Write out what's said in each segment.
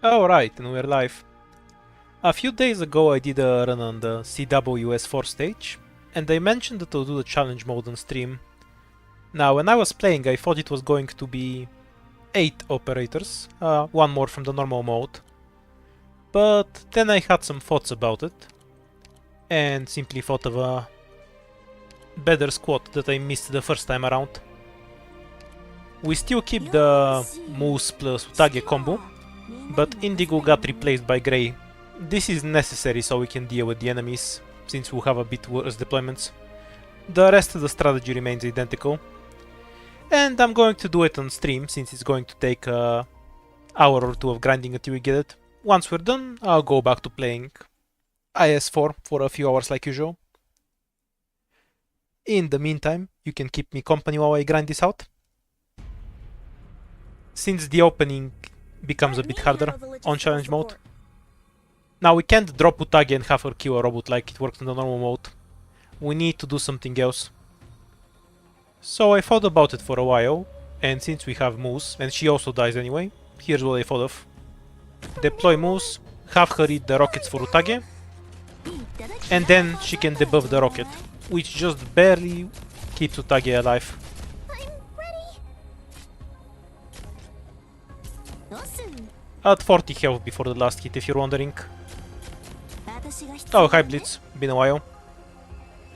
Alright, and we're live. A few days ago I did a run on the CWS4 stage, and I mentioned that I'll do the challenge mode on stream. Now, when I was playing, I thought it was going to be 8 operators, one more from the normal mode. But then I had some thoughts about it, and simply thought of a better squad that I missed the first time around. We still keep the Moose plus Utage combo, but Indigo got replaced by Greyy. This is necessary so we can deal with the enemies, since we'll have a bit worse deployments. The rest of the strategy remains identical. And I'm going to do it on stream, since it's going to take an hour or two of grinding until we get it. Once we're done, I'll go back to playing IS4 for a few hours like usual. In the meantime, you can keep me company while I grind this out. Since the opening becomes a bit harder on challenge mode. Now we can't drop Utage and have her kill a robot like it works in the normal mode. We need to do something else. So I thought about it for a while, and since we have Moose, and she also dies anyway, here's what I thought of. Deploy Moose, have her eat the rockets for Utage, and then she can debuff the rocket, which just barely keeps Utage alive. At 40 health before the last hit, if you're wondering. Oh, hi Blitz, been a while.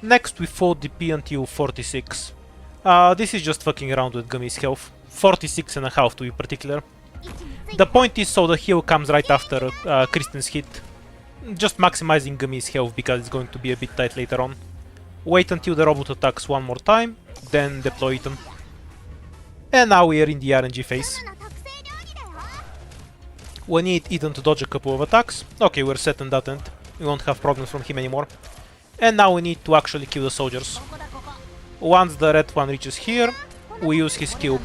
Next we fought DP until 46. This is just fucking around with Gummy's health. 46.5 to be particular. The point is so the heal comes right after Kristen's hit. Just maximizing Gummy's health because it's going to be a bit tight later on. Wait until the robot attacks one more time, then deploy Ethan. And now we are in the RNG phase. We need Ethan to dodge a couple of attacks. Okay, we're set on that end. We won't have problems from him anymore. And now we need to actually kill the soldiers. Once the red one reaches here, we use his skill.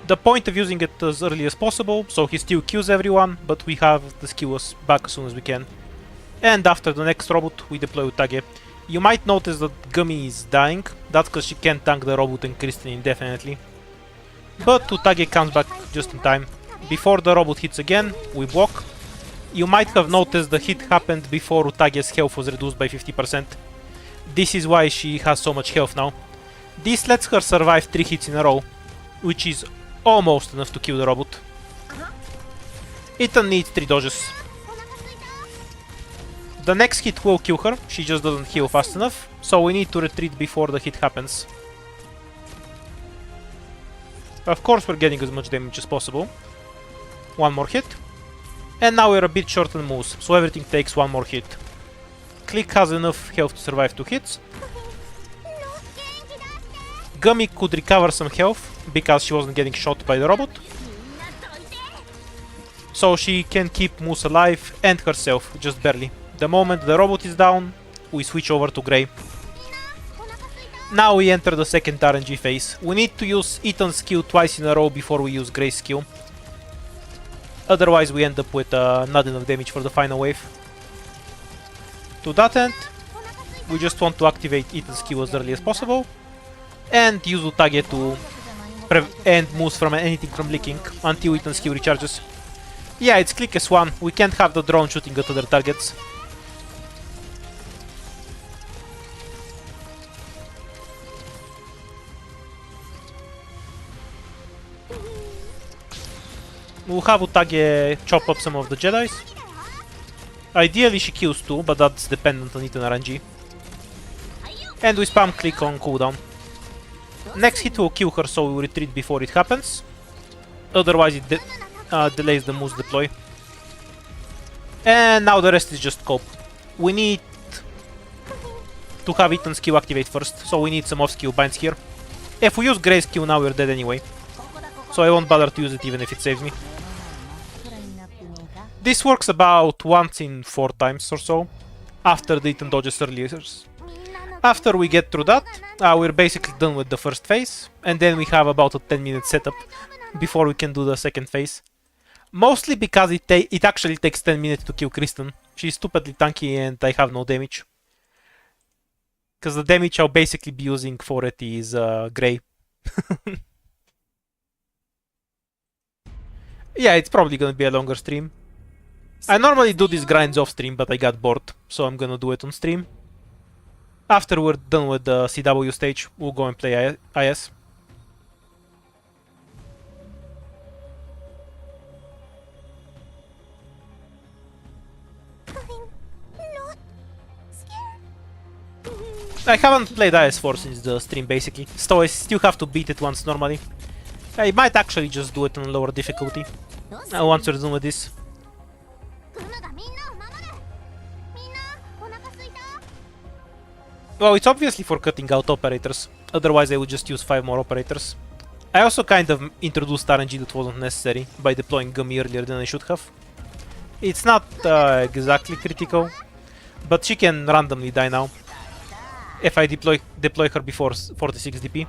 The point of using it as early as possible, so he still kills everyone, but we have the skill back as soon as we can. And after the next robot, we deploy Utage. You might notice that Gummy is dying. That's because she can't tank the robot and Kristen indefinitely. But Utage comes back just in time. Before the robot hits again, we block. You might have noticed the hit happened before Utage's health was reduced by 50%. This is why she has so much health now. This lets her survive 3 hits in a row, which is almost enough to kill the robot. Ethan needs 3 dodges. The next hit will kill her, she just doesn't heal fast enough, so we need to retreat before the hit happens. Of course we're getting as much damage as possible. One more hit. And now we're a bit short on moves, so everything takes one more hit. Click has enough health to survive 2 hits. Gummy could recover some health, because she wasn't getting shot by the robot. So she can keep Moose alive and herself, just barely. The moment the robot is down, we switch over to Greyy. Now we enter the second RNG phase. We need to use Ethan's skill twice in a row before we use Grey's skill. Otherwise we end up with not enough damage for the final wave. To that end, we just want to activate Ethan's skill as early as possible. And use Utage to end Moose from anything from leaking until Ethan's skill recharges. Yeah, it's click S1, we can't have the drone shooting at other targets. We'll have Utage chop up some of the Jedis. Ideally she kills 2, but that's dependent on Ethan RNG. And we spam click on cooldown. Next hit will kill her, so we will retreat before it happens. Otherwise it delays the Moose deploy. And now the rest is just cope. We need to have Ethan's skill activate first, so we need some off-skill binds here. If we use Grey's skill now, we're dead anyway. So I won't bother to use it even if it saves me. This works about once in 4 times or so, after the Ethan dodges earlier. After we get through that, we're basically done with the first phase, and then we have about a 10-minute setup before we can do the second phase. Mostly because it actually takes 10 minutes to kill Kristen. She's stupidly tanky and I have no damage. Because the damage I'll basically be using for it is Greyy. Yeah, it's probably gonna be a longer stream. I normally do these grinds off stream, but I got bored, so I'm gonna do it on stream. After we're done with the CW stage, we'll go and play IS. I haven't played IS4 since the stream, basically, so I still have to beat it once normally. I might actually just do it on lower difficulty once we're done with this. Well, it's obviously for cutting out operators, otherwise I would just use 5 more operators. I also kind of introduced RNG that wasn't necessary by deploying Gummy earlier than I should have. It's not exactly critical, but she can randomly die now if I deploy her before 46 DP.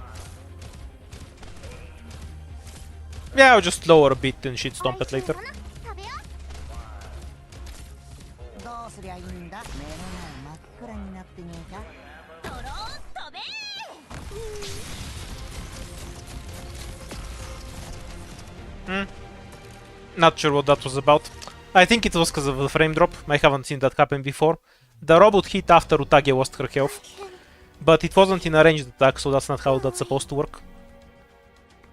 Yeah, I'll just lower a bit and shit stomp it later. Not sure what that was about. I think it was because of the frame drop. I haven't seen that happen before. The robot hit after Utage lost her health, but it wasn't in a ranged attack, so that's not how that's supposed to work.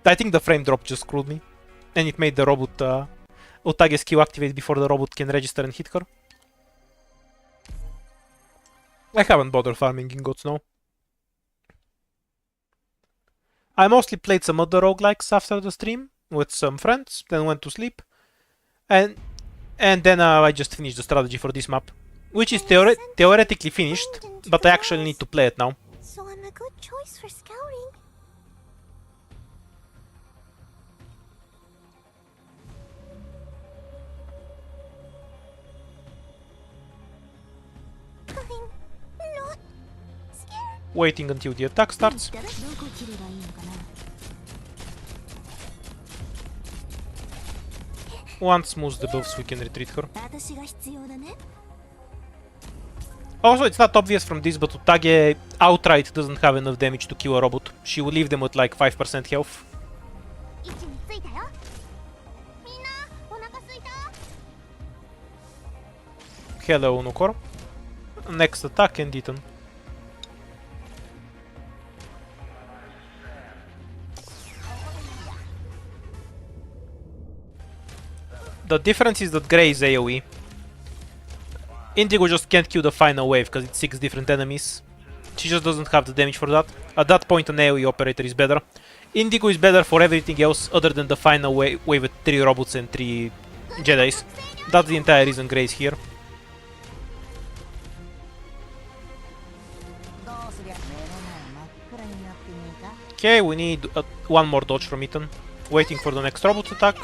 I think the frame drop just screwed me, and it made the robot Utage's Q activate before the robot can register and hit her. I haven't bothered farming ingots now. I mostly played some other roguelikes after the stream with some friends, then went to sleep, and then I just finished the strategy for this map, which is theoretically finished, but I actually need to play it now. So I'm a good choice for scouting. I'm not scared. Waiting until the attack starts. Once moves the buffs, we can retreat her. Also, it's not obvious from this, but Utage outright doesn't have enough damage to kill a robot. She will leave them with like 5% health. Hello, Nukor. Next attack and eaten. The difference is that Greyy is AoE. Indigo just can't kill the final wave because it's 6 different enemies. She just doesn't have the damage for that. At that point an AoE operator is better. Indigo is better for everything else other than the final wave with 3 robots and 3 Jedis. That's the entire reason Greyy is here. Okay, we need one more dodge from Ethan. Waiting for the next robot attack.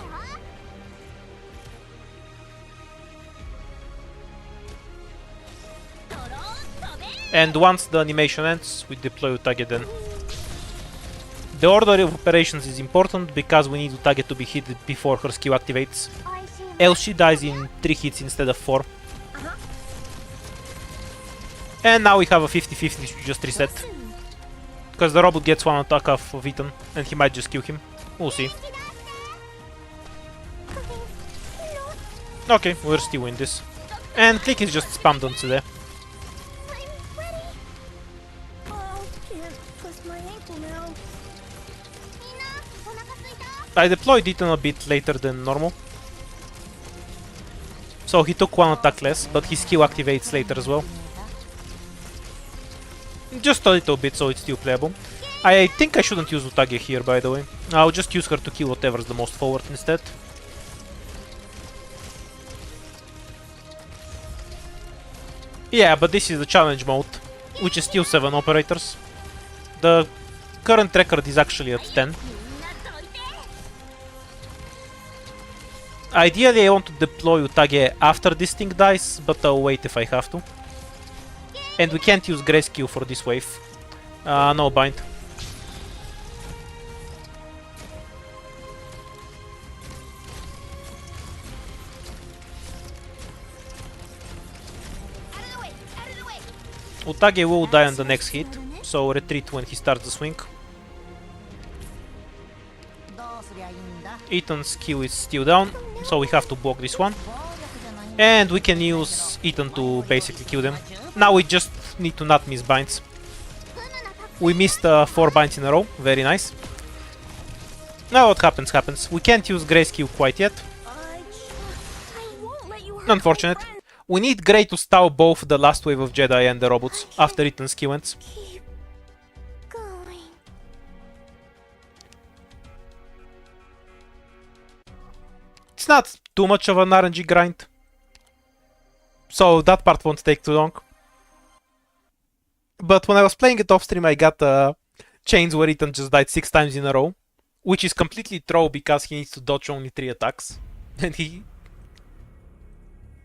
And once the animation ends, we deploy Utage then. The order of operations is important because we need Utage to be hit before her skill activates. Else she dies in 3 hits instead of 4. And now we have a 50-50 to just reset. Because the robot gets one attack off of Ethan, and he might just kill him. We'll see. Okay, we're still in this. And click is just spammed onto there. I deployed Ethan a bit later than normal. So he took 1 attack less, but his skill activates later as well. Just a little bit, so it's still playable. I think I shouldn't use Utage here, by the way. I'll just use her to kill whatever's the most forward instead. Yeah, but this is the challenge mode, which is still 7 operators. The current record is actually at 10. Ideally I want to deploy Utage after this thing dies, but I'll wait if I have to. And we can't use Grey's Q for this wave. No bind. Utage will die on the next hit, so retreat when he starts the swing. Ethan's Q is still down, so we have to block this one. And we can use Ethan to basically kill them. Now we just need to not miss binds. We missed 4 binds in a row. Very nice. Now what happens, happens. We can't use Grey's Q quite yet. Unfortunate. We need Greyy to stall both the last wave of Jedi and the robots after Ethan's Q ends. Keep going. It's not too much of an RNG grind. So that part won't take too long. But when I was playing it off stream, I got chains where Ethan just died 6 times in a row. Which is completely troll because he needs to dodge only 3 attacks. And he...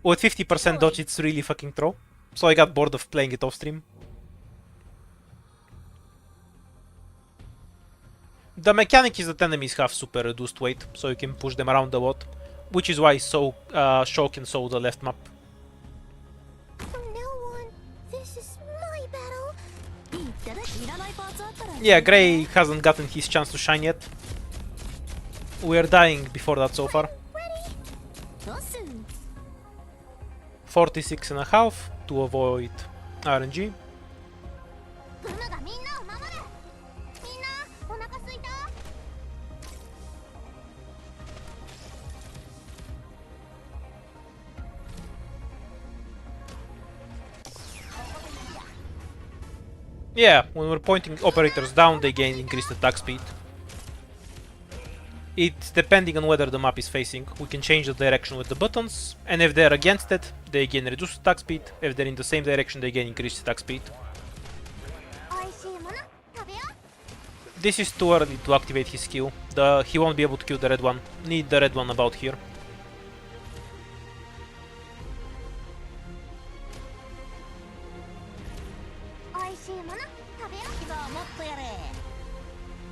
with 50% dodge, it's really fucking troll. So I got bored of playing it off stream. The mechanic is that enemies have super reduced weight, so you can push them around a lot. Which is why Shaw can sow the left map. From now on, this is my battle. Yeah, Greyy hasn't gotten his chance to shine yet. We're dying before that so far. 46.5 to avoid RNG. Yeah, when we're pointing operators down, they gain increased attack speed. It's depending on whether the map is facing. We can change the direction with the buttons, and if they're against it, they gain reduced attack speed. If they're in the same direction, they gain increased attack speed. This is too early to activate his skill. He won't be able to kill the red one. Need the red one about here.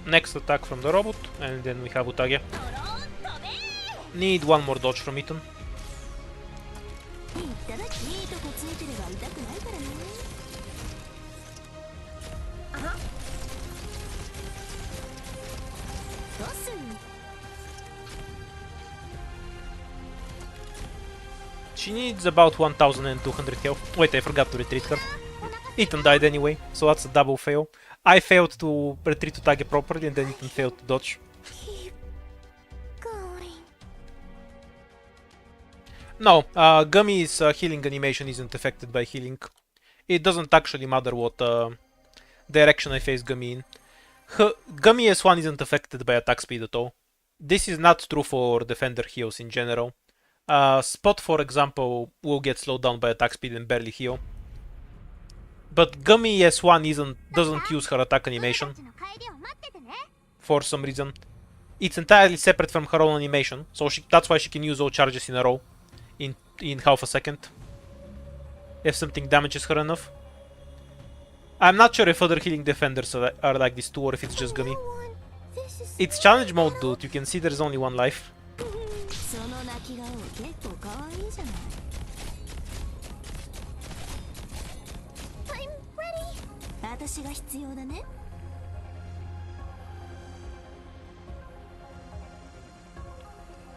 Next attack from the robot, and then we have Utage. Need one more dodge from Ethan. She needs about 1200 health. Wait, I forgot to retreat her. Ethan died anyway, so that's a double fail. I failed to retreat to Tage properly, and then Ethan failed to dodge. Keep going. No, Gummy's healing animation isn't affected by healing. It doesn't actually matter what direction I face Gummy in. Gummy S1 isn't affected by attack speed at all. This is not true for defender heals in general. Spot, for example, will get slowed down by attack speed and barely heal. But Gummy S1 doesn't use her attack animation for some reason. It's entirely separate from her own animation, so that's why she can use all charges in a row in half a second. If something damages her enough. I'm not sure if other healing defenders are like this too, or if it's just Gummy. It's challenge mode, dude. You can see there's only one life.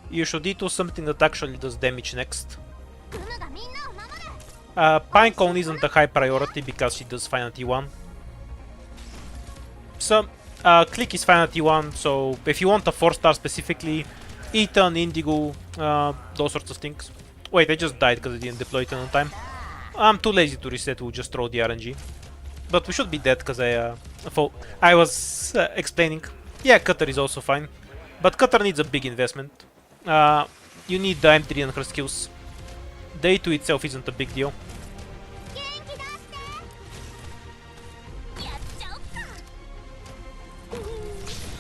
You should do something that actually does damage next. Pinecone isn't a high priority because she does Final T1. So, Click is Final T1, so if you want a 4-star specifically, Ethan, Indigo, those sorts of things. Wait, I just died because I didn't deploy Ethan on time. I'm too lazy to reset, we'll just throw the RNG. But we should be dead because I was explaining. Yeah, Cutter is also fine. But Cutter needs a big investment. You need the M3 and her skills. The A2 itself isn't a big deal.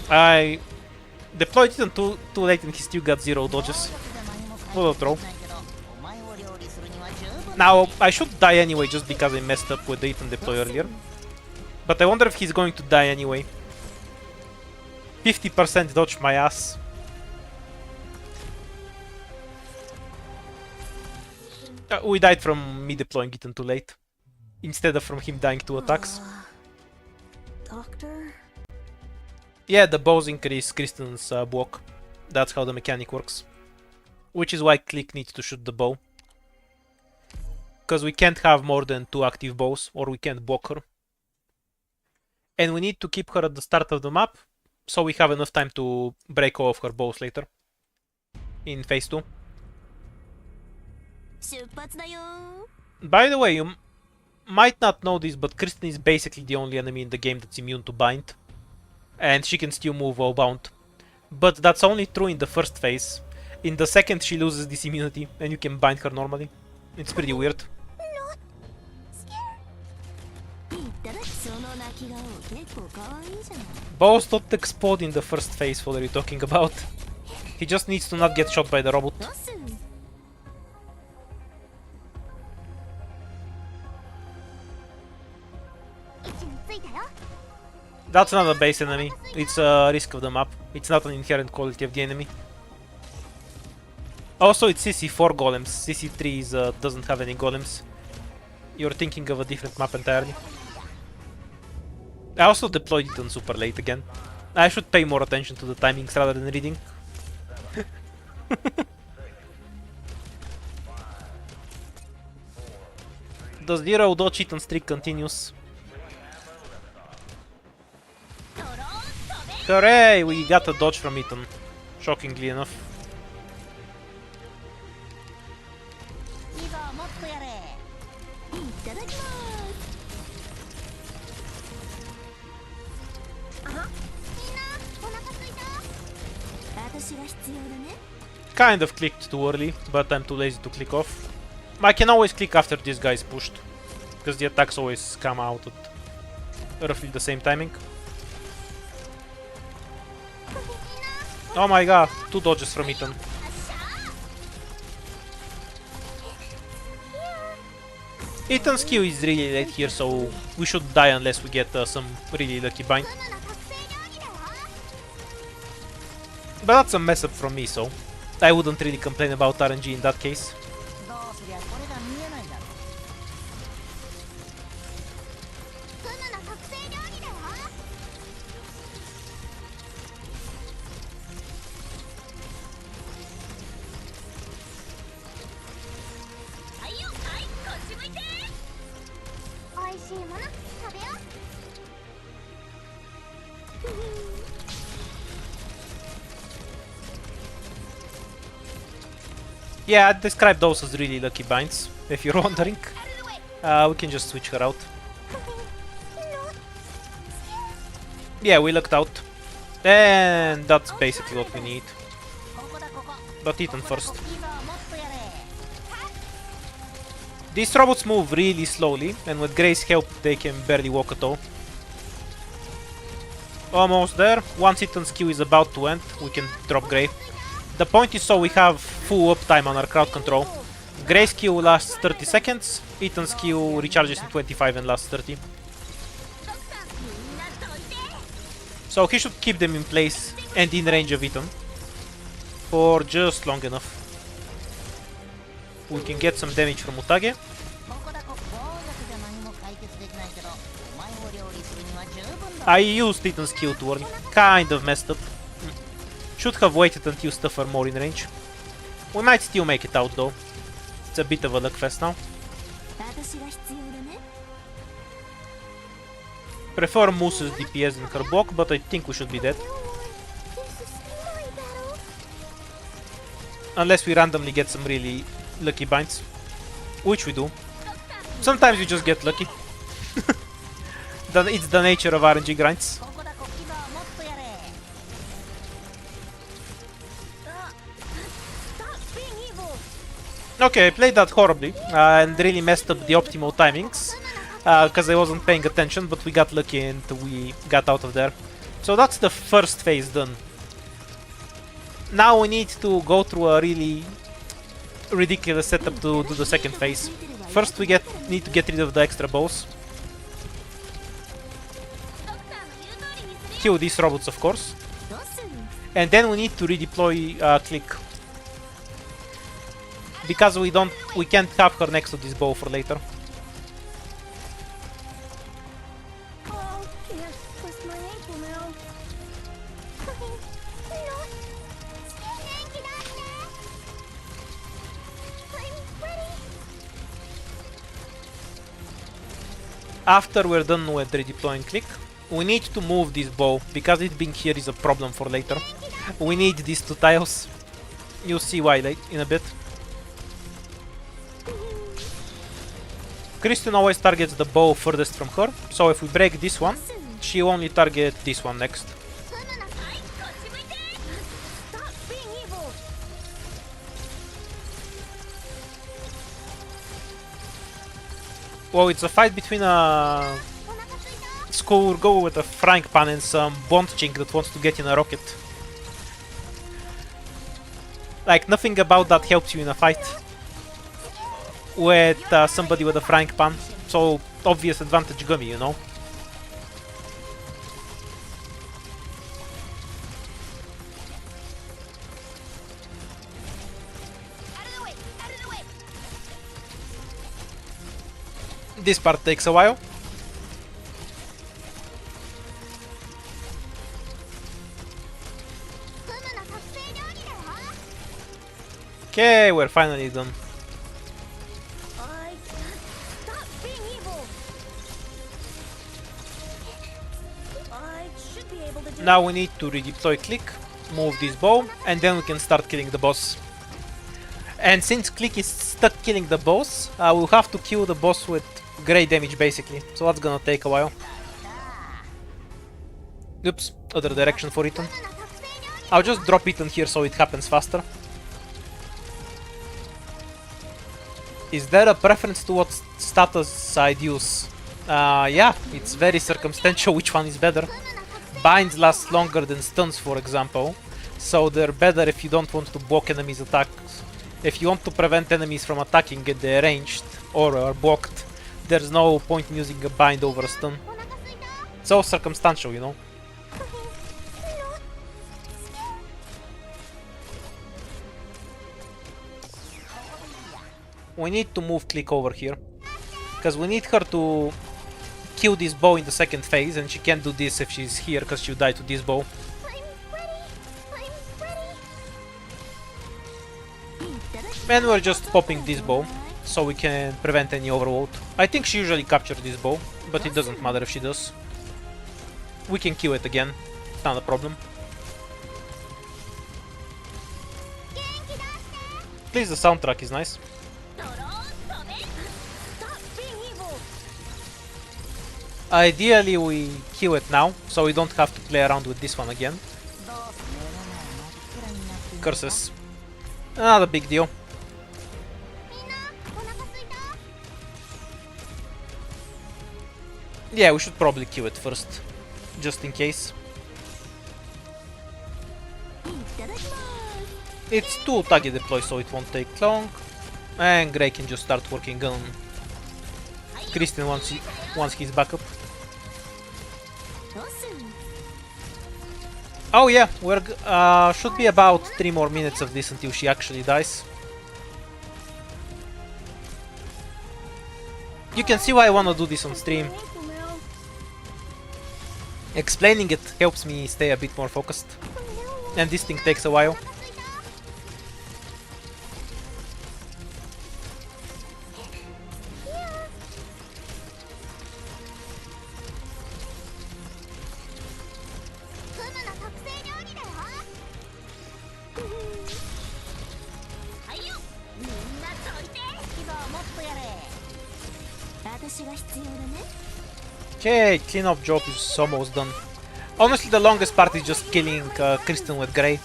I deployed Ethan too late and he still got 0 dodges. What a throw. Now, I should die anyway just because I messed up with the Ethan deploy earlier. But I wonder if he's going to die anyway. 50% dodge my ass. We died from me deploying Ethan too late. Instead of from him dying 2 attacks. Doctor? Yeah, the bows increase Kristen's block. That's how the mechanic works. Which is why Click needs to shoot the bow. because we can't have more than 2 active bows, or we can't block her. And we need to keep her at the start of the map, so we have enough time to break all of her bows later. In phase 2. By the way, you might not know this, but Kristen is basically the only enemy in the game that's immune to bind. And she can still move while bound. But that's only true in the first phase. In the second, she loses this immunity, and you can bind her normally. It's pretty weird. Not scared. Bows don't explode in the first phase, what are you talking about? He just needs to not get shot by the robot. That's not a base enemy, it's a risk of the map. It's not an inherent quality of the enemy. Also, it's CC4 golems. CC3 doesn't have any golems. You're thinking of a different map entirely. I also deployed it on super late again. I should pay more attention to the timings rather than reading. The zero dodge hit and streak continues. Hooray! We got a dodge from Ethan. Shockingly enough. Kind of clicked too early, but I'm too lazy to click off. I can always click after this guy is pushed, because the attacks always come out at roughly the same timing. Oh my god, 2 dodges from Ethan. Ethan's Q is really late here, so we should die unless we get some really lucky bind. But that's a mess up from me, so I wouldn't really complain about RNG in that case. Yeah, I'd describe those as really lucky binds, if you're wondering. We can just switch her out. Yeah, we lucked out. And that's basically what we need. But Ethan first. These robots move really slowly, and with Grey's help they can barely walk at all. Almost there. Once Ethan's Q is about to end, we can drop Grey. The point is so we have full uptime on our crowd control. Grey's Q lasts 30 seconds, Ethan's Q recharges in 25 and lasts 30. So he should keep them in place and in range of Ethan for just long enough. We can get some damage from Utage. I used Ethan's Q too early, kind of messed up. Should have waited until stuff are more in range. We might still make it out though. It's a bit of a luck fest now. Prefer Moose's DPS in her block, but I think we should be dead. Unless we randomly get some really lucky binds. Which we do. Sometimes we just get lucky. It's the nature of RNG grinds. Okay, I played that horribly and really messed up the optimal timings because I wasn't paying attention, but we got lucky and we got out of there. So that's the first phase done. Now we need to go through a really ridiculous setup to do the second phase. First we need to get rid of the extra bows. Kill these robots, of course. And then we need to redeploy Click. Because we can't have her next to this bow for later. After we're done with redeploying click, we need to move this bow, because it being here is a problem for later. We need these 2 tiles. You'll see why in a bit. Kristen always targets the bow furthest from her, so if we break this one, she only target this one next. Well, it's a fight between a schoolgirl with a frying pan and some Bond chink that wants to get in a rocket. Like, nothing about that helps you in a fight with somebody with a frying pan, so obvious advantage gummy, you know? This part takes a while. Okay, we're finally done. Now we need to redeploy click, move this bow, and then we can start killing the boss. And since click is stuck killing the boss, we'll have to kill the boss with Greyy damage basically, so that's gonna take a while. Oops, other direction for Ethan. I'll just drop Ethan here so it happens faster. Is there a preference to what status I'd use? Yeah, it's very circumstantial which one is better. Binds last longer than stuns, for example, so they're better if you don't want to block enemies' attacks. If you want to prevent enemies from attacking at the ranged or are blocked, there's no point in using a bind over a stun. It's all circumstantial, you know. We need to move click over here, because we need her to kill this bow in the second phase, and she can't do this if she's here because she'll die to this bow. And we're just popping this bow so we can prevent any overload. I think she usually captures this bow, but it doesn't matter if she does. We can kill it again, it's not a problem. At least the soundtrack is nice. Ideally we kill it now, so we don't have to play around with this one again. Curses. Not a big deal. Yeah, we should probably kill it first, just in case. It's 2 target deploy, so it won't take long. And Greyy can just start working on Kristen once he's back up. Oh yeah, we're should be about 3 more minutes of this until she actually dies. You can see why I wanna do this on stream. Explaining it helps me stay a bit more focused. And this thing takes a while. Okay, cleanup job is almost done. Honestly, the longest part is just killing Kristen with Greyy.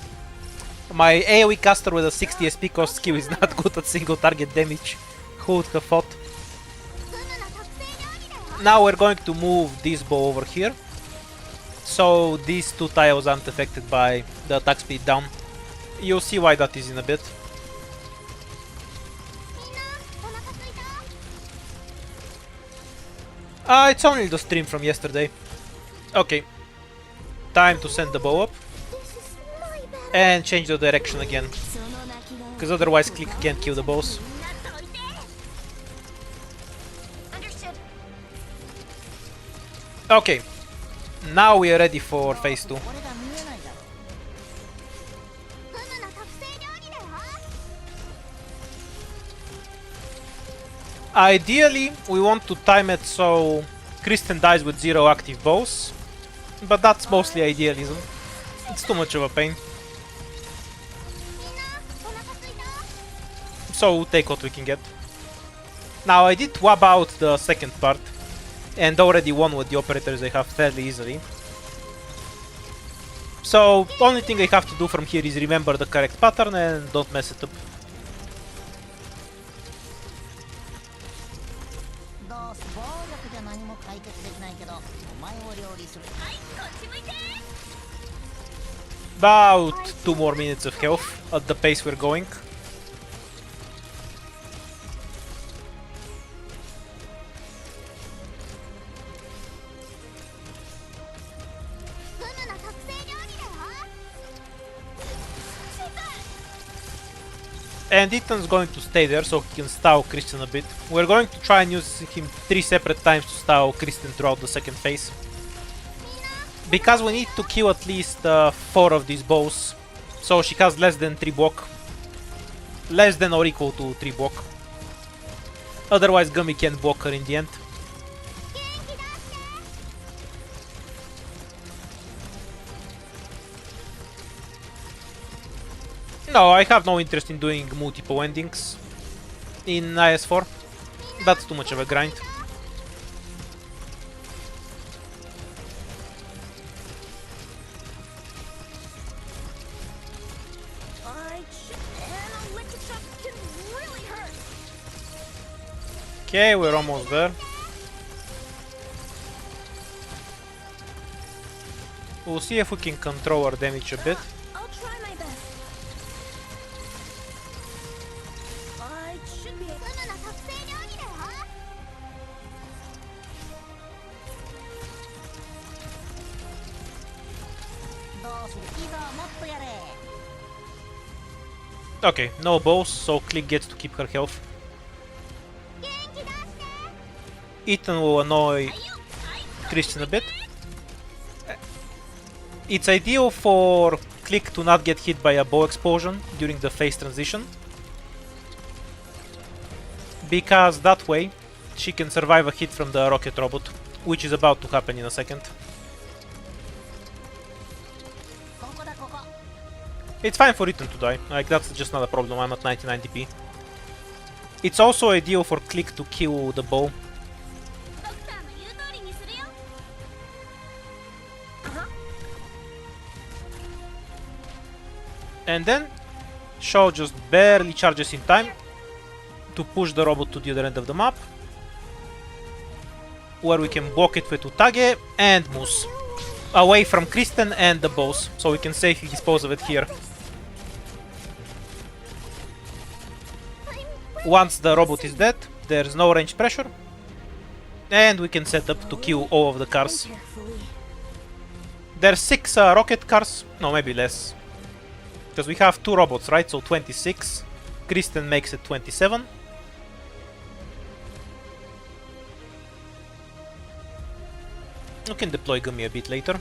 My AoE caster with a 60 SP cost skill is not good at single target damage. Who would have thought? Now we're going to move this bow over here, so these 2 tiles aren't affected by the attack speed down. You'll see why that is in a bit. It's only the stream from yesterday. Okay. Time to send the bow up. And change the direction again. Because otherwise click can't kill the boss. Okay. Now we are ready for phase 2. Ideally, we want to time it so Kristen dies with 0 active bows, but that's mostly idealism. It's too much of a pain. So we'll take what we can get. Now I did wab out the second part, and already won with the operators I have fairly easily. So only thing I have to do from here is remember the correct pattern and don't mess it up. About 2 more minutes of health at the pace we're going. And Ethan's going to stay there so he can stall Kristen a bit. We're going to try and use him 3 separate times to stall Kristen throughout the second phase. Because we need to kill at least 4 of these bows, so she has less than 3 block. Less than or equal to 3 block. Otherwise Gummy can't block her in the end. No, I have no interest in doing multiple endings in IS4. That's too much of a grind. Okay, we're almost there. We'll see if we can control our damage a bit. I'll try my best. I should be able to. Okay, no bows, so Click gets to keep her health. Ethan will annoy Kristen a bit. It's ideal for Click to not get hit by a bow explosion during the phase transition, because that way she can survive a hit from the rocket robot, which is about to happen in a second. It's fine for Ethan to die, like that's just not a problem, I'm at 90p. It's also ideal for Click to kill the bow. And then Shaw just barely charges in time to push the robot to the other end of the map, where we can block it with Utage and Moose, away from Kristen and the boss, so we can safely dispose of it here. Once the robot is dead, there's no range pressure, and we can set up to kill all of the cars. There's 6 rocket cars, no, maybe less, because we have 2 robots, right? So 26. Kristen makes it 27. We can deploy Gummy a bit later.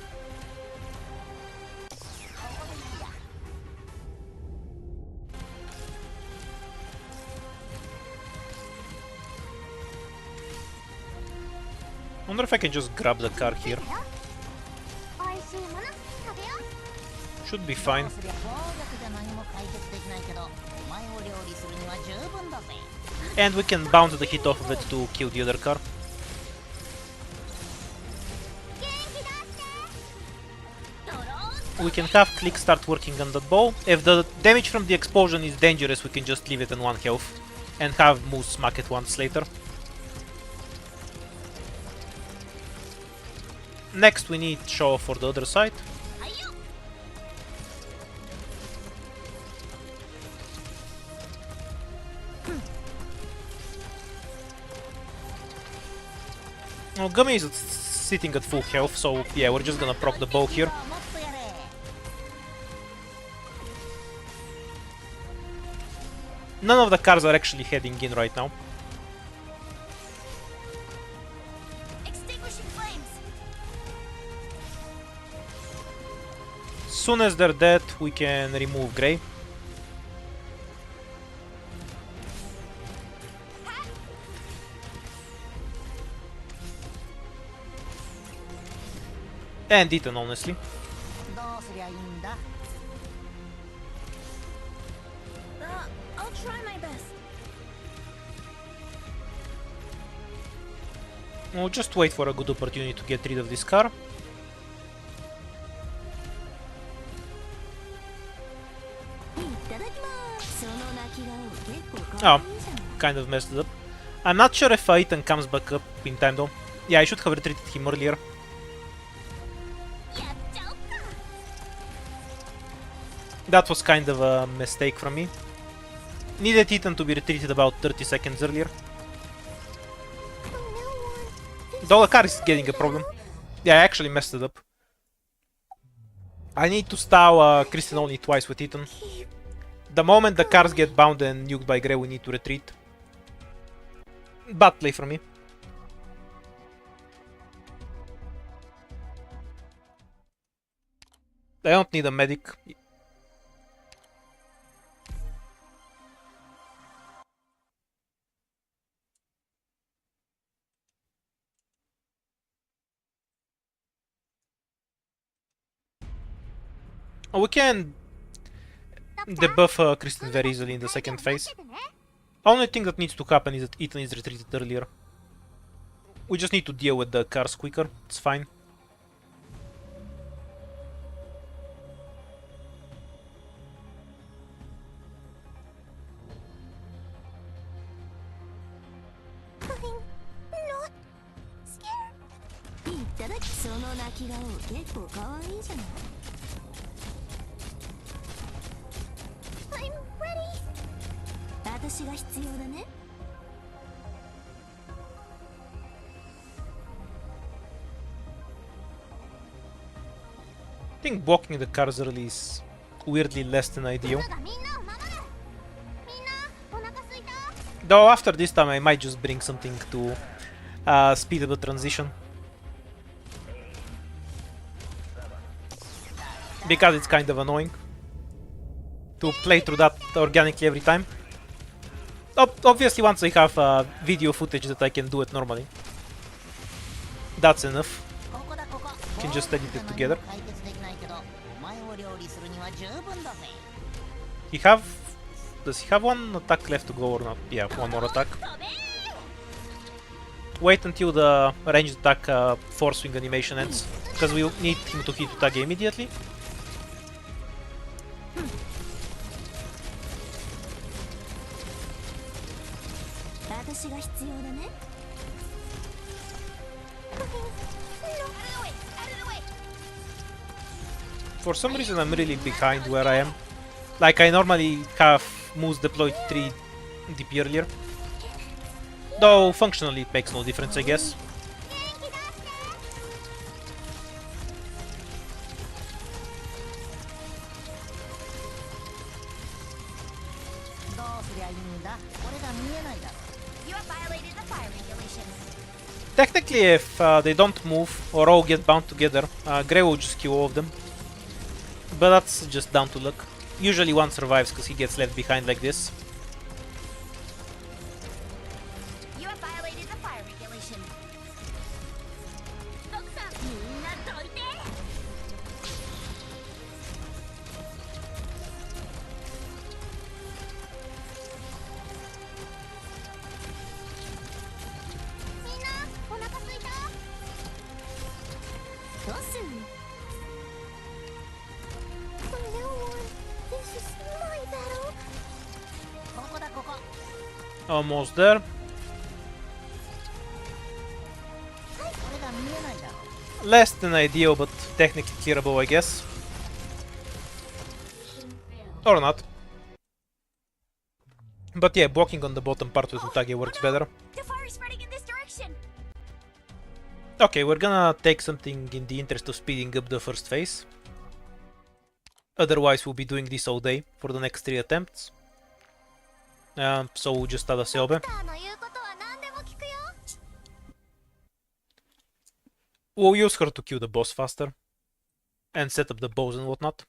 Wonder if I can just grab the car here. Should be fine. And we can bounce the hit off of it to kill the other car. We can have Click start working on that bow. If the damage from the explosion is dangerous, we can just leave it in 1 health and have Moose smack it once later. Next we need Shaw for the other side. Well, Gummy is sitting at full health, so yeah, we're just gonna proc the bow here. None of the cars are actually heading in right now. As soon as they're dead, we can remove Greyy. And Ethan, honestly. I'll try my best. We'll just wait for a good opportunity to get rid of this car. Oh, kind of messed it up. I'm not sure if Ethan comes back up in time though. Yeah, I should have retreated him earlier. That was kind of a mistake from me. Needed Ethan to be retreated about 30 seconds earlier. Though the car is getting a problem. Yeah, I actually messed it up. I need to stall Kristen only twice with Ethan. The moment the cars get bound and nuked by Grey, we need to retreat. Bad play for me. I don't need a medic. Oh, we can debuff Kristen very easily in the second phase. Only thing that needs to happen is that Ethan is retreated earlier. We just need to deal with the cars quicker, it's fine. I'm ready. I think blocking the cars early is weirdly less than ideal. Though after this time I might just bring something to speed up the transition. Because it's kind of annoying to play through that organically every time. Obviously once I have video footage that I can do it normally. That's enough. Can just edit it together. Does he have one attack left to go or not? Yeah, one more attack. Wait until the ranged attack force swing animation ends, because we need him to hit Utage immediately. For some reason I'm really behind where I am. Like I normally have moves deployed 3 DP earlier. Though functionally it makes no difference, I guess. Technically, if they don't move or all get bound together, Grey will just kill all of them. But that's just down to luck. Usually one survives because he gets left behind like this. You have violated the fire regulation. Almost there. Less than ideal, but technically clearable, I guess. Or not. But yeah, blocking on the bottom part with Utage works better. Okay, we're gonna take something in the interest of speeding up the first phase. Otherwise, we'll be doing this all day for the next 3 attempts. So we'll just add a Seobe. We'll use her to kill the boss faster. And set up the bows and whatnot.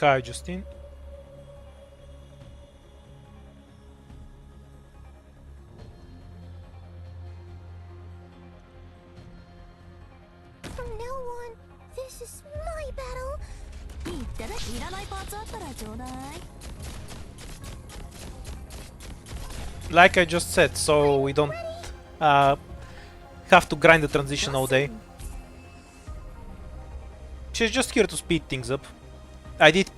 Hi, Justine. From now on, this is my battle. Like I just said, so we don't have to grind the transition all day. She's just here to speed things up. I did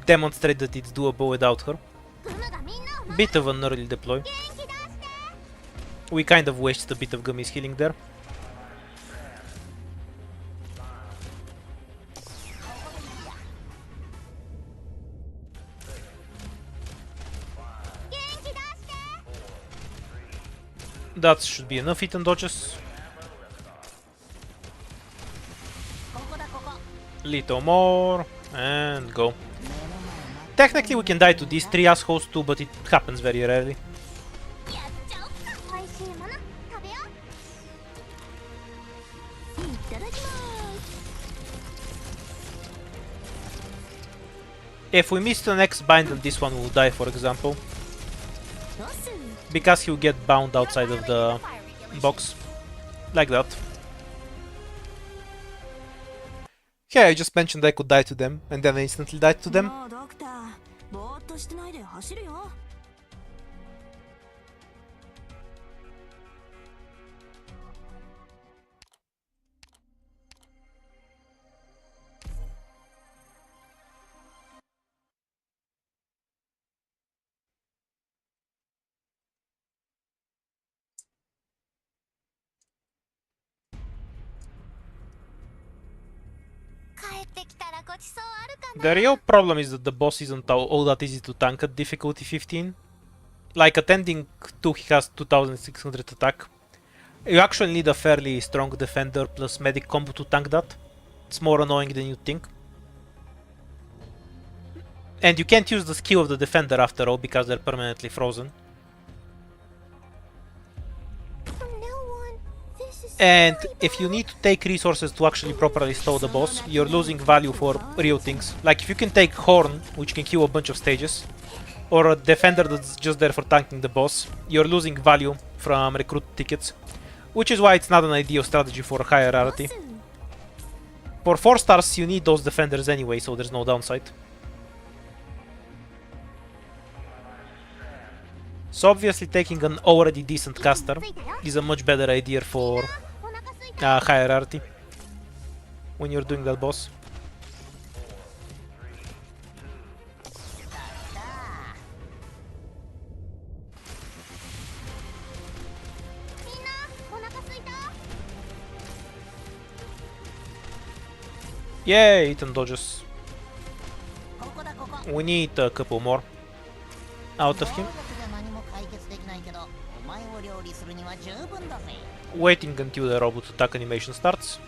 demonstrate that it's doable without her. Bit of an early deploy. We kind of wasted a bit of Gummy's healing there. That should be enough hit and dodges. Little more, and go. Technically we can die to these three assholes too, but it happens very rarely. If we miss the next bind, then this one will die, for example. Because he'll get bound outside of the box. Like that. Yeah, I just mentioned I could die to them, and then I instantly died to them. The real problem is that the boss isn't all that easy to tank at difficulty 15. Like attending 2, he has 2600 attack. You actually need a fairly strong defender plus medic combo to tank that. It's more annoying than you think. And you can't use the skill of the defender after all because they're permanently frozen. And if you need to take resources to actually properly stall the boss, you're losing value for real things. Like if you can take Horn, which can kill a bunch of stages, or a defender that's just there for tanking the boss, you're losing value from recruit tickets. Which is why it's not an ideal strategy for higher rarity. For 4 stars you need those defenders anyway, so there's no downside. So obviously taking an already decent caster is a much better idea for higher rarity when you're doing that boss. Yay, hit and dodges. We need a couple more out of him. Waiting until the robot attack animation starts.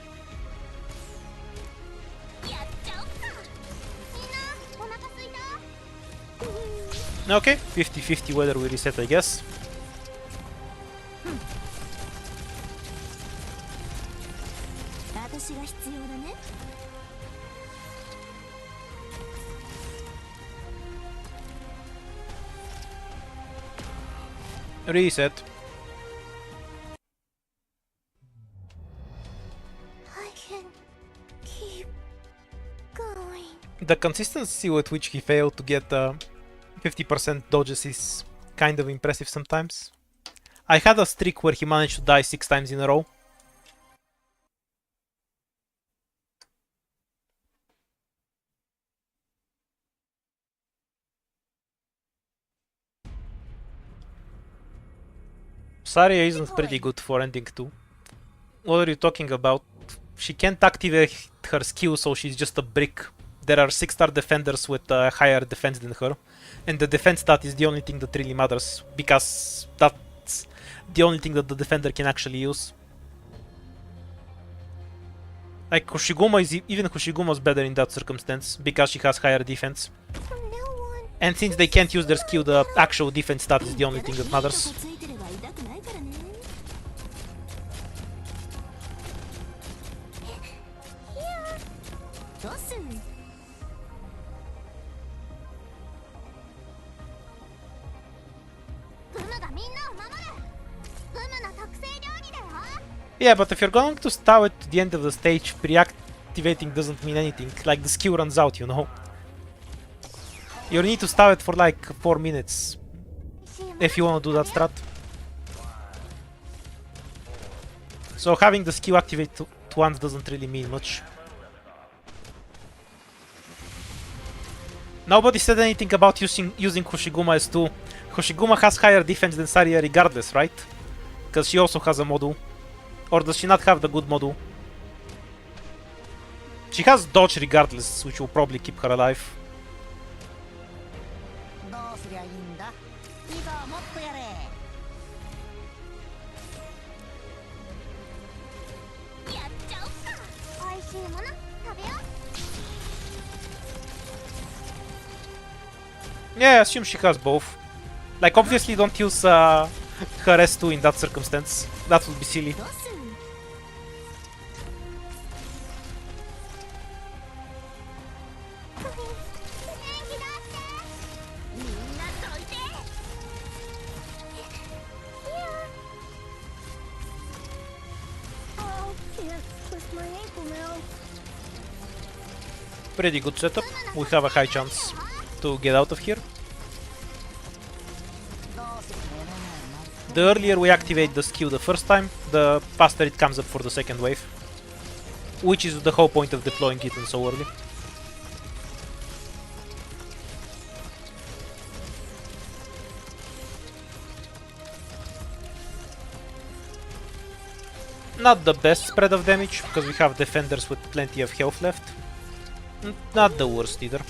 Okay, 50-50 whether we reset, I guess. Reset. I can keep going. The consistency with which he failed to get 50% dodges is kind of impressive sometimes. I had a streak where he managed to die 6 times in a row. Saria isn't pretty good for ending 2. What are you talking about? She can't activate her skill, so she's just a brick. There are 6-star defenders with higher defense than her. And the defense stat is the only thing that really matters, because that's the only thing that the defender can actually use. Like Hoshiguma is even Hoshiguma's better in that circumstance, because she has higher defense. And since they can't use their skill, the actual defense stat is the only thing that matters. Yeah, but if you're going to stow it to the end of the stage, pre-activating doesn't mean anything. Like, the skill runs out, you know? You need to stow it for like 4 minutes if you want to do that strat. So having the skill activate to once doesn't really mean much. Nobody said anything about using Hoshiguma as 2. Hoshiguma has higher defense than Saria regardless, right? Because she also has a module. Or does she not have the good module? She has dodge regardless, which will probably keep her alive. Yeah, I assume she has both. Like, obviously don't use her S2 in that circumstance. That would be silly. Pretty good setup. We have a high chance to get out of here. The earlier we activate the skill the first time, the faster it comes up for the second wave. Which is the whole point of deploying it so early. Not the best spread of damage, because we have defenders with plenty of health left. Not the worst either.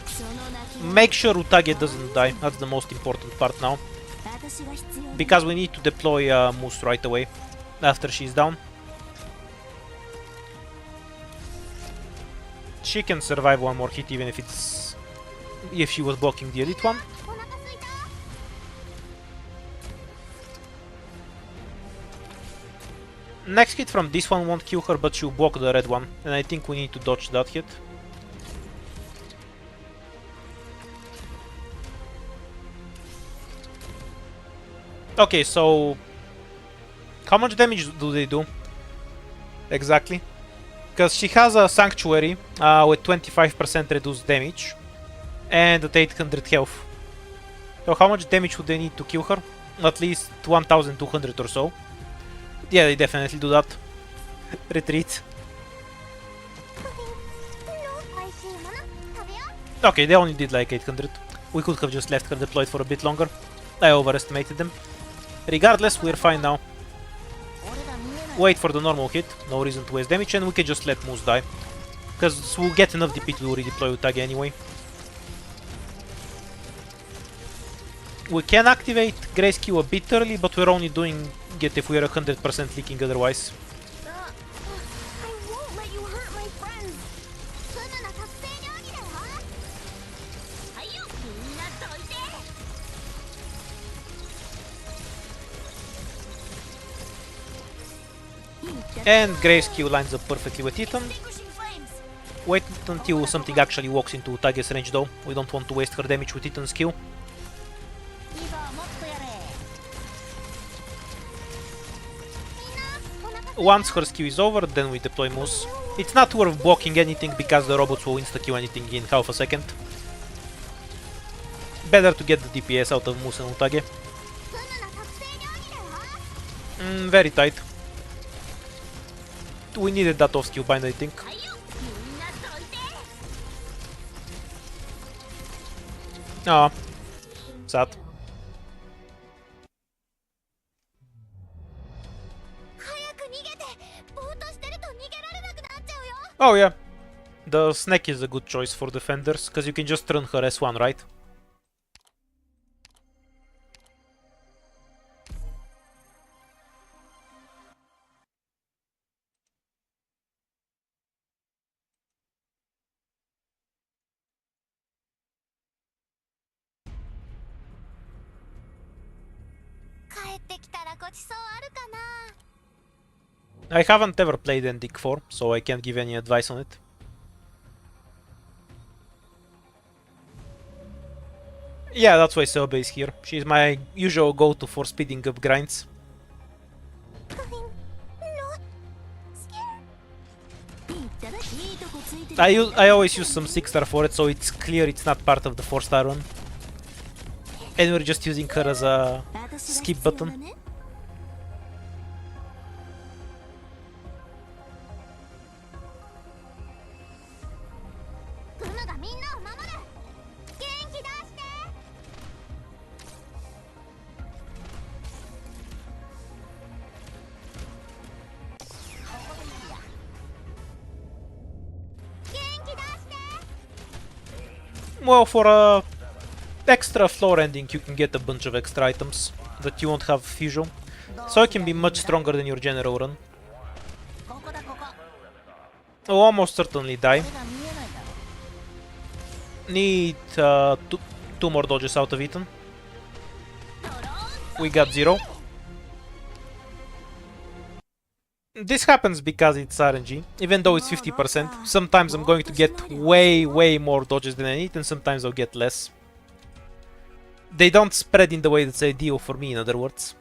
Make sure Utage doesn't die, that's the most important part now. Because we need to deploy Moose right away, after she's down. She can survive one more hit even if she was blocking the elite one. Next hit from this one won't kill her, but she'll block the red one, and I think we need to dodge that hit. Okay, so how much damage do they do? Exactly. Because she has a Sanctuary with 25% reduced damage and at 800 health. So how much damage would they need to kill her? At least 1200 or so. Yeah, they definitely do that. Retreat. Okay, they only did like 800. We could have just left her deployed for a bit longer. I overestimated them. Regardless, we're fine now. Wait for the normal hit, no reason to waste damage, and we can just let Moose die. Because we'll get enough DP to redeploy Utage anyway. We can activate Grey's Q a bit early, but we're only doing it if we're 100% leaking otherwise. And Grey's Q lines up perfectly with Ethan. Wait until something actually walks into Utage's range though. We don't want to waste her damage with Ethan's Q. Once her skill is over, then we deploy Moose. It's not worth blocking anything because the robots will insta-kill anything in half a second. Better to get the DPS out of Moose and Utage. Very tight. We needed that off skill bind, I think. Ah, sad. Oh yeah, the snake is a good choice for defenders, because you can just run her S1, right? I haven't ever played Ending 4, so I can't give any advice on it. Yeah, that's why Selba is here. She's my usual go-to for speeding up grinds. I always use some 6-star for it, so it's clear it's not part of the 4-star run. And we're just using her as a skip button. Well, for a extra floor ending, you can get a bunch of extra items that you won't have usual, so it can be much stronger than your general run. Will almost certainly die. Need two more dodges out of Ethan. We got 0. This happens because it's RNG, even though it's 50%. Sometimes I'm going to get way more dodges than I need, and sometimes I'll get less. They don't spread in the way that's ideal for me, in other words.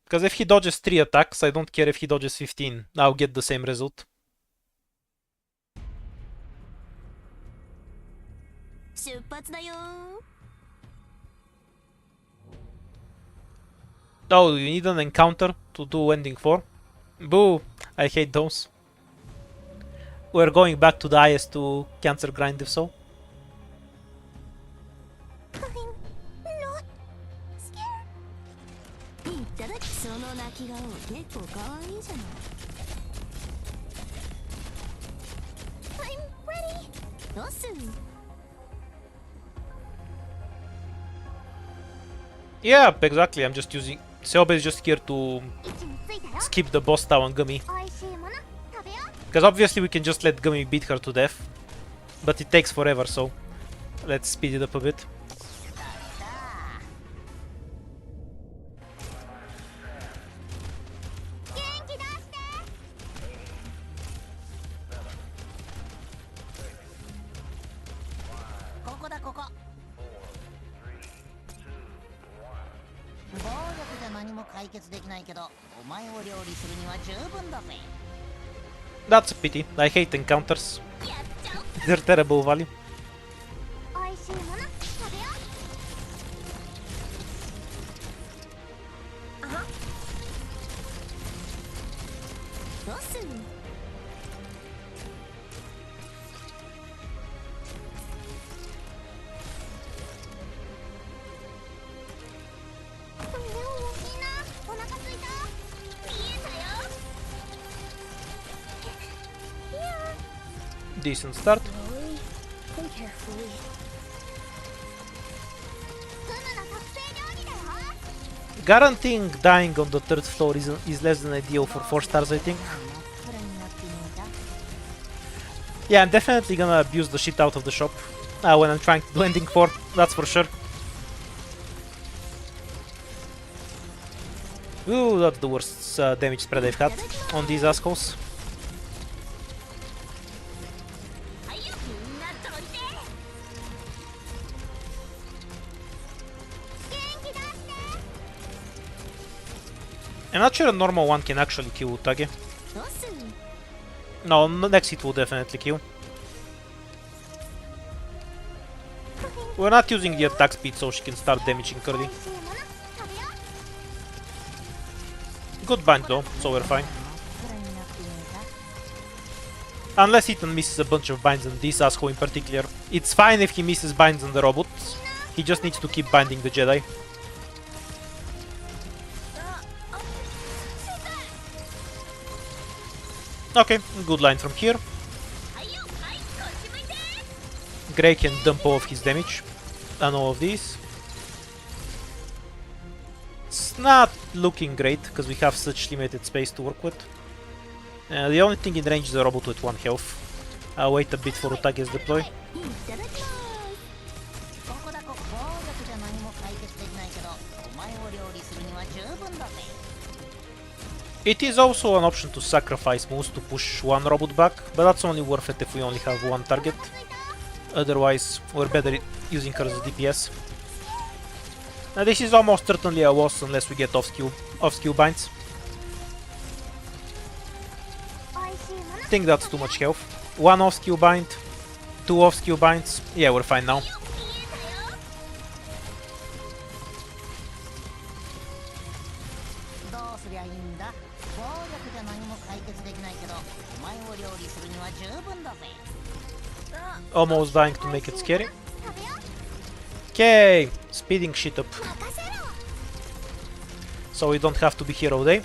Because if he dodges 3 attacks, I don't care if he dodges 15, I'll get the same result. Oh, you need an encounter to do ending 4? Boo! I hate those. We're going back to the IS to cancer grind if so. I'm not scared. I'm ready. Yeah, exactly. I'm just using... Seobe is just here to skip the boss town Gummy. Because obviously we can just let Gummy beat her to death. But it takes forever, so let's speed it up a bit. That's a pity. I hate encounters. They're terrible value. Decent start. Guaranteeing dying on the 3rd floor is less than ideal for 4 stars, I think. Yeah, I'm definitely gonna abuse the shit out of the shop when I'm trying to do ending 4, that's for sure. Ooh, that's the worst damage spread I've had on these assholes. I'm not sure a normal one can actually kill Utage. No, next hit will definitely kill. We're not using the attack speed so she can start damaging Curly. Good bind though, so we're fine. Unless Ethan misses a bunch of binds on this asshole in particular. It's fine if he misses binds on the robots. He just needs to keep binding the Jedi. Okay, good line from here. Greyy can dump all of his damage and all of these. It's not looking great because we have such limited space to work with. The only thing in range is a robot with 1 health. I'll wait a bit for Utage's deploy. It is also an option to sacrifice moves to push one robot back, but that's only worth it if we only have one target. Otherwise, we're better using her as a DPS. Now this is almost certainly a loss unless we get off-skill binds. I think that's too much health. 1 off-skill bind, 2 off-skill binds. Yeah, we're fine now. Almost dying to make it scary. Okay, speeding shit up. So we don't have to be here all day.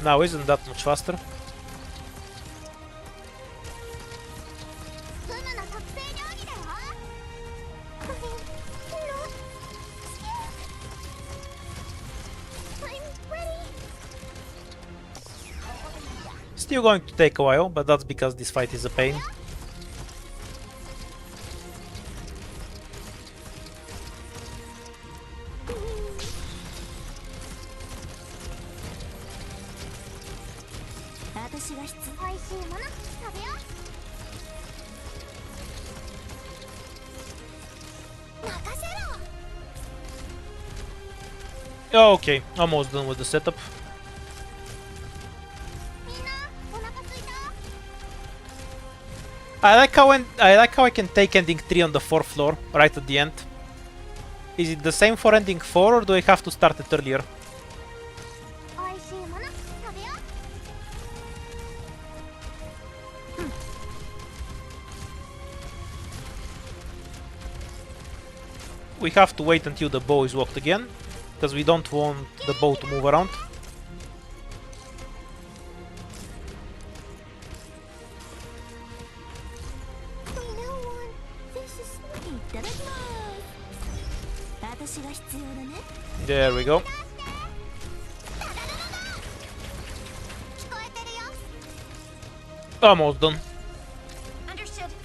Now isn't that much faster? Still going to take a while, but that's because this fight is a pain. Okay, almost done with the setup. I like how I can take ending 3 on the 4th floor, right at the end. Is it the same for ending 4 or do I have to start it earlier? We have to wait until the bow is walked again, because we don't want the bow to move around. There we go. Almost done.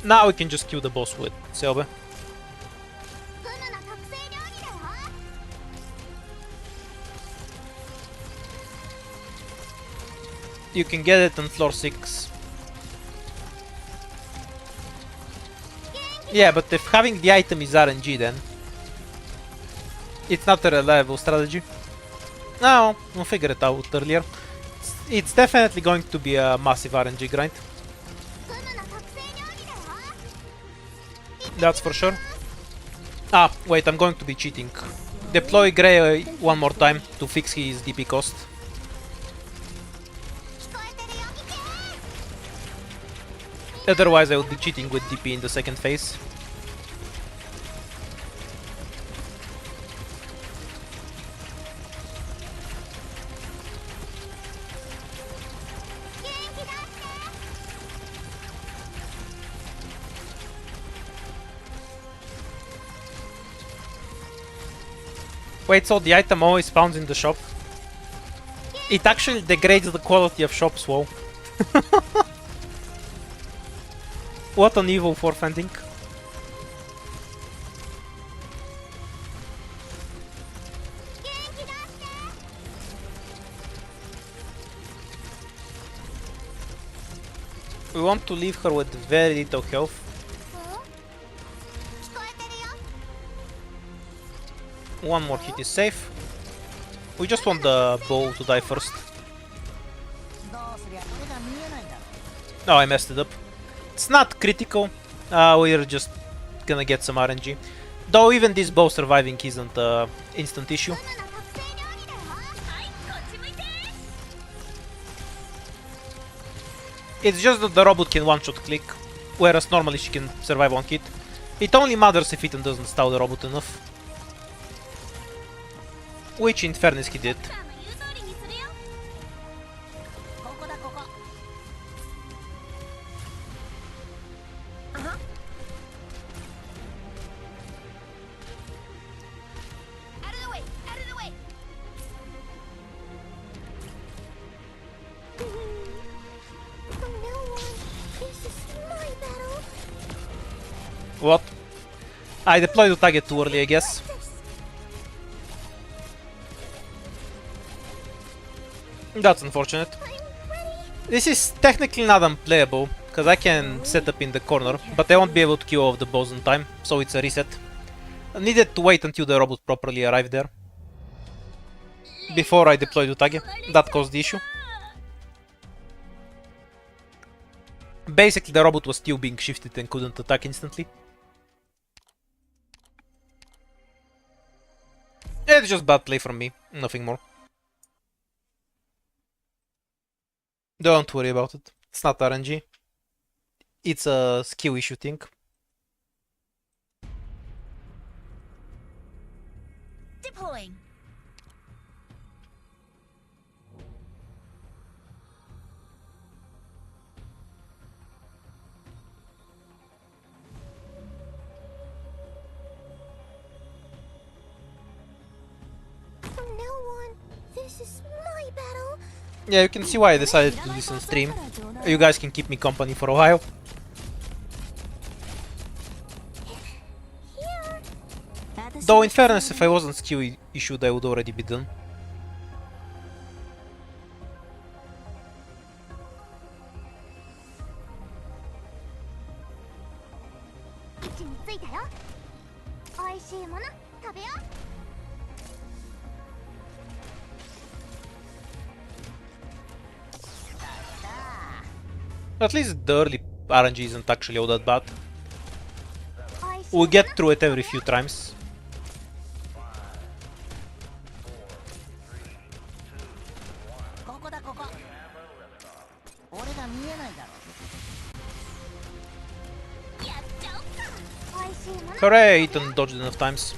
Now we can just kill the boss with Selbe. You can get it on floor 6. Yeah, but if having the item is RNG then it's not a reliable strategy. No, we'll figure it out earlier. It's definitely going to be a massive RNG grind. That's for sure. Ah, wait, I'm going to be cheating. Deploy Greyy one more time to fix his DP cost. Otherwise I would be cheating with DP in the second phase. Wait, so the item always spawns in the shop? It actually degrades the quality of shops, wow. What an evil forfending. We want to leave her with very little health. One more hit is safe. We just want the bow to die first. Oh, I messed it up. It's not critical. We're just gonna get some RNG. Though even this bow surviving isn't an instant issue. It's just that the robot can one-shot click, whereas normally she can survive one hit. It only matters if Ethan doesn't stall the robot enough. Which in fairness he did. I deployed Utage too early, I guess. That's unfortunate. This is technically not unplayable, because I can set up in the corner, but I won't be able to kill off the boss in time, so it's a reset. I needed to wait until the robot properly arrived there before I deployed Utage. That caused the issue. Basically, the robot was still being shifted and couldn't attack instantly. It's just bad play from me, nothing more. Don't worry about it. It's not RNG. It's a skill issue thing. Deploying. From now on, this is my battle. Yeah, you can see why I decided to do this on stream. You guys can keep me company for a while. Though in fairness, if I wasn't skill issued, I would already be done. At least the early RNG isn't actually all that bad. We'll get through it every few times. Hooray, Ethan dodged enough times.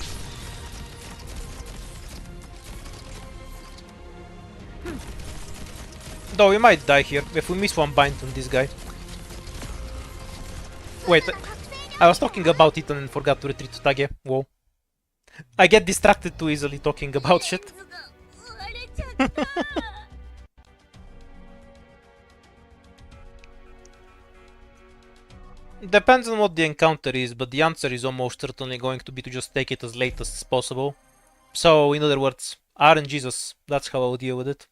Though we might die here if we miss one bind on this guy. Wait, I was talking about Ethan and forgot to retreat to Tage. Whoa. I get distracted too easily talking about shit. Depends on what the encounter is, but the answer is almost certainly going to be to just take it as late as possible. So, in other words, RNGesus, that's how I'll deal with it.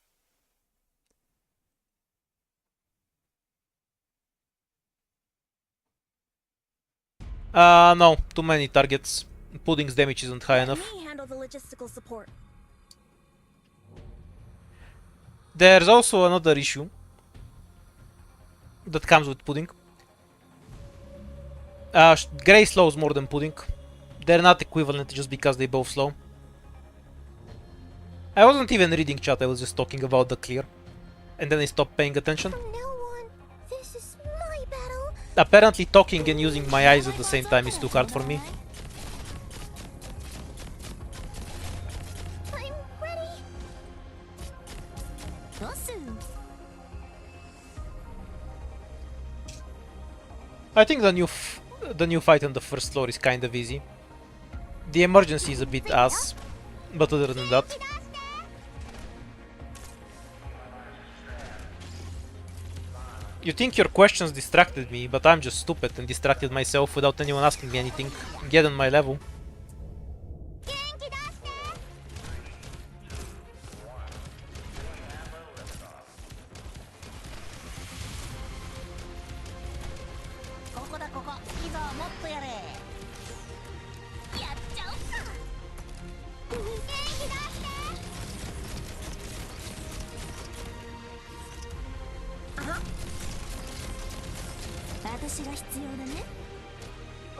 No, too many targets. Pudding's damage isn't high enough. There's also another issue that comes with Pudding. Greyy slows more than Pudding. They're not equivalent just because they both slow. I wasn't even reading chat, I was just talking about the clear. And then I stopped paying attention. Apparently talking and using my eyes at the same time is too hard for me. I think the new fight on the first floor is kind of easy. The emergency is a bit ass, but other than that. You think your questions distracted me, but I'm just stupid and distracted myself without anyone asking me anything. Get on my level.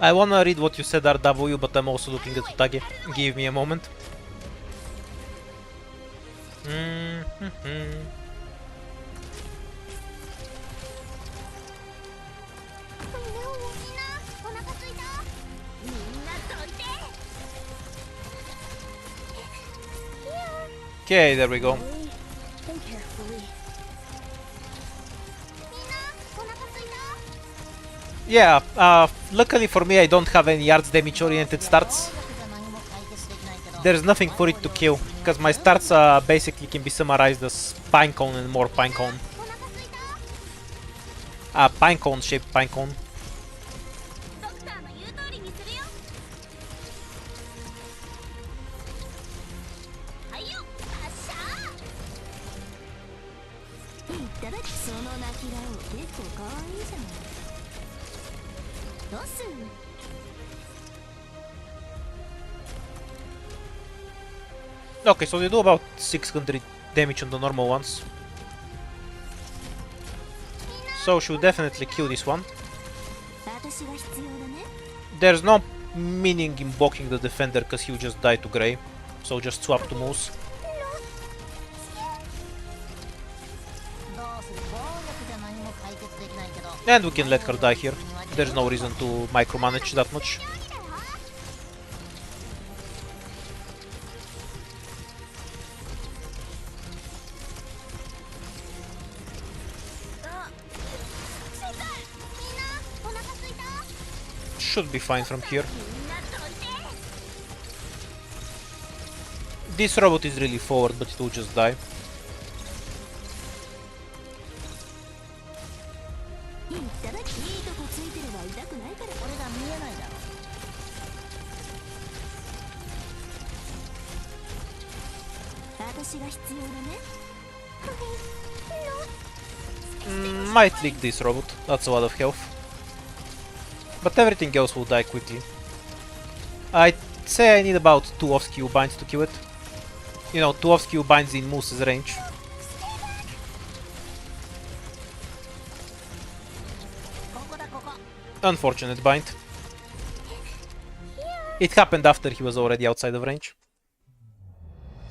I wanna read what you said, RW, but I'm also looking at Utage. Give me a moment. Okay, there we go. Yeah, luckily for me I don't have any yards damage oriented starts. There's nothing for it to kill, because my starts basically can be summarized as pinecone and more pinecone. Pinecone shaped pinecone. Okay, so they do about 600 damage on the normal ones. So should definitely kill this one. There's no meaning in blocking the defender because he'll just die to Grey. So just swap to Moose. And we can let her die here. There's no reason to micromanage that much. Should be fine from here. This robot is really forward, but it will just die. Might leak this robot, that's a lot of health. But everything else will die quickly. I'd say I need about 2 off-skill binds to kill it. You know, 2 off-skill binds in Moose's range. Unfortunate bind. It happened after he was already outside of range.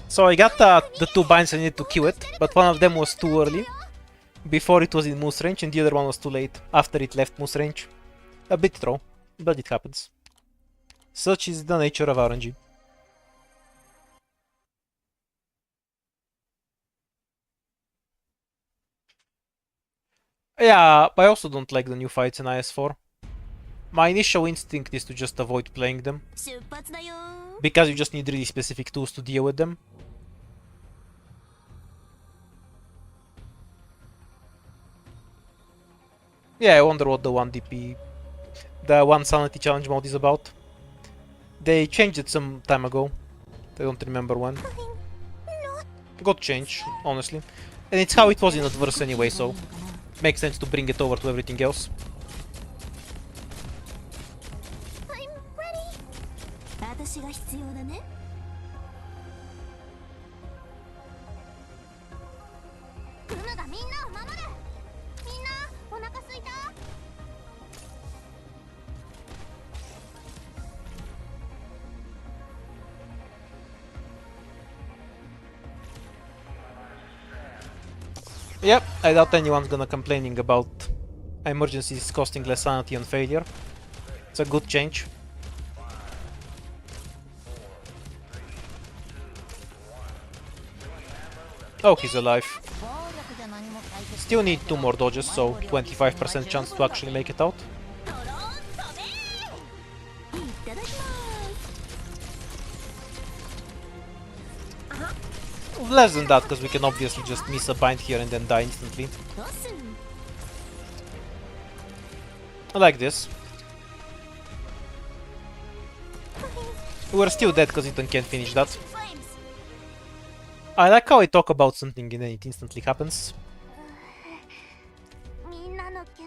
So I got the 2 binds I needed to kill it, but one of them was too early, before it was in Moose range, and the other one was too late, after it left Moose range. A bit throw, but it happens. Such is the nature of RNG. Yeah, I also don't like the new fights in IS-4. My initial instinct is to just avoid playing them, because you just need really specific tools to deal with them. Yeah, I wonder what the 1 DP, the 1 sanity challenge mode is about. They changed it some time ago. I don't remember when. Good change, honestly. And it's how it was in Adverse anyway, so makes sense to bring it over to everything else. Yep, I doubt anyone's gonna complaining about emergencies costing less sanity on failure. It's a good change. Oh, he's alive. Still need 2 more dodges, so 25% chance to actually make it out. Less than that, because we can obviously just miss a bind here and then die instantly. I like this. We're still dead because Ethan can't finish that. I like how I talk about something and then it instantly happens.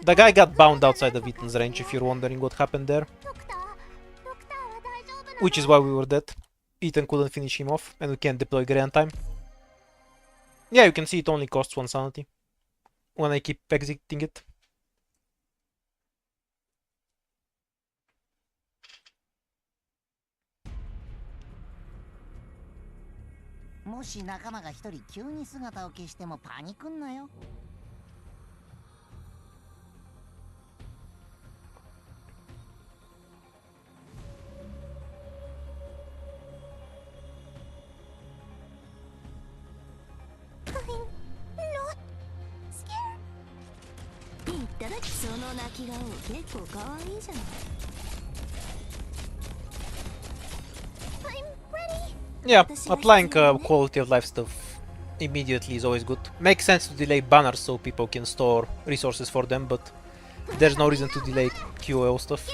The guy got bound outside of Ethan's range, if you're wondering what happened there. Which is why we were dead. Ethan couldn't finish him off, and we can't deploy Greyy on time. Yeah, you can see it only costs 1 sanity when I keep exiting it. Yeah, applying quality of life stuff immediately is always good. Makes sense to delay banners so people can store resources for them, but there's no reason to delay QOL stuff.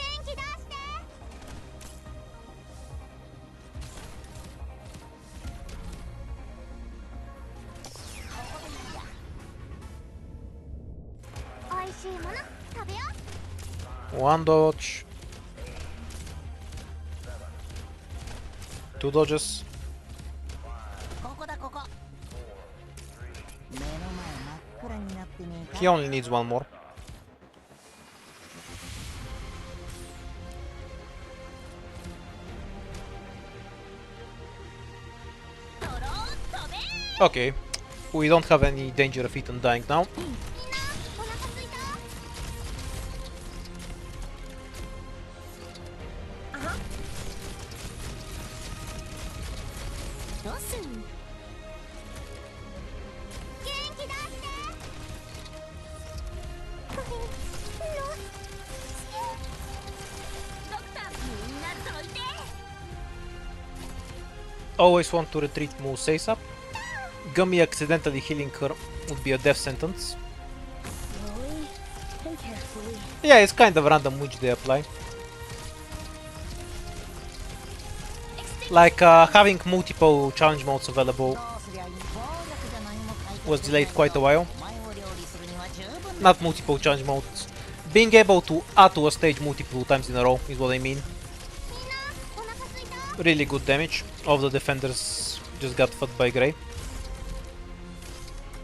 One dodge. Two dodges. He only needs one more. Okay, we don't have any danger of Ethan dying now. Always want to retreat moves ASAP. Gummy accidentally healing her would be a death sentence. Yeah, it's kind of random which they apply. Like having multiple challenge modes available was delayed quite a while. Not multiple challenge modes. Being able to add to a stage multiple times in a row is what I mean. Really good damage. All of the defenders just got fucked by Grey.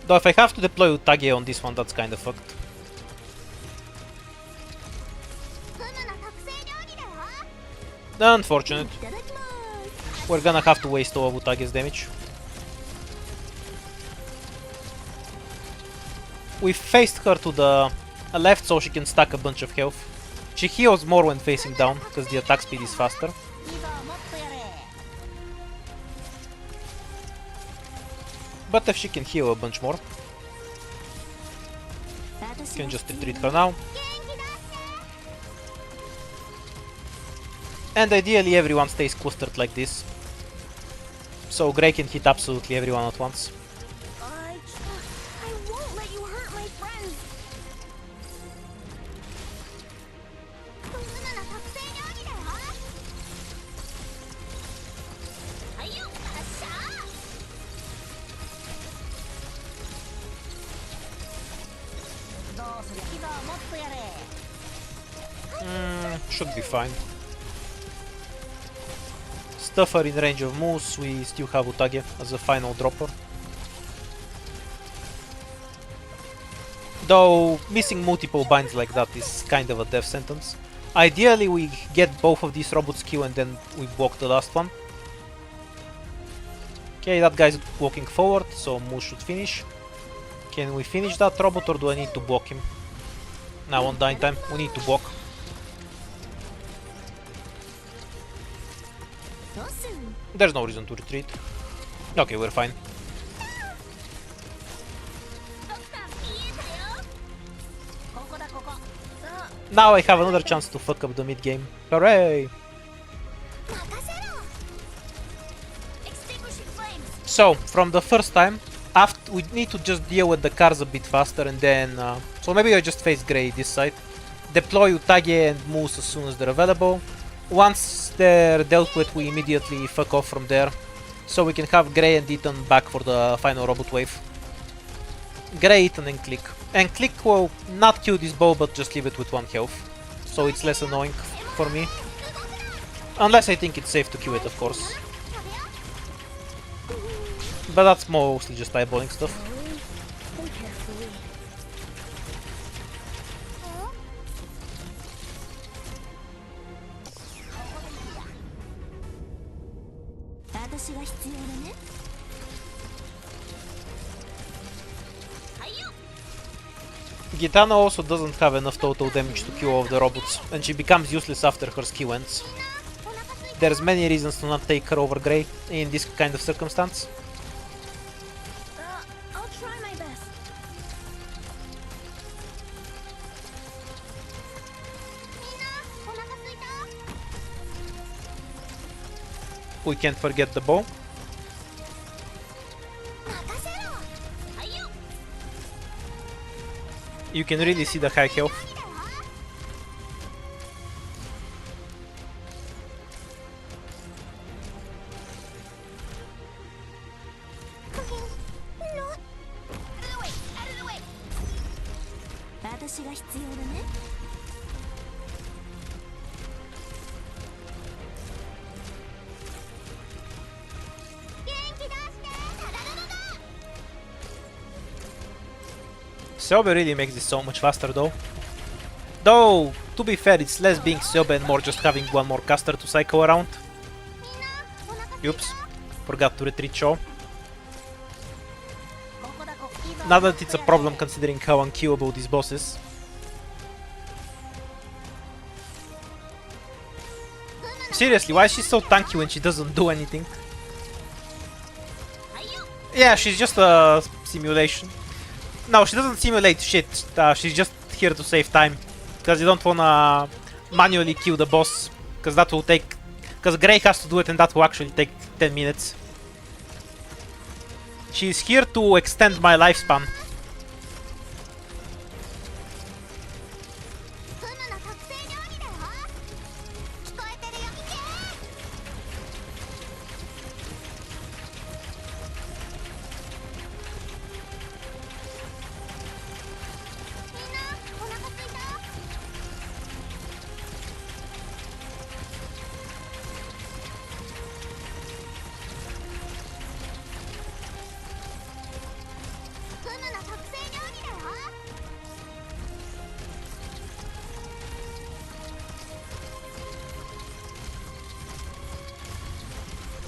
Though if I have to deploy Utage on this one, that's kinda fucked. Unfortunate. We're gonna have to waste all of Utage's damage. We faced her to the left so she can stack a bunch of health. She heals more when facing down, because the attack speed is faster. But if she can heal a bunch more, you can just retreat her now. And ideally everyone stays clustered like this, so Grey can hit absolutely everyone at once. I won't let you hurt my friends. Should be fine. Stuff her in range of moves, we still have Utage as a final dropper. Though missing multiple binds like that is kind of a death sentence. Ideally we get both of these robots kill and then we block the last one. Okay, that guy's walking forward, so moves should finish. Can we finish that robot or do I need to block him? Now on dying time, we need to block. There's no reason to retreat. Okay, we're fine. Now I have another chance to fuck up the mid game. Hooray! So, from the first time, after we need to just deal with the cars a bit faster and then... so maybe I just face Grey this side. Deploy Utage and moves as soon as they're available. Once they're dealt with, we immediately fuck off from there. So we can have Grey and Ethan back for the final robot wave. Grey, Ethan and Click. And Click will not kill this ball, but just leave it with 1 health. So it's less annoying for me. Unless I think it's safe to kill it, of course. But that's mostly just eyeballing stuff. Gitana also doesn't have enough total damage to kill all of the robots, and she becomes useless after her skill ends. There's many reasons to not take her over Grey in this kind of circumstance. I'll try my best. We can't forget the bow. You can really see the high health. 私が必要だね。元気出して。タララララ。 Siobe really makes this so much faster though. Though, to be fair, it's less being Siobe and more just having one more caster to cycle around. Oops, forgot to retreat Cho. Not that it's a problem considering how unkillable this boss is. Seriously, why is she so tanky when she doesn't do anything? Yeah, she's just a simulation. No, she doesn't simulate shit. She's just here to save time. Because you don't wanna manually kill the boss. Because that will take... Because Greyy has to do it and that will actually take 10 minutes. She's here to extend my lifespan.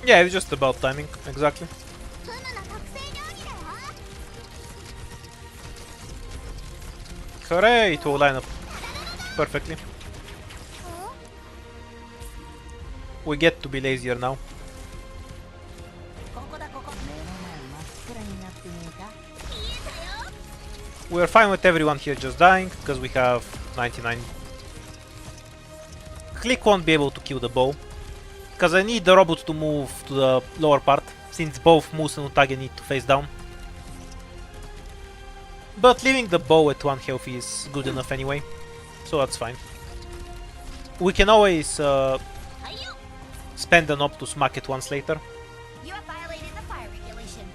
Yeah, it's just about timing, exactly. Hooray, it will line up perfectly. We get to be lazier now. We're fine with everyone here just dying, because we have 99. Click won't be able to kill the bow. Because I need the robot to move to the lower part, since both Moose and Utage need to face down. But leaving the bow at 1 health is good enough anyway, so that's fine. We can always spend an op to smack it once later. You have violated the fire regulation.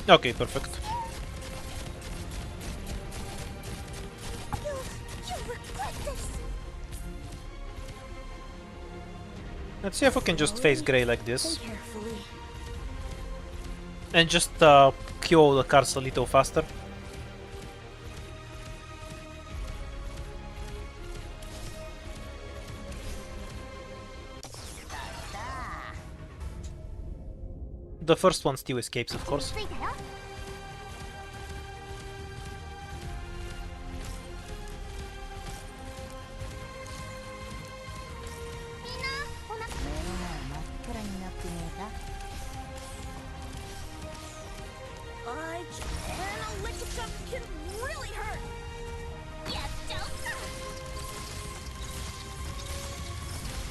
Okay, perfect. Let's see if we can just face Greyy like this. And just kill the cars a little faster. The first one still escapes, of course.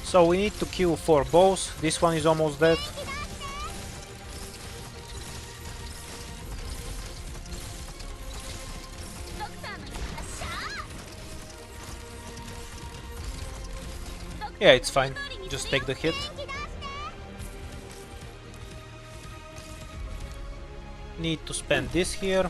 So we need to kill 4 bows. This one is almost dead. Yeah, it's fine. Just take the hit. Need to spend this here.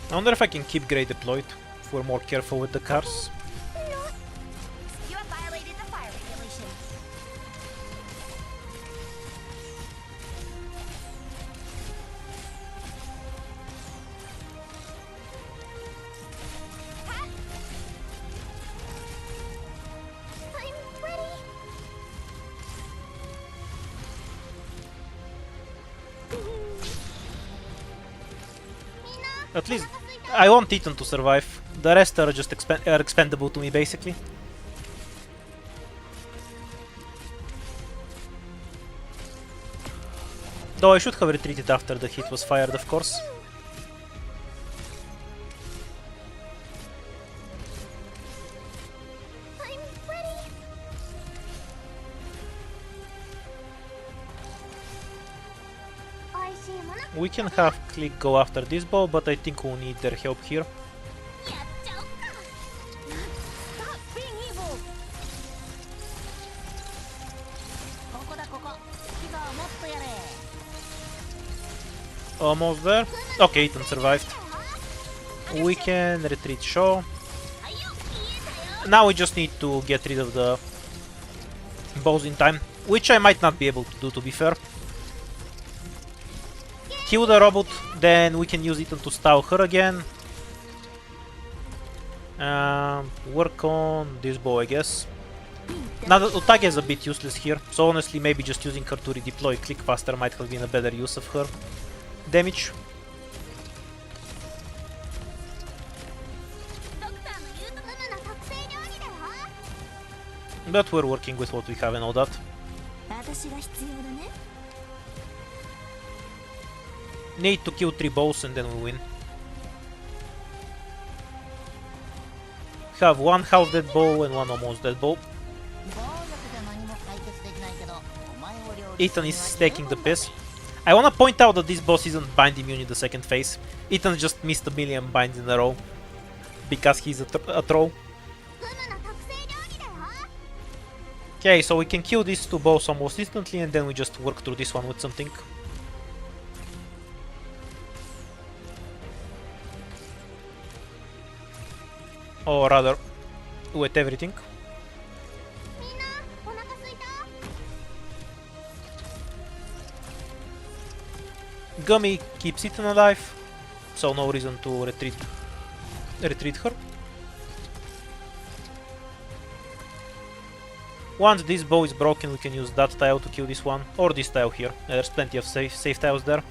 I wonder if I can keep Greyy deployed if we're more careful with the cars. You have violated the fire regulation. I'm ready. At least I want Ethan to survive. The rest are just expendable to me, basically. Though I should have retreated after the hit was fired, of course. I'm ready. I see him. We can have Click go after this bow, but I think we'll need their help here. Stop being evil. Almost there. Okay, Ethan survived. We can retreat Shaw. Now we just need to get rid of the bows in time, which I might not be able to do, to be fair. Kill the robot, then we can use Ethan to style her again. Work on this bow, I guess. Now the Utage is a bit useless here, so honestly maybe just using her to redeploy Click faster might have been a better use of her damage. But we're working with what we have and all that. Need to kill 3 bows and then we win. Have 1 half dead bow and 1 almost dead bow. Ethan is taking the piss. I wanna point out that this boss isn't bind immune in the second phase. Ethan just missed a million binds in a row because he's a troll. Okay, so we can kill these 2 bows almost instantly and then we just work through this one with something. Or rather, with everything. Gummy keeps Ethan alive, so no reason to retreat her. Once this bow is broken, we can use that tile to kill this one, or this tile here. There's plenty of safe tiles there.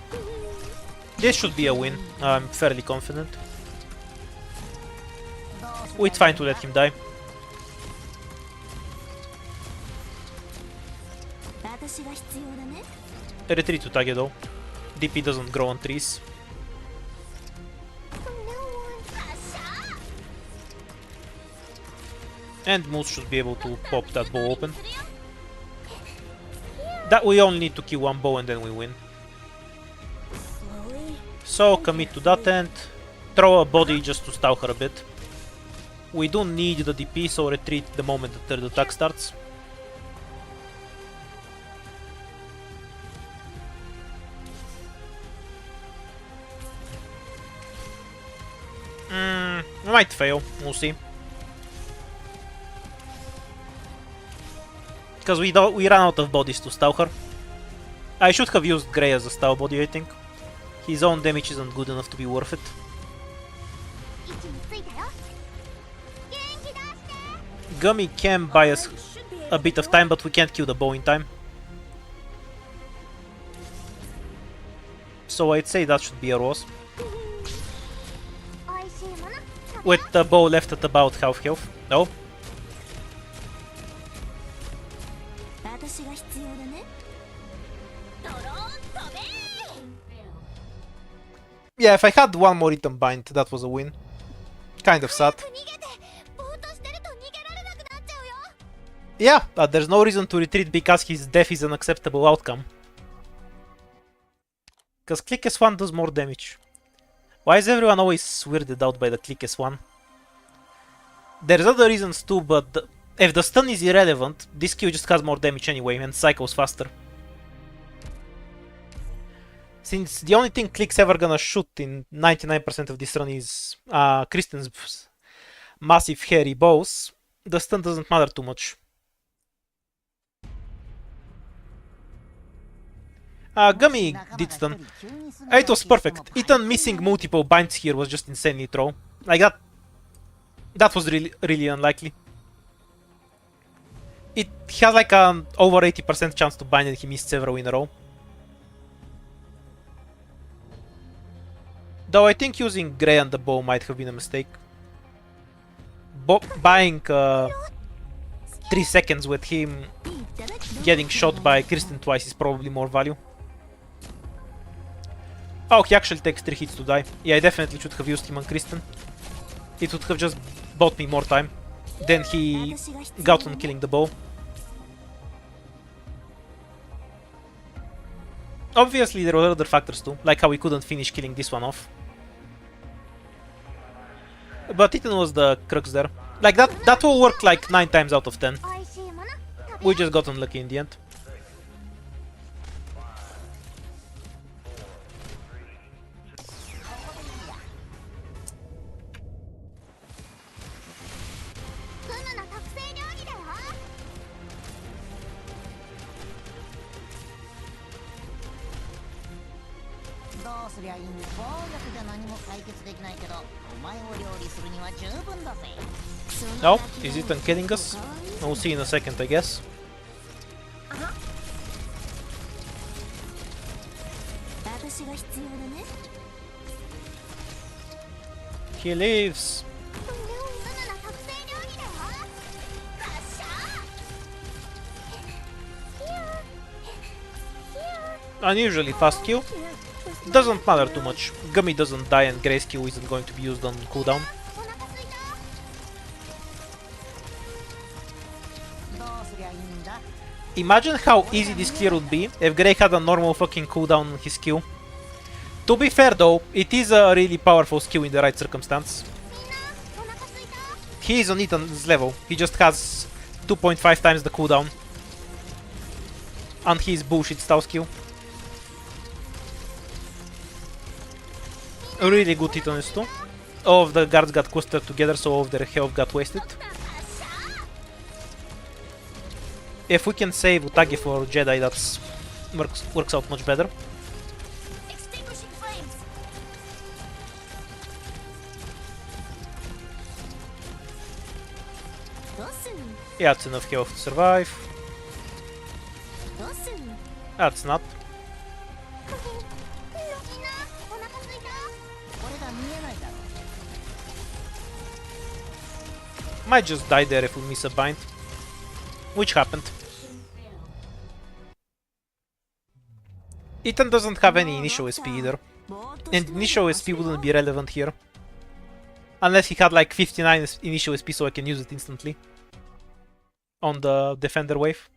This should be a win, I'm fairly confident. It's fine to let him die. Retreat to Tage though. DP doesn't grow on trees. And Moose should be able to pop that bow open. That we only need to kill 1 bow and then we win. So commit to that end. Throw a body just to stall her a bit. We don't need the DP, so retreat the moment the third attack starts. We might fail, we'll see. Because we ran out of bodies to stall her. I should have used Greyy as a stall body, I think. His own damage isn't good enough to be worth it. Gummy can buy us a bit of time, but we can't kill the bow in time. So I'd say that should be a loss. With the bow left at about half health. No. Yeah, if I had 1 more item bind, that was a win. Kind of sad. Yeah, but there's no reason to retreat because his death is an acceptable outcome. Because Click S1 does more damage. Why is everyone always weirded out by the Click S1? There's other reasons too, but if the stun is irrelevant, this Q just has more damage anyway and cycles faster. Since the only thing Click's ever gonna shoot in 99% of this run is Kristen's massive hairy bows, the stun doesn't matter too much. Gummy did stun. It was perfect. Ethan missing multiple binds here was just insanely troll. Like that was really unlikely. It has like an over 80% chance to bind and he missed several in a row. Though I think using Greyy and the bow might have been a mistake. Buying 3 seconds with him getting shot by Kristen twice is probably more value. Oh, he actually takes 3 hits to die. Yeah, I definitely should have used him on Kristen. It would have just bought me more time. Then he got on killing the bow. Obviously there were other factors too, like how we couldn't finish killing this one off. But Ethan was the crux there. Like that will work like 9 times out of 10. We just got unlucky in the end. No, is Ethan killing us? We'll see in a second, I guess. He leaves. Unusually fast Q. Doesn't matter too much. Gummy doesn't die and Grey's Q isn't going to be used on cooldown. Imagine how easy this clear would be if Grey had a normal fucking cooldown on his Q. To be fair though, it is a really powerful skill in the right circumstance. He is on Ethan's level, he just has 2.5 times the cooldown. And his bullshit style skill. A really good Ethan is too. All of the guards got clustered together, so all of their health got wasted. If we can save Utage for Jedi, that's works out much better. Yeah, it's enough health to survive. That's not. Might just die there if we miss a bind. Which happened. Ethan doesn't have any initial SP either. And initial SP wouldn't be relevant here. Unless he had like 59 initial SP so I can use it instantly. On the defender wave.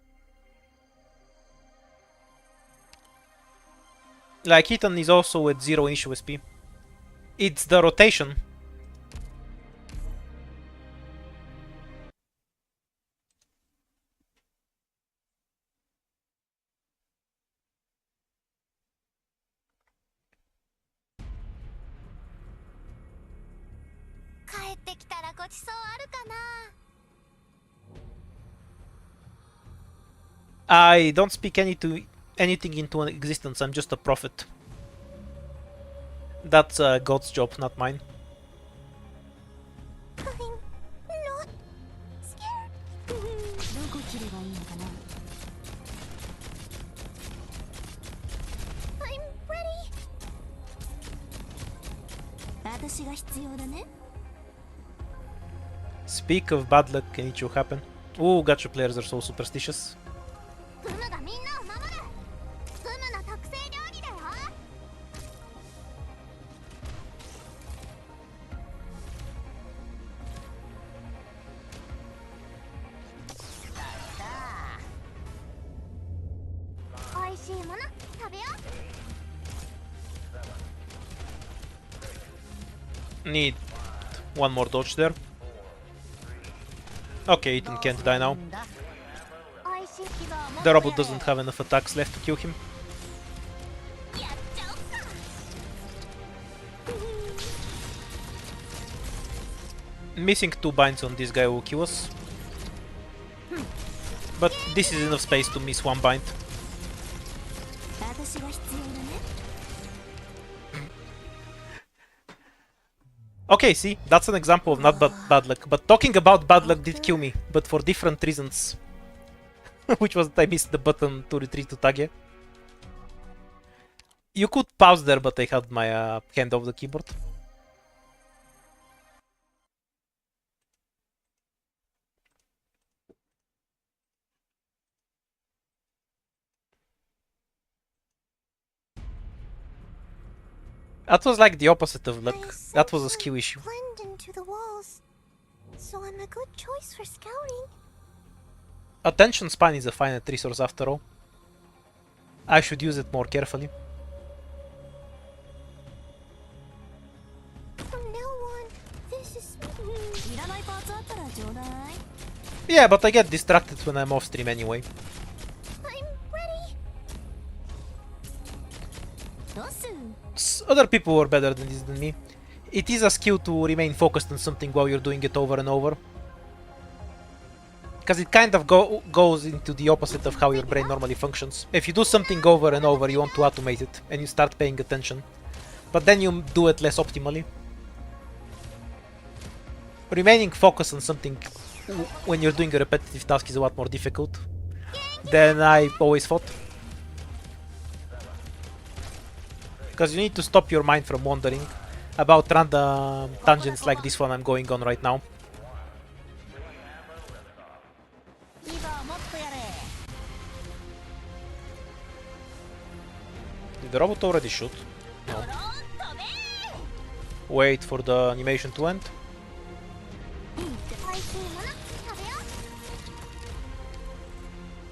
Like Ethan is also at 0 initial SP. It's the rotation. I don't speak anything into existence, I'm just a prophet. That's God's job, not mine. I'm not scared. I'm ready. Speak of bad luck, can it happen? Ooh, gacha players are so superstitious. Need one more dodge there. Okay, Ethan can't die now. The robot doesn't have enough attacks left to kill him. Missing 2 binds on this guy will kill us. But this is enough space to miss 1 bind. Okay, see, that's an example of not bad luck. But talking about bad luck did kill me, but for different reasons. Which was that I missed the button to retreat to Tage. You could pause there, but I had my hand off the keyboard. That was like the opposite of luck. That was a skill issue. Blend into the walls, so I'm a good choice for scouting. Attention span is a finite resource after all. I should use it more carefully. From now on, this is... Yeah, but I get distracted when I'm off stream anyway. I'm ready. Other people were better than this than me. It is a skill to remain focused on something while you're doing it over and over. Because it kind of goes into the opposite of how your brain normally functions. If you do something over and over, you want to automate it, and you start paying attention. but then you do it less optimally. Remaining focused on something when you're doing a repetitive task is a lot more difficult than I always thought. Because you need to stop your mind from wandering about random tangents like this one I'm going on right now. Did the robot already shoot? No. Wait for the animation to end.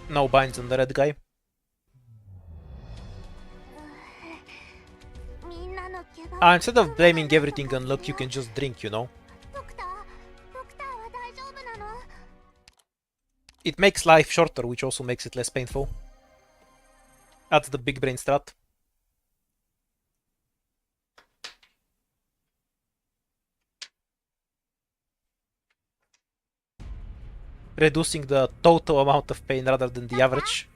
No binds on the red guy. Instead of blaming everything on luck, you can just drink, you know? It makes life shorter, which also makes it less painful. That's the big brain strat. Reducing the total amount of pain rather than the average.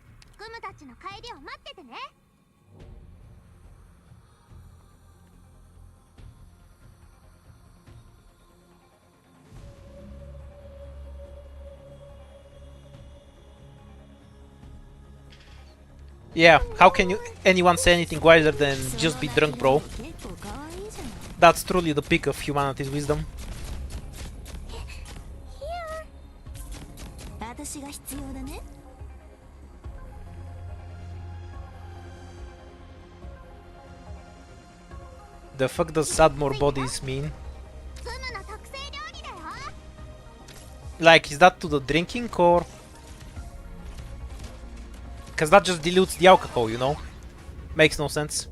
Yeah, how can anyone say anything wiser than just be drunk, bro? That's truly the peak of humanity's wisdom. The fuck does add more bodies mean? Like, is that to the drinking or? Because that just dilutes the alcohol, you know? Makes no sense.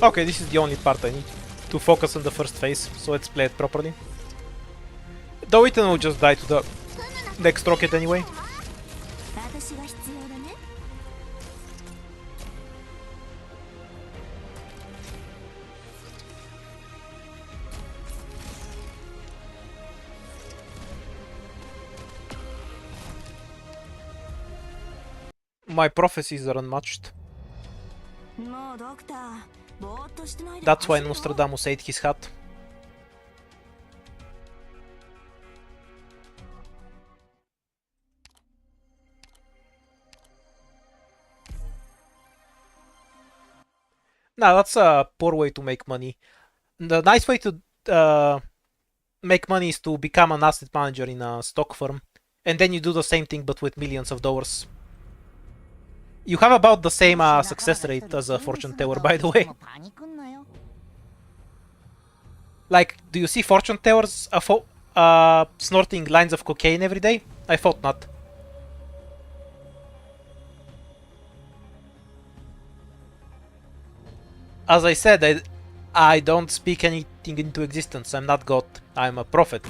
Okay, this is the only part I need to focus on the first phase, so let's play it properly. Though Ethan will just die to the next rocket anyway. My prophecies are unmatched. That's why Nostradamus ate his hat. Nah, that's a poor way to make money. The nice way to make money is to become an asset manager in a stock firm, and then you do the same thing but with millions of dollars. You have about the same success rate as a fortune teller, by the way. Like, do you see fortune tellers snorting lines of cocaine every day? I thought not. As I said, I don't speak anything into existence. I'm not God. I'm a prophet.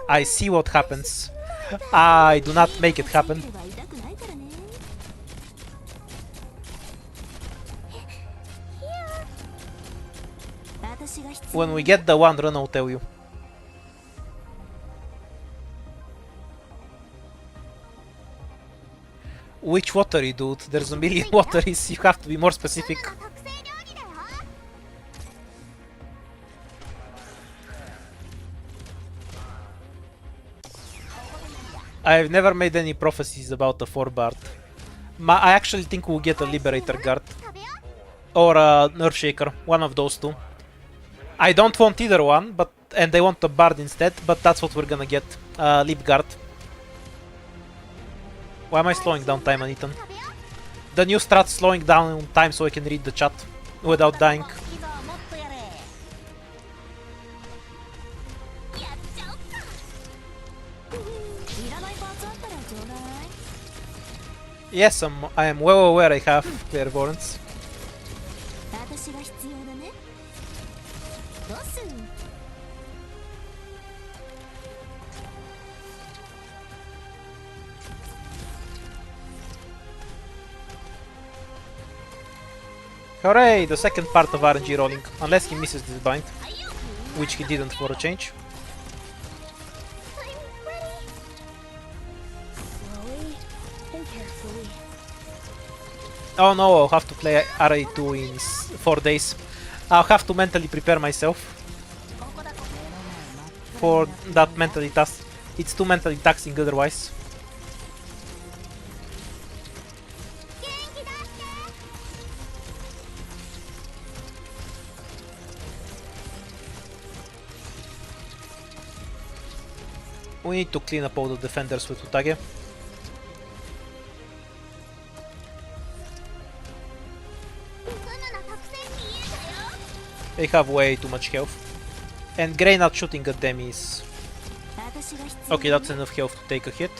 I see what happens. I do not make it happen. When we get the one run, I'll tell you. Which watery, dude? There's a million wateries. You have to be more specific. I've never made any prophecies about the 4-Bard. I actually think we'll get a Liberator Guard. Or a Nerve Shaker. One of those two. I don't want either one, and I want a Bard instead, but that's what we're gonna get. Lip Guard. Why am I slowing down time on Ethan? The new strat's slowing down time so I can read the chat without dying. Yes, I am well aware I have clairvoyance. Hooray! The second part of RNG rolling, unless he misses this bind, which he didn't for a change. I'm ready. Slowly and carefully. Oh no, I'll have to play RA2 in 4 days. I'll have to mentally prepare myself for that mentally task. It's too mentally taxing otherwise. We need to clean up all the defenders with Utage. They have way too much health. And Greyy not shooting at them is... Okay, that's enough health to take a hit.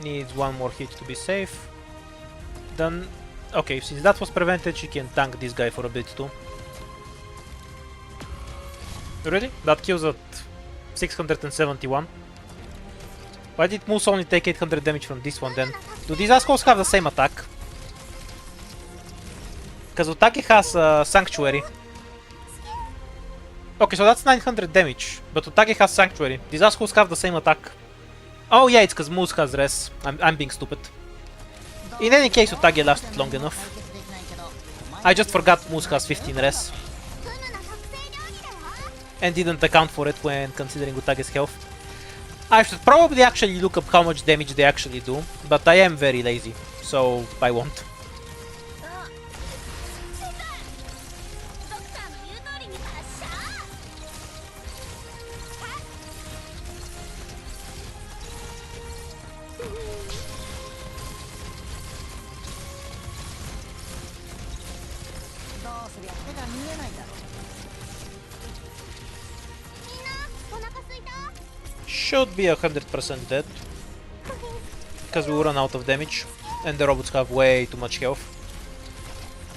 Needs one more hit to be safe. Then... Okay, since that was prevented, she can tank this guy for a bit too. Really? That kills at 671. Why did Moose only take 800 damage from this one then? Do these assholes have the same attack? Because Utage has Sanctuary. Okay, so that's 900 damage, but Utage has Sanctuary. These assholes have the same attack. Oh yeah, it's because Moose has res. I'm being stupid. In any case, Utage lasted long enough. I just forgot Moose has 15 res. And didn't account for it when considering Utage's health. I should probably actually look up how much damage they actually do, but I am very lazy, so I won't. Should be 100% dead, because we run out of damage, and the robots have way too much health.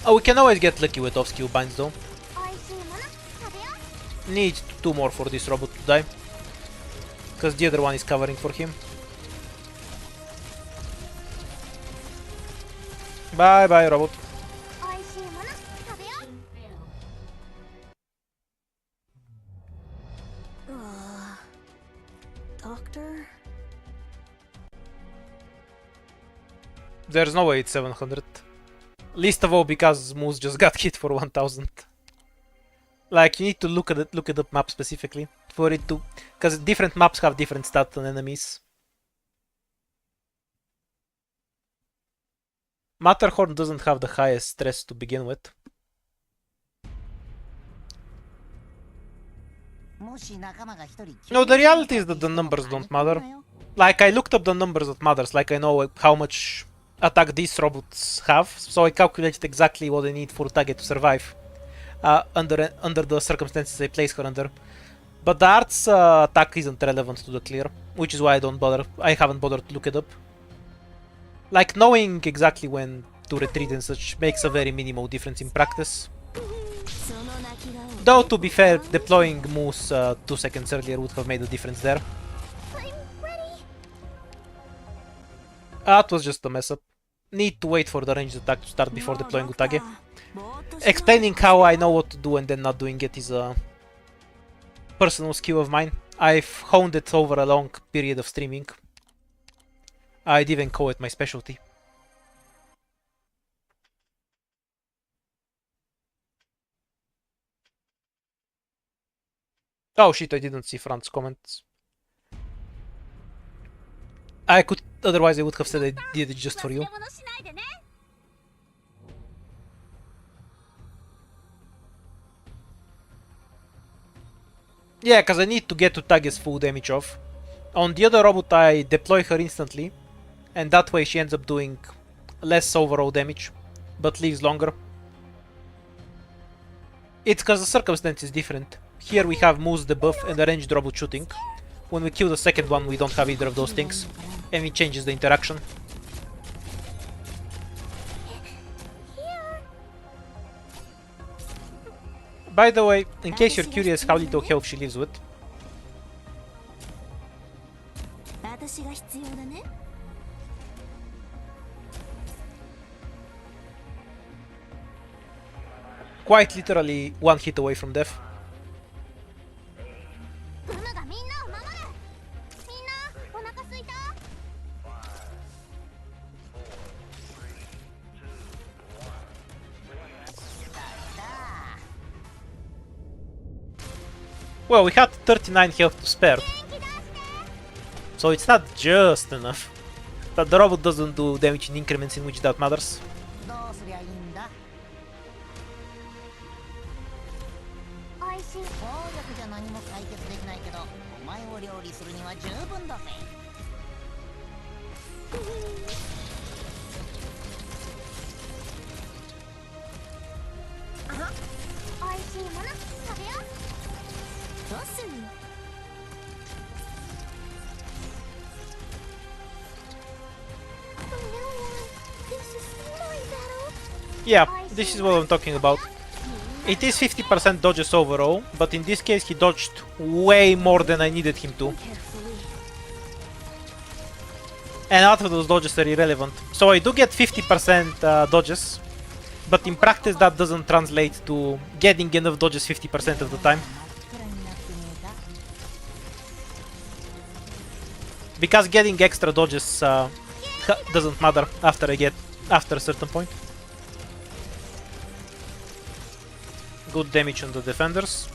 Oh, we can always get lucky with off-skill binds though. Need 2 more for this robot to die, because the other one is covering for him. Bye bye, robot. Doctor? There's no way it's 700. Least of all because Moose just got hit for 1000. Like, you need to look at the map specifically for it to, because different maps have different stats on enemies. Matterhorn doesn't have the highest stress to begin with. No, the reality is that the numbers don't matter. Like, I looked up the numbers that matters, like I know how much attack these robots have, so I calculated exactly what they need for Utage to survive under the circumstances I place her under. But the art's attack isn't relevant to the clear, which is why I haven't bothered to look it up. Like, knowing exactly when to retreat and such makes a very minimal difference in practice. Though, to be fair, deploying Moose 2 seconds earlier would have made a difference there. That was just a mess up. Need to wait for the ranged attack to start before deploying Utage. Explaining how I know what to do and then not doing it is a personal skill of mine. I've honed it over a long period of streaming. I'd even call it my specialty. Oh shit, I didn't see Fran's comments. Otherwise I would have said I did it just for you. Yeah, because I need to get Utage's full damage off. On the other robot I deploy her instantly, and that way she ends up doing less overall damage, but lives longer. It's because the circumstance is different. Here we have Moose debuff and a ranged robot shooting. When we kill the second one we don't have either of those things, and it changes the interaction. By the way, in case you're curious how little health she lives with. quite literally one hit away from death. グムがみんなを守る。みんなお腹すいた？ Well, we had 39 health to spare, so it's not just enough. But the robot doesn't do damage in increments in which that matters. どうすりゃいいんだ。おいしい。暴力じゃ何も解決できないけど、お前を料理するには十分だぜ。あは、おいしいもの食べよう。どうする？ Yeah, this is what I'm talking about. It is 50% dodges overall, but in this case he dodged way more than I needed him to. And half of those dodges are irrelevant. So I do get 50% dodges, but in practice that doesn't translate to getting enough dodges 50% of the time. Because getting extra dodges doesn't matter after a certain point. Good damage on the defenders.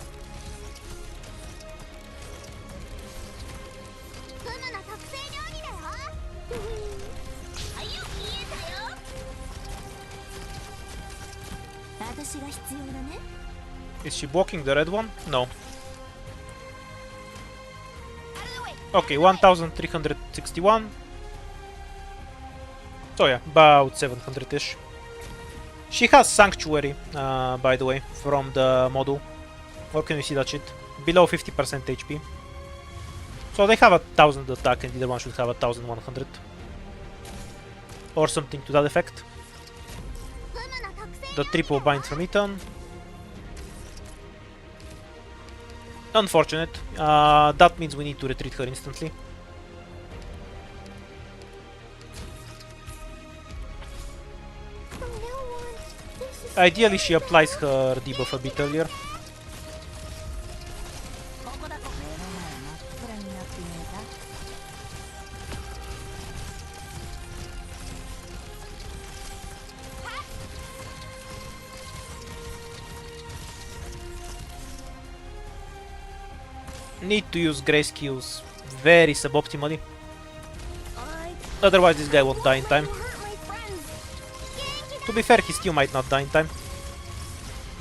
グムの特製料理だよ。はいよ、見えたよ。私が必要だね。 Is she blocking the red one? No. Okay, 1361. So yeah, about 700-ish. She has Sanctuary, by the way, from the model. Or can you see that shit? Below 50% HP. So they have 1000 attack and either one should have 1100. Or something to that effect. The triple bind from Eton. Unfortunate. That means we need to retreat her instantly. Ideally, she applies her debuff a bit earlier. Need to use Grey's skills very suboptimally. Otherwise, this guy won't die in time. To be fair, he still might not die in time.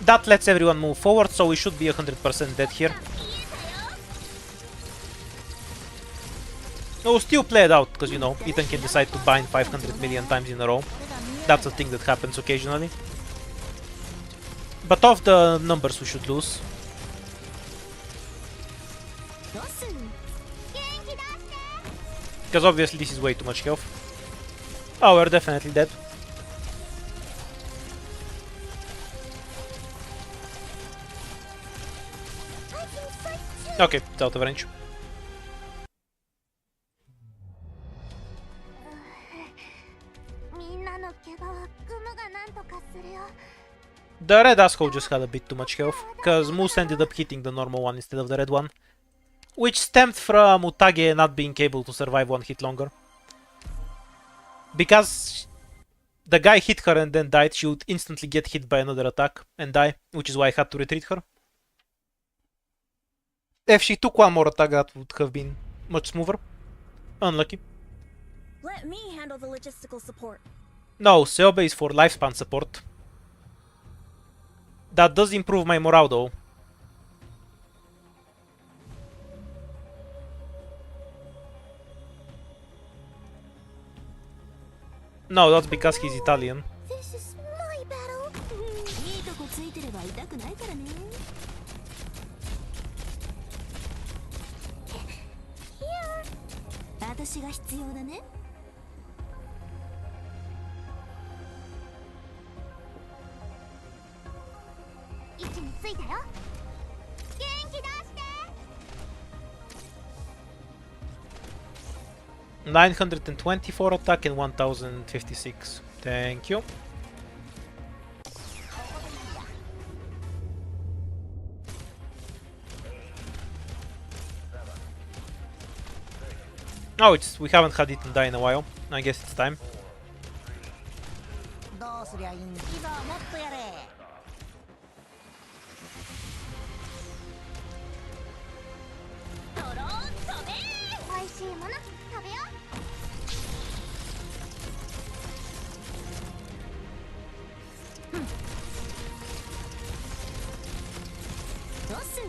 That lets everyone move forward, so we should be 100% dead here. We'll still play it out, because, you know, Ethan can decide to bind 500 million times in a row. That's a thing that happens occasionally. But of the numbers we should lose. Because obviously this is way too much health. Oh, we're definitely dead. Okay, it's out of range. The red asshole just had a bit too much health, because Moose ended up hitting the normal one instead of the red one. Which stemmed from Utage not being able to survive one hit longer. Because the guy hit her and then died, she would instantly get hit by another attack and die, which is why I had to retreat her. If she took one more attack, that would have been much smoother. Unlucky. Let me handle the logistical support. No, Seobe is for lifespan support. That does improve my morale though. No, that's because he's Italian. This is my battle. いいとこついてれば痛くないからね。Here. 私が必要だね。位置についたよ。元気出して。924 attack and 1056. Thank you. Oh, we haven't had it die in a while. I guess it's time. どうすりゃいいんいざもっとやれドローン飛べ美味しいもの食べようどうすん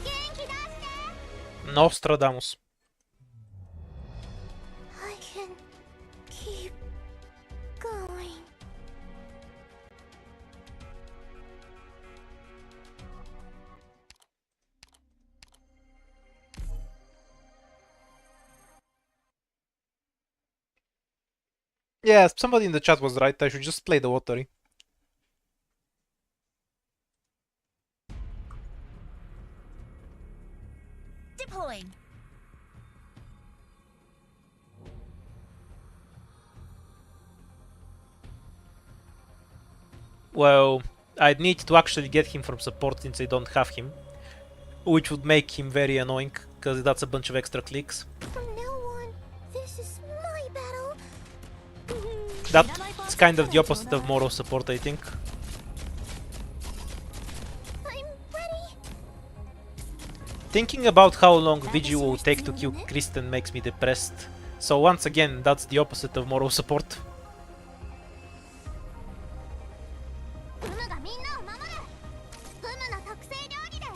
元気出して Nostradamus. I can keep going. Yeah, somebody in the chat was right. I should just play the watery. Deploying. Well, I'd need to actually get him from support since I don't have him. Which would make him very annoying, because that's a bunch of extra clicks. From now on, this is my battle. That's kind of the opposite of moral support, I think. I'm ready. Thinking about how long Vigi will take to kill Kristen makes me depressed. So once again, that's the opposite of moral support. フムがみんなを守る。フムの特製料理だよ。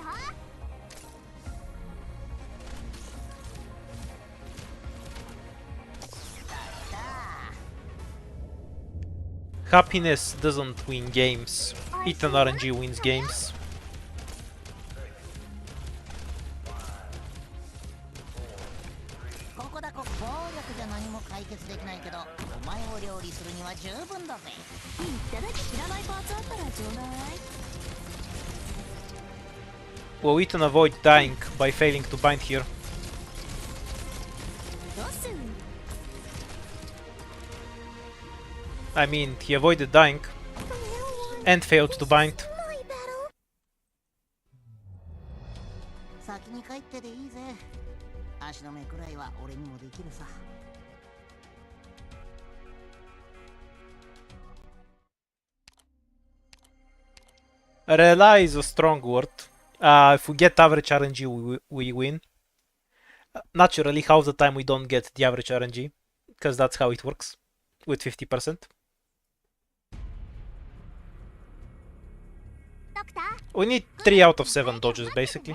Happiness doesn't win games. Eaten RNG wins games. ここだこ暴力じゃ何も解決できないけどお前を料理するには十分だぜいただき知らないパーツあったらちょうだい。 Will Ethan avoid dying by failing to bind here? どうすん I mean, he avoided dying From now on, and failed to bind. my battle. 先に帰ってでいいぜ足の目くらいは俺にもできるさ Rely is a strong word. If we get average RNG, we win. Naturally, half the time we don't get the average RNG, because that's how it works, with 50%. ドクター We need 3 out of 7 dodges, basically.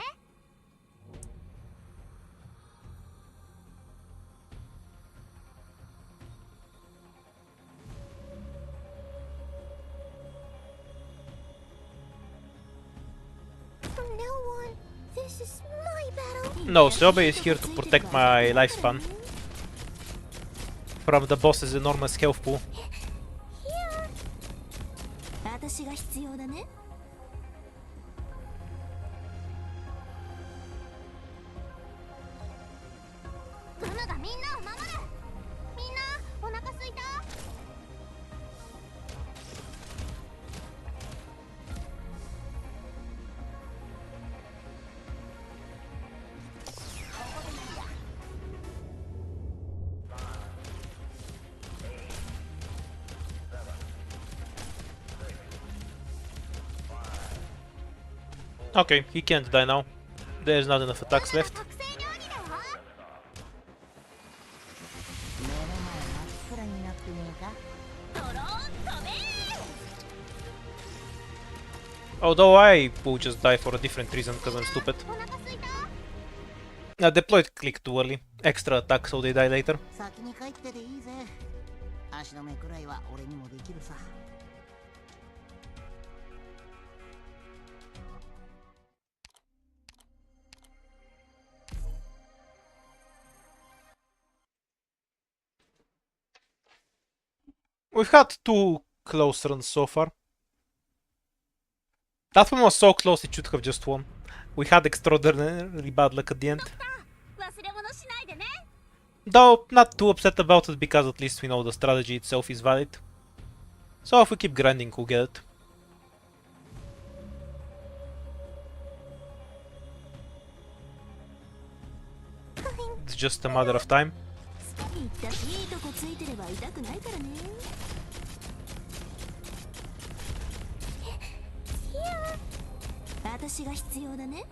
From now on, this is my battle. No, Sobe is here to protect my lifespan from the boss's enormous health pool. Here. 私が必要だね。フムがみんなを守る。みんなお腹すいた。Okay, he can't die now. There's not enough attacks left. 特製料理だよ。目の前真っ暗になってねえかドローン飛べ。 Although I will just die for a different reason because I'm stupid. お腹すいた。 Deployed click too early. Extra attack so they die later. 先に帰ってでいいぜ足の目くらいは俺にもできるさ We've had 2 close runs so far. That one was so close it should have just won. We had extraordinarily bad luck at the end. 忘れ物しないでね。 Though, not too upset about it because at least we know the strategy itself is valid. So if we keep grinding, we'll get it. It's just a matter of time. いいとこついてれば痛くないからね。私が必要だね。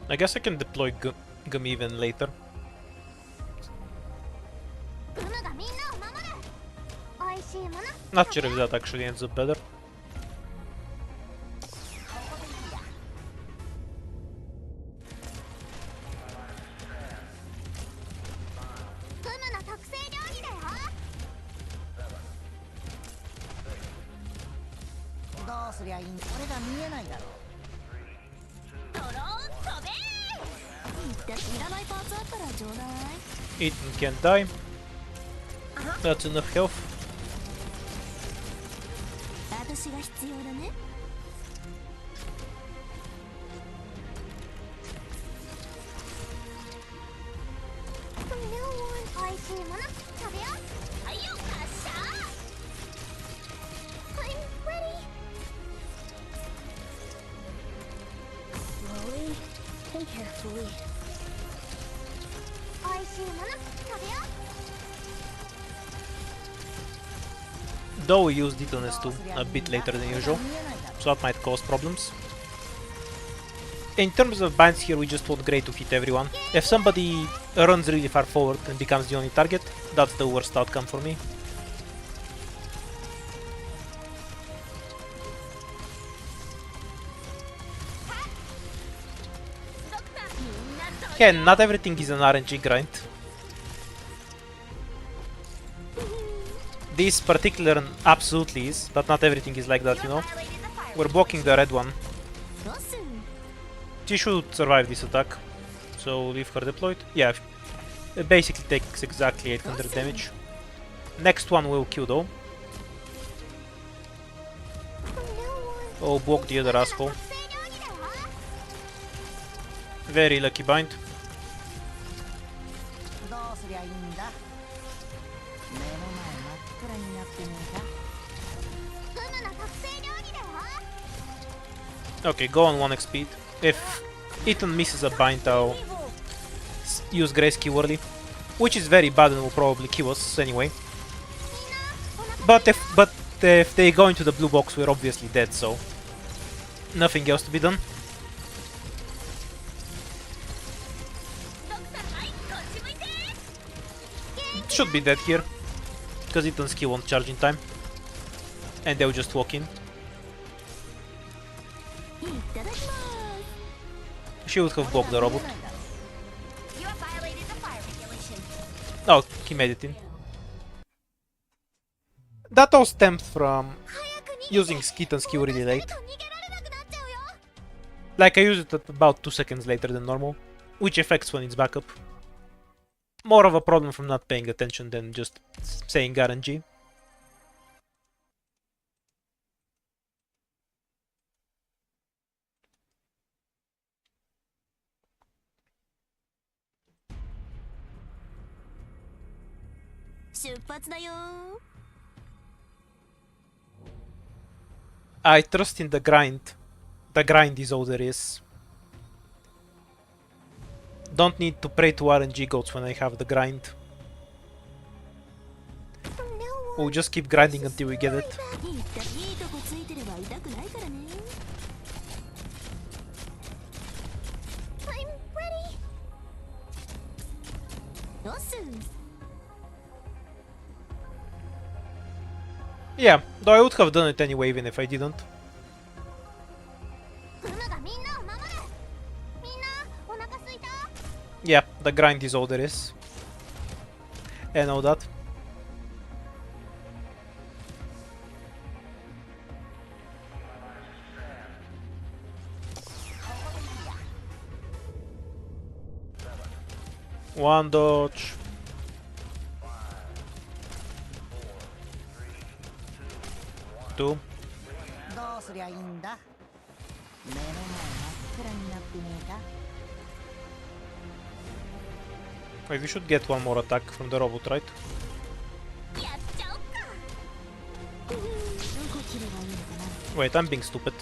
I guess I can deploy Gum even later. グムがみんなを守る。美味しいもの。 Not sure if that actually ends up better. グムの特製料理だよ。どうすりゃいいん俺が見えないだろドローン飛べ。いらないパーツあったらちょうだい。 Ethan can't die. That's enough health. 私が必要だね。美味しいもの食べよう。はいよ、発射。I'm ready. Slowly and carefully. 美味しいもの食べよう。 Though we use Detoness too a bit later than usual, so that might cause problems. In terms of binds here, we just want Grey to hit everyone. If somebody runs really far forward and becomes the only target, that's the worst outcome for me. Again, not everything is an RNG grind. This particular absolutely is, but not everything is like that, you know? We're blocking the red one. She should survive this attack, so leave her deployed. Yeah, it basically takes exactly 800 damage. Next one will kill though. Oh, block the other asshole. Very lucky bind. どうすりゃいいんだ目の前真っ暗になってねえかグムの特製料理だよ。 Okay, go on 1x speed. If Ethan misses a bind, I'll use Grey's Q early, which is very bad and will probably kill us anyway. But if they go into the blue box, we're obviously dead, so nothing else to be done. Should be dead here, because Ethan's Q won't charge in time, and they'll just walk in. いただきます。 She would have blocked the robot. You have violated the fire regulation. Oh, he made it in. That all stemmed from using Ethan's Q really late. 逃げられなくなっちゃうよ。 Like I used it at about 2 seconds later than normal, which affects when it's back up. More of a problem from not paying attention than just saying RNG. I trust in the grind. The grind is all there is. Don't need to pray to RNG goats when I have the grind. We'll just keep grinding until we get it. いいとこついてれば痛くないからね。I'm ready. どうすん？ Yeah, though I would have done it anyway even if I didn't. グムがみんなを守る。みんなお腹すいた？ Yeah, the grind is all there is. And all that. One dodge. Two. どうすりゃいいんだ目の前真っ暗になってねえか Wait, we should get one more attack from the robot, right? やっちゃおっか。どこ切ればいいのかな。 Wait, I'm being stupid.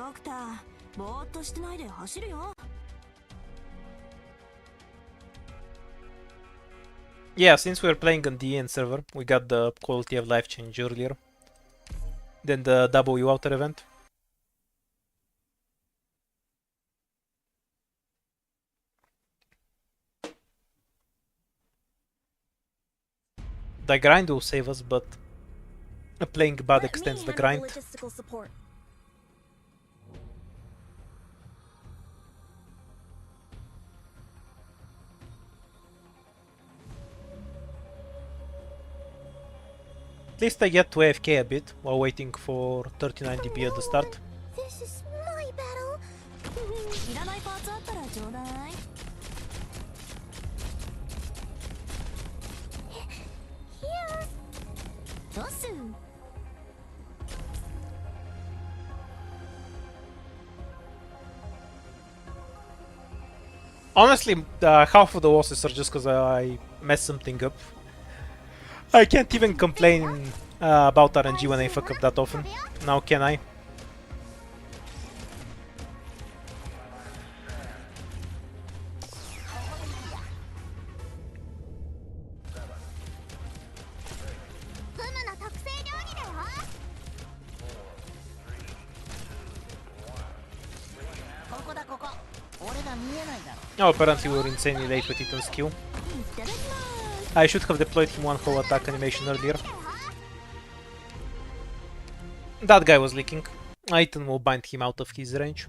ドクター、ぼーっとしてないで走るよ。 Yeah, since we're playing on the EN server, we got the quality of life change earlier than the W outer event. The grind will save us, but playing bad extends the grind. Logistical support. At least I get to AFK a bit while waiting for 39 dB at the start. This is my battle. いらないパーツあったらちょうだい。Here. どうす？ Honestly, half of the losses are just because I messed something up. I can't even complain about RNG when I fuck up that often. Now can I? Oh, apparently we were insanely late with Ethan's Q. I should have deployed him one whole attack animation earlier. That guy was leaking. Ethan will bind him out of his range.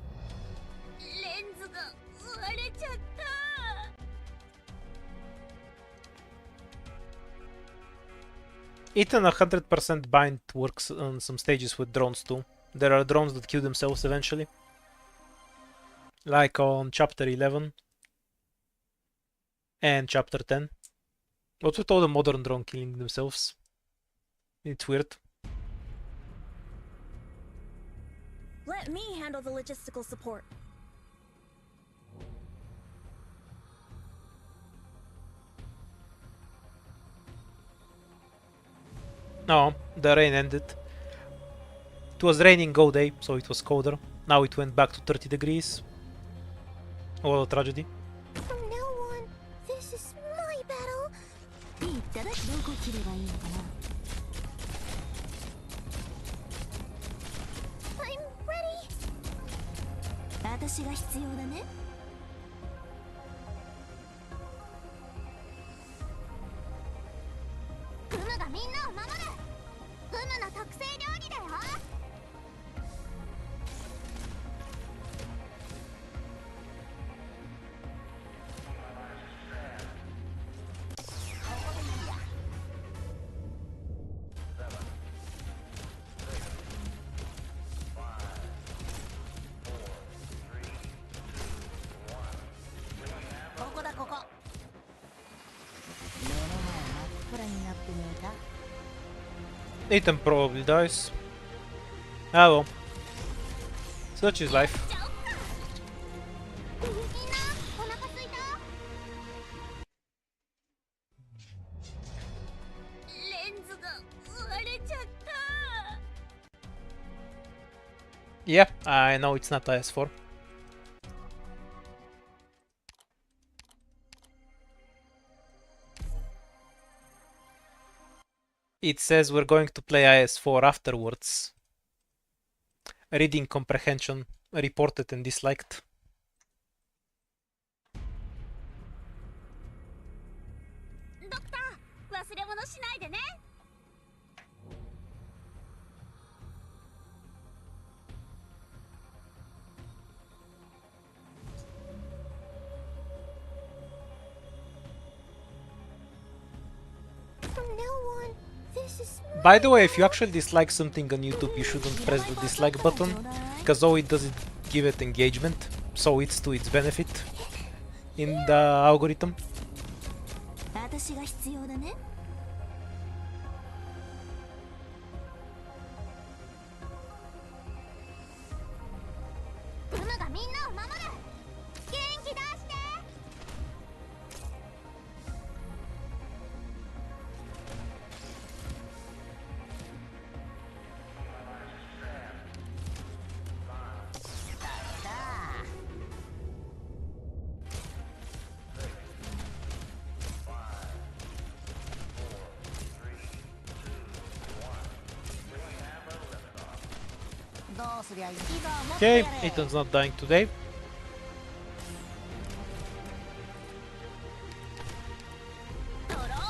Ethan 100% bind works on some stages with drones too. There are drones that kill themselves eventually. Like on chapter 11 and chapter 10. What's with all the modern drone killing themselves? It's weird. Let me handle the logistical support. No, the rain ended. It was raining all day, so it was colder. Now it went back to 30 degrees. What a tragedy. From now on, this is my battle. どこ切ればいいのかな? I'm ready. 私が必要だね。グムがみんなを守る。グムの特製料理だよ。Ethan probably dies. Ah well. Such is life. Yeah, I know it's not IS4. It says we're going to play IS4 afterwards. Reading comprehension reported and disliked. Doctor, 忘れ物しないでね。By the way, if you actually dislike something on YouTube, you shouldn't press the dislike button, because all it does is give it engagement, so it's to its benefit in the algorithm. 私が必要だね。グムがみんなを守る。元気出して。Okay, Ethan's not dying today.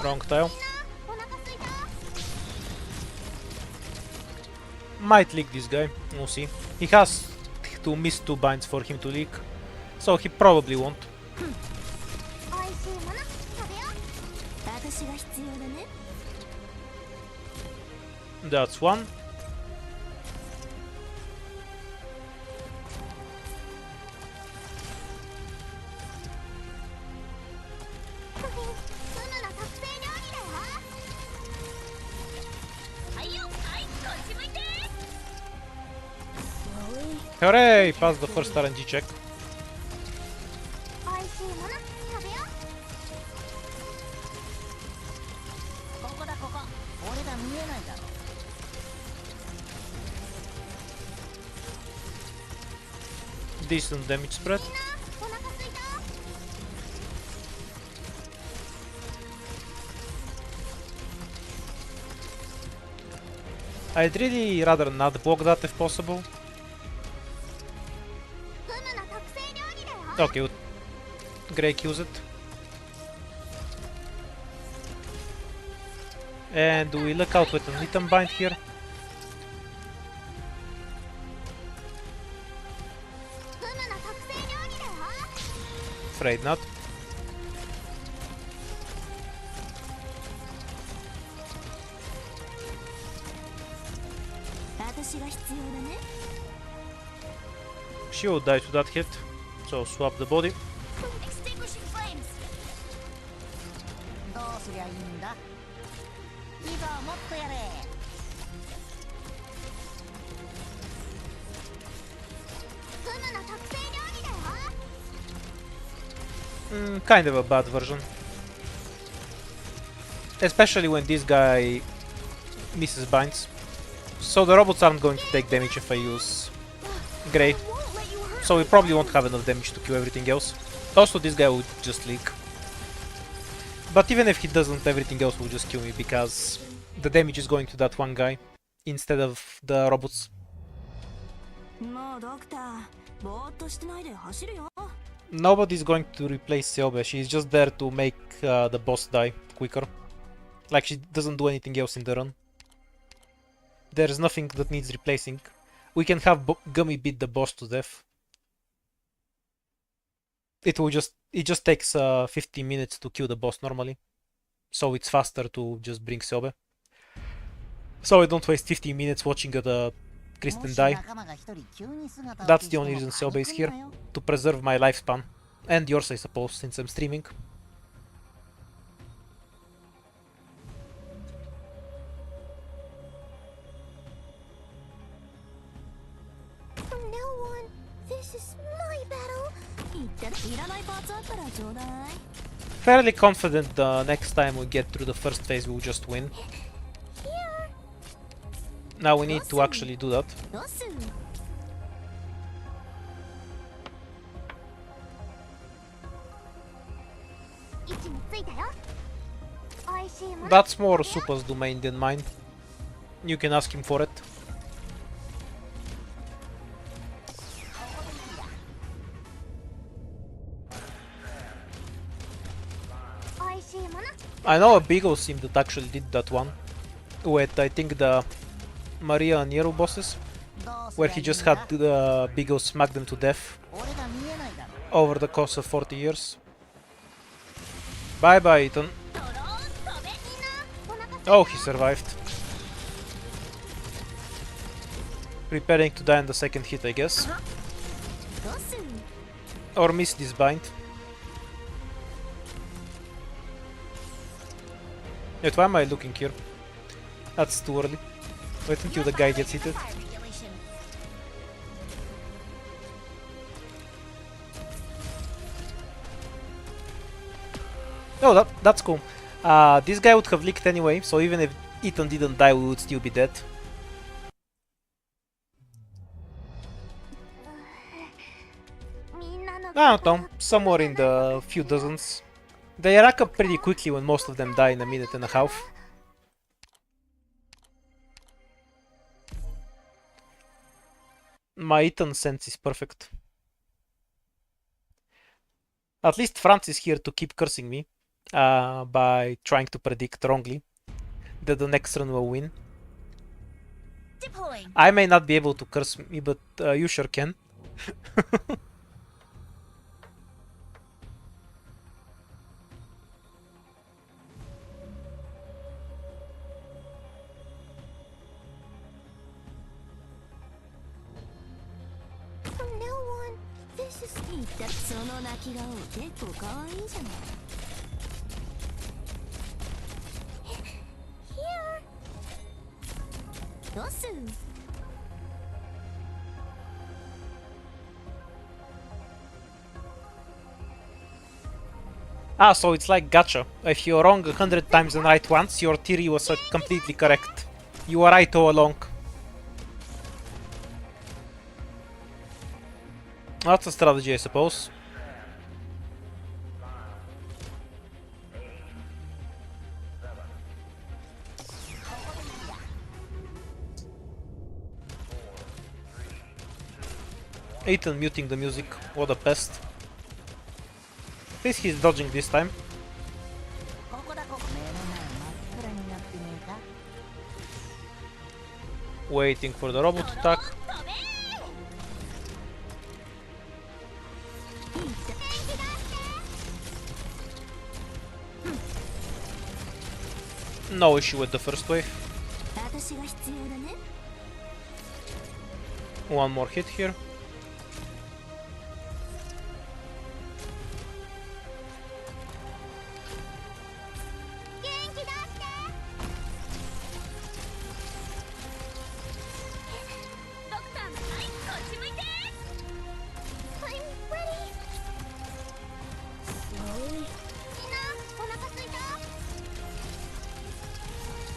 Wrong tile. Might leak this guy, we'll see. He has to miss 2 binds for him to leak, so he probably won't. That's one. Hooray! Passed the first RNG check. Decent damage spread. I'd really rather not block that if possible. Okay, Greyy kills it. And do we look out with an item bind here? Afraid not. She will die to that hit, so swap the body. Kind of a bad version. Especially when this guy misses binds. So the robots aren't going to take damage if I use Greyy. So we probably won't have enough damage to kill everything else. Also, this guy will just leak. But even if he doesn't, everything else will just kill me because the damage is going to that one guy instead of the robots. Nobody's going to replace Seobe, she's just there to make the boss die quicker. Like, she doesn't do anything else in the run. There's nothing that needs replacing. We can have Gummy beat the boss to death. It just takes 15 minutes to kill the boss normally. So it's faster to just bring Seobe. So I don't waste 15 minutes watching the Kristen die. That's the only reason Seobe is here, to preserve my lifespan. And yours, I suppose, since I'm streaming. From now on, this is my battle. Fairly confident the next time we get through the first phase we'll just win. Now we need to actually do that. That's more Supa's domain than mine. You can ask him for it. I know a Beagle sim that actually did that one. With, I think, the Maria and Nero bosses, where he just had the Beagle smack them to death over the course of 40 years. Bye bye, Ethan. Oh, he survived. Preparing to die in the second hit, I guess. Or miss this bind. Wait, why am I looking here? That's too early. Wait until the guy gets hit. Oh, that's cool. This guy would have leaked anyway, so even if Ethan didn't die, we would still be dead. I don't know, somewhere in the few dozens. They rack up pretty quickly when most of them die in a minute and a half. My eaten sense is perfect. At least France is here to keep cursing me by trying to predict wrongly that the next run will win. Deploying. I may not be able to curse me, but you sure can. From now on, this is me. その泣き顔結構可愛いじゃない。Here. どうする？ Ah, so it's like gacha. If you're wrong 100 times and right once, your theory was completely correct. You were right all along. That's a strategy, I suppose. Ethan muting the music, what a pest. At least he's dodging this time. ここだここ。目の前真っ暗になってねえか。 Waiting for the robot attack. No issue with the first wave. 私が必要だね。 One more hit here.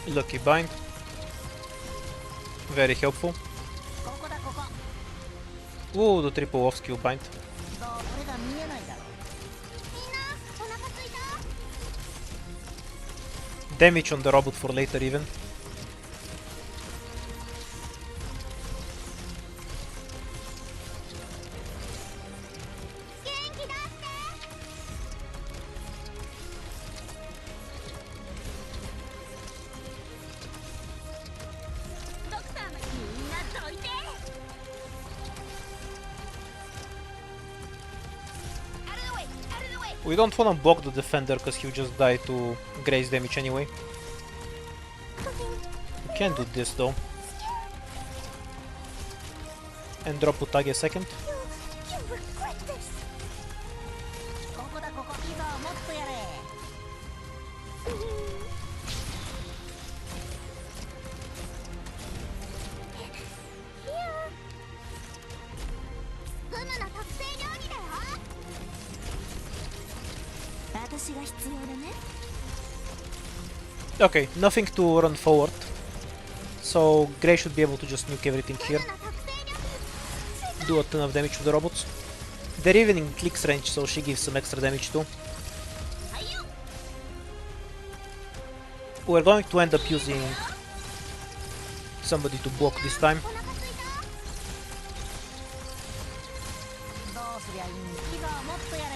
Lucky bind. Very helpful. ここだここ。 Ooh, the triple off skill bind. どう俺が見えないだろ。 Damage on the robot for later even. We don't wanna block the defender because he'll just die to Grey's damage anyway. We can do this though. And drop Utage a second. ここだここ。いいぞもっとやれ。 私が必要だね。 Okay, nothing to run forward. So Grey should be able to just nuke everything here. Do a ton of damage to the robots. They're even in Click's range, so she gives some extra damage too. We're going to end up using somebody to block this time. どうすりゃいいんだ。いいぞもっとやれ。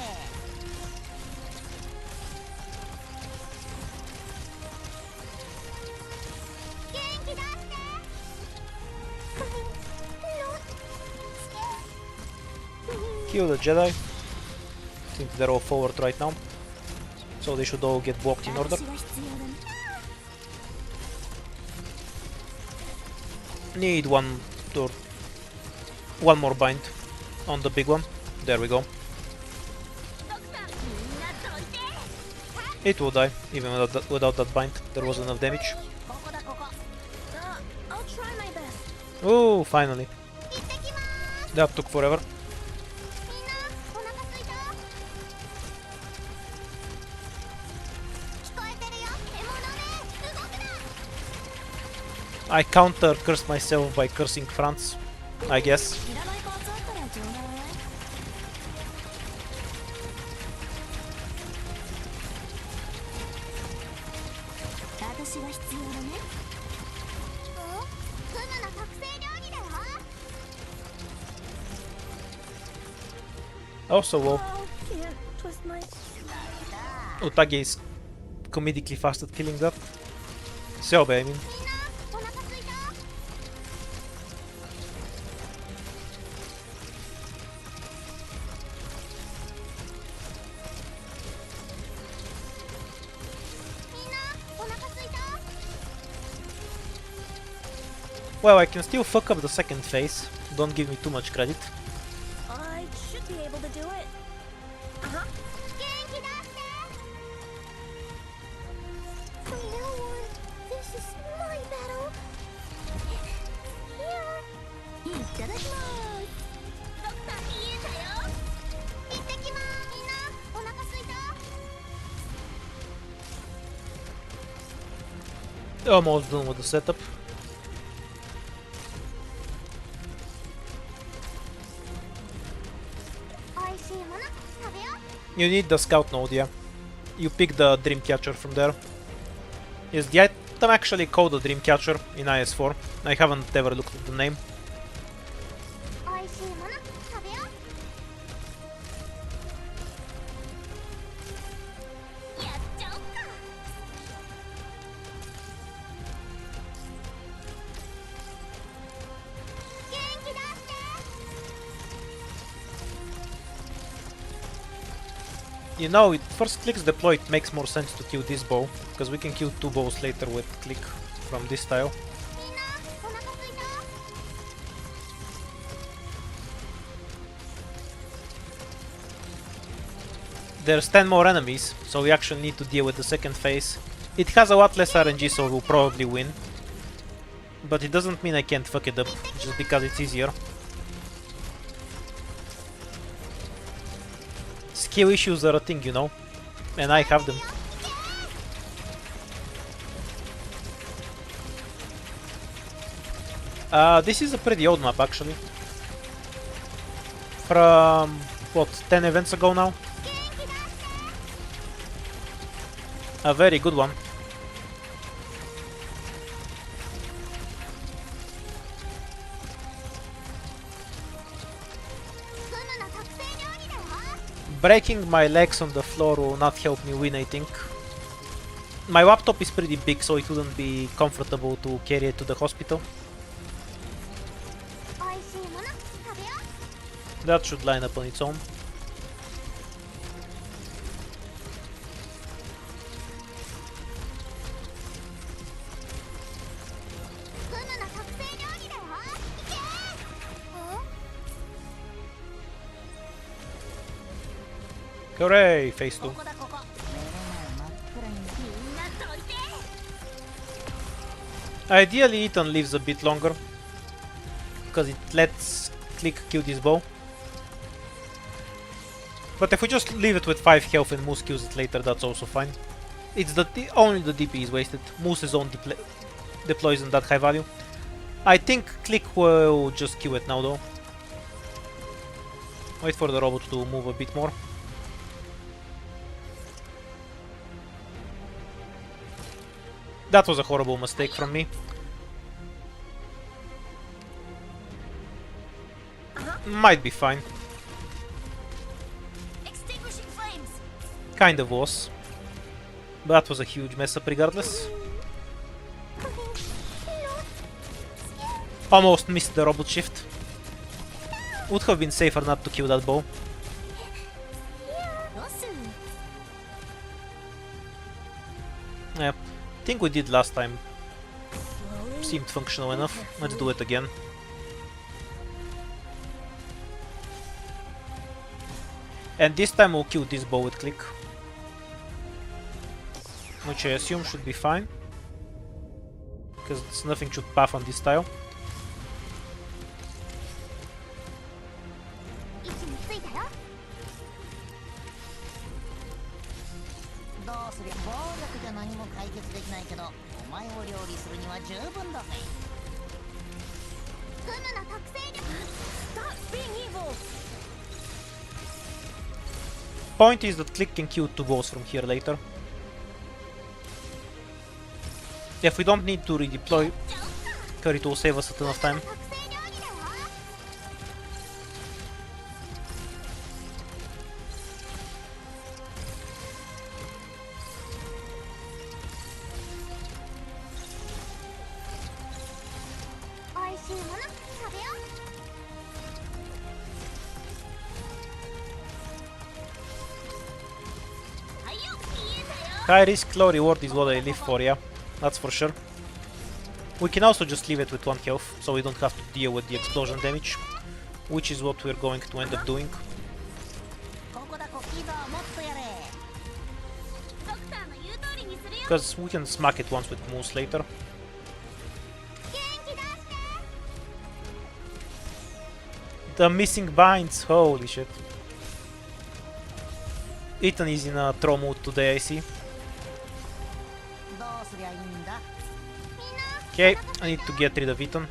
Kill the Jedi. I think they're all forward right now. So they should all get blocked in order. 私が必要だね。 Need one more bind on the big one. There we go. It will die, even without that bind. There was enough damage. ここだここ。 I'll try my best. Oh, finally. That took forever. I counter cursed myself by cursing France, I guess. いらないパーツあったらちょうだい。私が必要だね。フムの特製料理だよ。Also, well, Oh, can't twist my. Utage is comedically fast at killing that. Siobe, I mean. みんなお腹すいた？みんなお腹すいた？ Well, I can still fuck up the second phase. Don't give me too much credit. I should be able to do it. Uh-huh. 元気出して。From now on, this is my battle. Here. いただきます。ドクター言えたよ。行ってきます。みんなお腹すいた？ Almost done with the setup. You need the scout node, yeah. You pick the Dreamcatcher from there. Is the item actually called the Dreamcatcher in IS4? I haven't ever looked at the name. You know, it first clicks deploy, it makes more sense to kill this bow, because we can kill 2 bows later with click from this style. There's 10 more enemies, so we actually need to deal with the second phase. It has a lot less RNG, so we'll probably win. But it doesn't mean I can't fuck it up, just because it's easier. Skill issues are a thing, you know, and I have them. This is a pretty old map, actually. From, what, 10 events ago now? A very good one. Breaking my legs on the floor will not help me win, I think. My laptop is pretty big, so it wouldn't be comfortable to carry it to the hospital. That should line up on its own. Hooray! Phase 2. Ideally, Ethan lives a bit longer, because it lets click kill this bow. But if we just leave it with 5 health and Moose kills it later, that's also fine. It's only the DP is wasted. Moose's own deploy isn't that high value. I think click will just kill it now though. Wait for the robot to move a bit more. That was a horrible mistake from me. Might be fine. Kind of was. But that was a huge mess up regardless. Almost missed the robot shift. Would have been safer not to kill that bow. Yeah, think we did last time. Seemed functional enough. Let's do it again. And this time we'll kill this bow with click. Which I assume should be fine. Because nothing should path on this tile. Point is that click can kill 2 bows from here later. If we don't need to redeploy, it will save us a ton of time. High risk, low reward is what I live for, yeah. That's for sure. We can also just leave it with 1 health, so we don't have to deal with the explosion damage, which is what we're going to end up doing. ここだこいいぞもっとやれ Because we can smack it once with Moose later. The missing binds, holy shit. Ethan is in a throw mood today, I see. どうすりゃいいんだ Okay, I need to get rid of Ethan.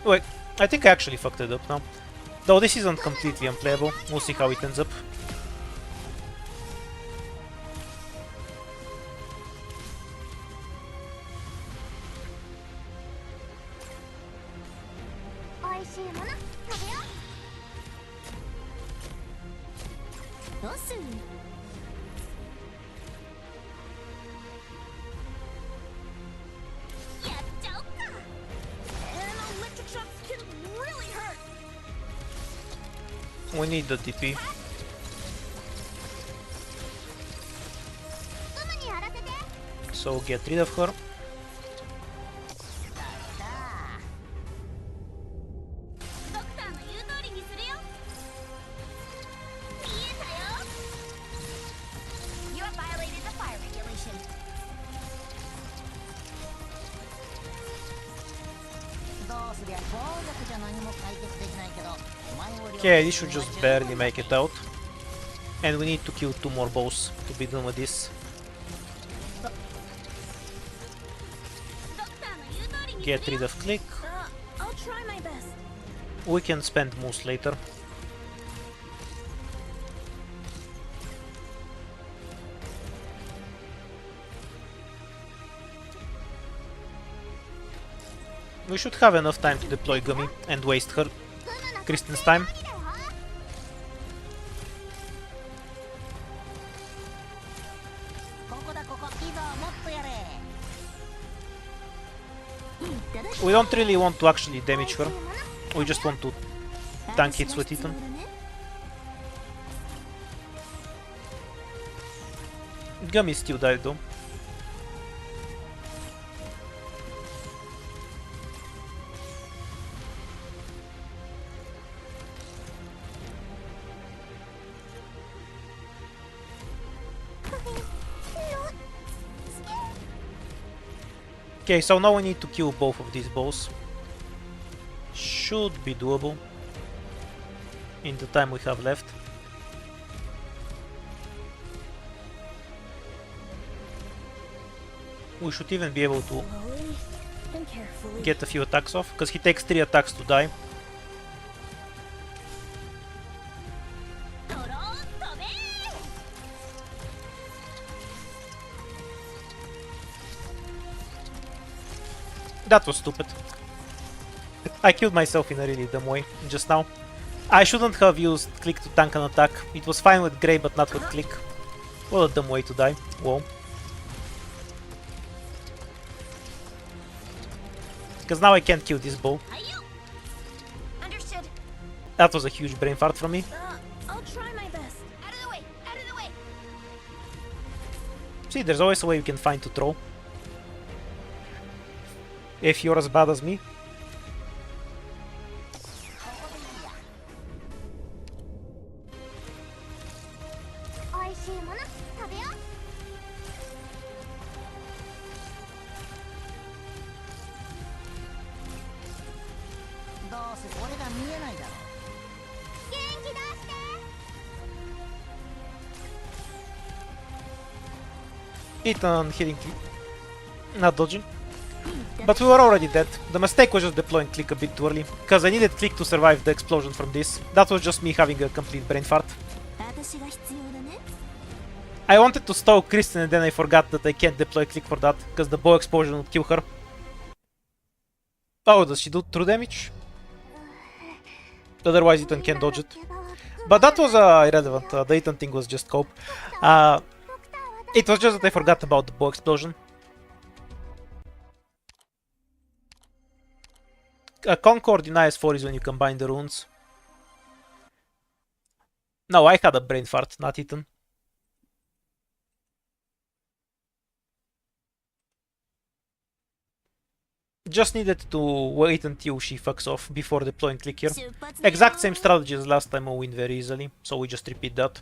Wait, I think I actually fucked it up now. Though this isn't completely unplayable, we'll see how it ends up. We need the TP. So get rid of her. You have violated the fire regulation. Okay, this should just barely make it out. And we need to kill 2 more boss to be done with this. Get rid of Click. I'll try my best. We can spend Moose later. We should have enough time to deploy Gummy and waste her Kristen's time. We don't really want to actually damage her. We just want to tank hits with Ethan. Gummy still died though. Okay, so now we need to kill both of these boss. Should be doable in the time we have left. We should even be able to get a few attacks off, because he takes 3 attacks to die. That was stupid. I killed myself in a really dumb way just now. I shouldn't have used Click to tank an attack. It was fine with Grey, but not with Click. What a dumb way to die. Whoa. Because now I can't kill this bow. Understood. That was a huge brain fart from me. I'll try my best. Out of the way! Out of the way! See, there's always a way you can find to throw. If you're as bad as me. Ethan hitting, not dodging. But we were already dead. The mistake was just deploying Click a bit too early, because I needed Click to survive the explosion from this. That was just me having a complete brain fart. I wanted to stall Kristen and then I forgot that I can't deploy Click for that, because the bow explosion would kill her. Oh, does she do true damage? Otherwise Ethan can dodge it. But that was irrelevant, the Ethan thing was just cope. It was just that I forgot about the bow explosion. Concord in IS4 is when you combine the runes. No, I had a brain fart, not Ethan. Just needed to wait until she fucks off before deploying click here. Exact same strategy as last time, we win very easily, so we just repeat that.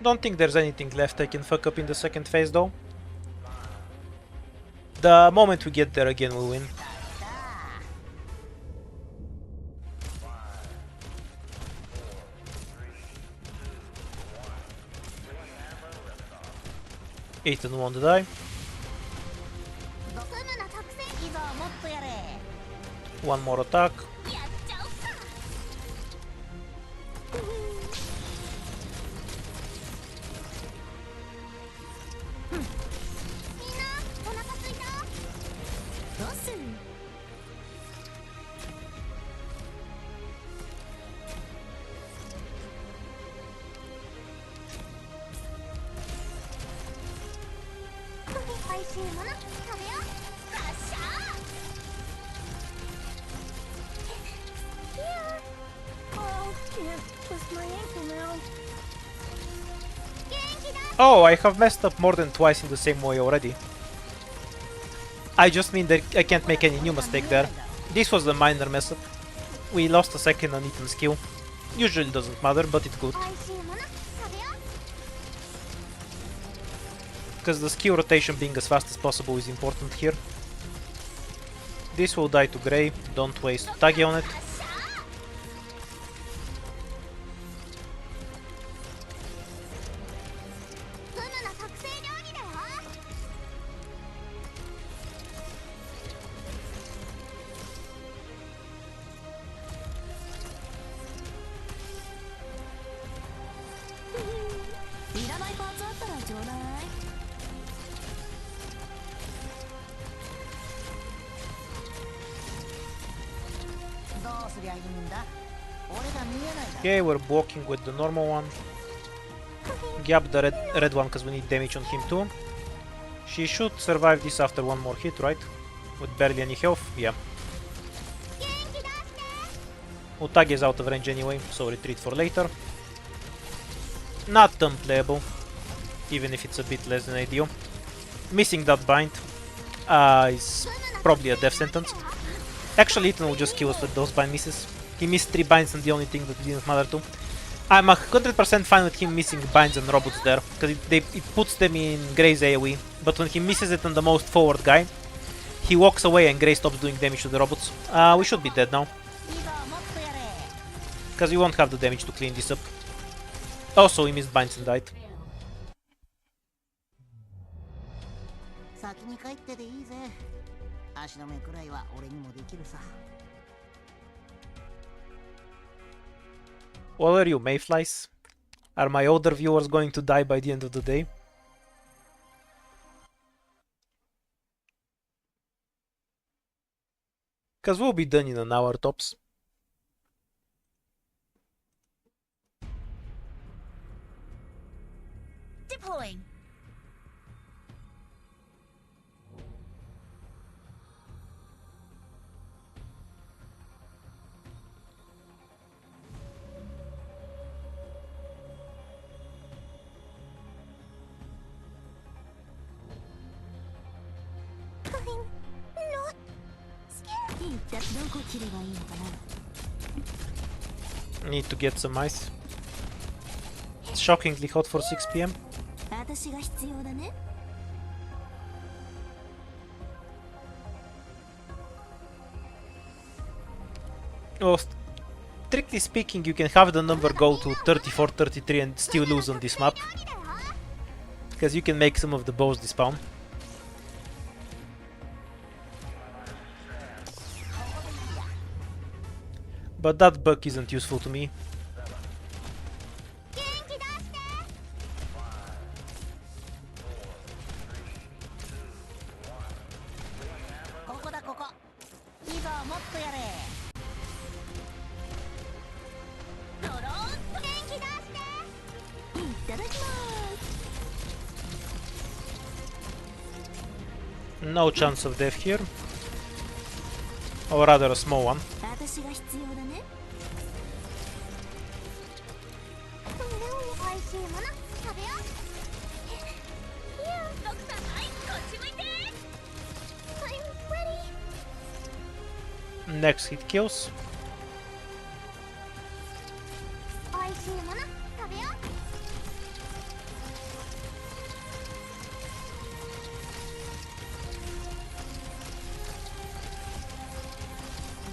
Don't think there's anything left I can fuck up in the second phase though. The moment we get there again, we'll win. Ethan won't die. One more attack. Oh, I have messed up more than twice in the same way already. I just mean that I can't make any new mistake there. This was a minor mess up. We lost a second on Ethan's skill. Usually doesn't matter, but it's good. Because the skill rotation being as fast as possible is important here. This will die to Grey, don't waste Tagi on it. Okay, we're blocking with the normal one. Gap the red one because we need damage on him too. She should survive this after one more hit, right? With barely any health, yeah. Utagi is out of range anyway, so retreat for later. Not unplayable, even if it's a bit less than ideal. Missing that bind is probably a death sentence. Actually, Ethan will just kill us with those bind misses. He missed 3 binds and the only thing that didn't matter to. I'm 100% fine with him missing binds and robots there, because it puts them in Grey's AoE. But when he misses it on the most forward guy, he walks away and Grey stops doing damage to the robots. We should be dead now. Because we won't have the damage to clean this up. Also, he missed binds and died. What are you, mayflies? Are my older viewers going to die by the end of the day? Because we'll be done in an hour tops. Deploying. Need to get some ice. It's shockingly hot for 6 PM. Oh, strictly speaking, you can have the number go to 34, 33 and still lose on this map. Because you can make some of the bows despawn. But that bug isn't useful to me. No chance of death here. Or rather a small one. Next hit kills.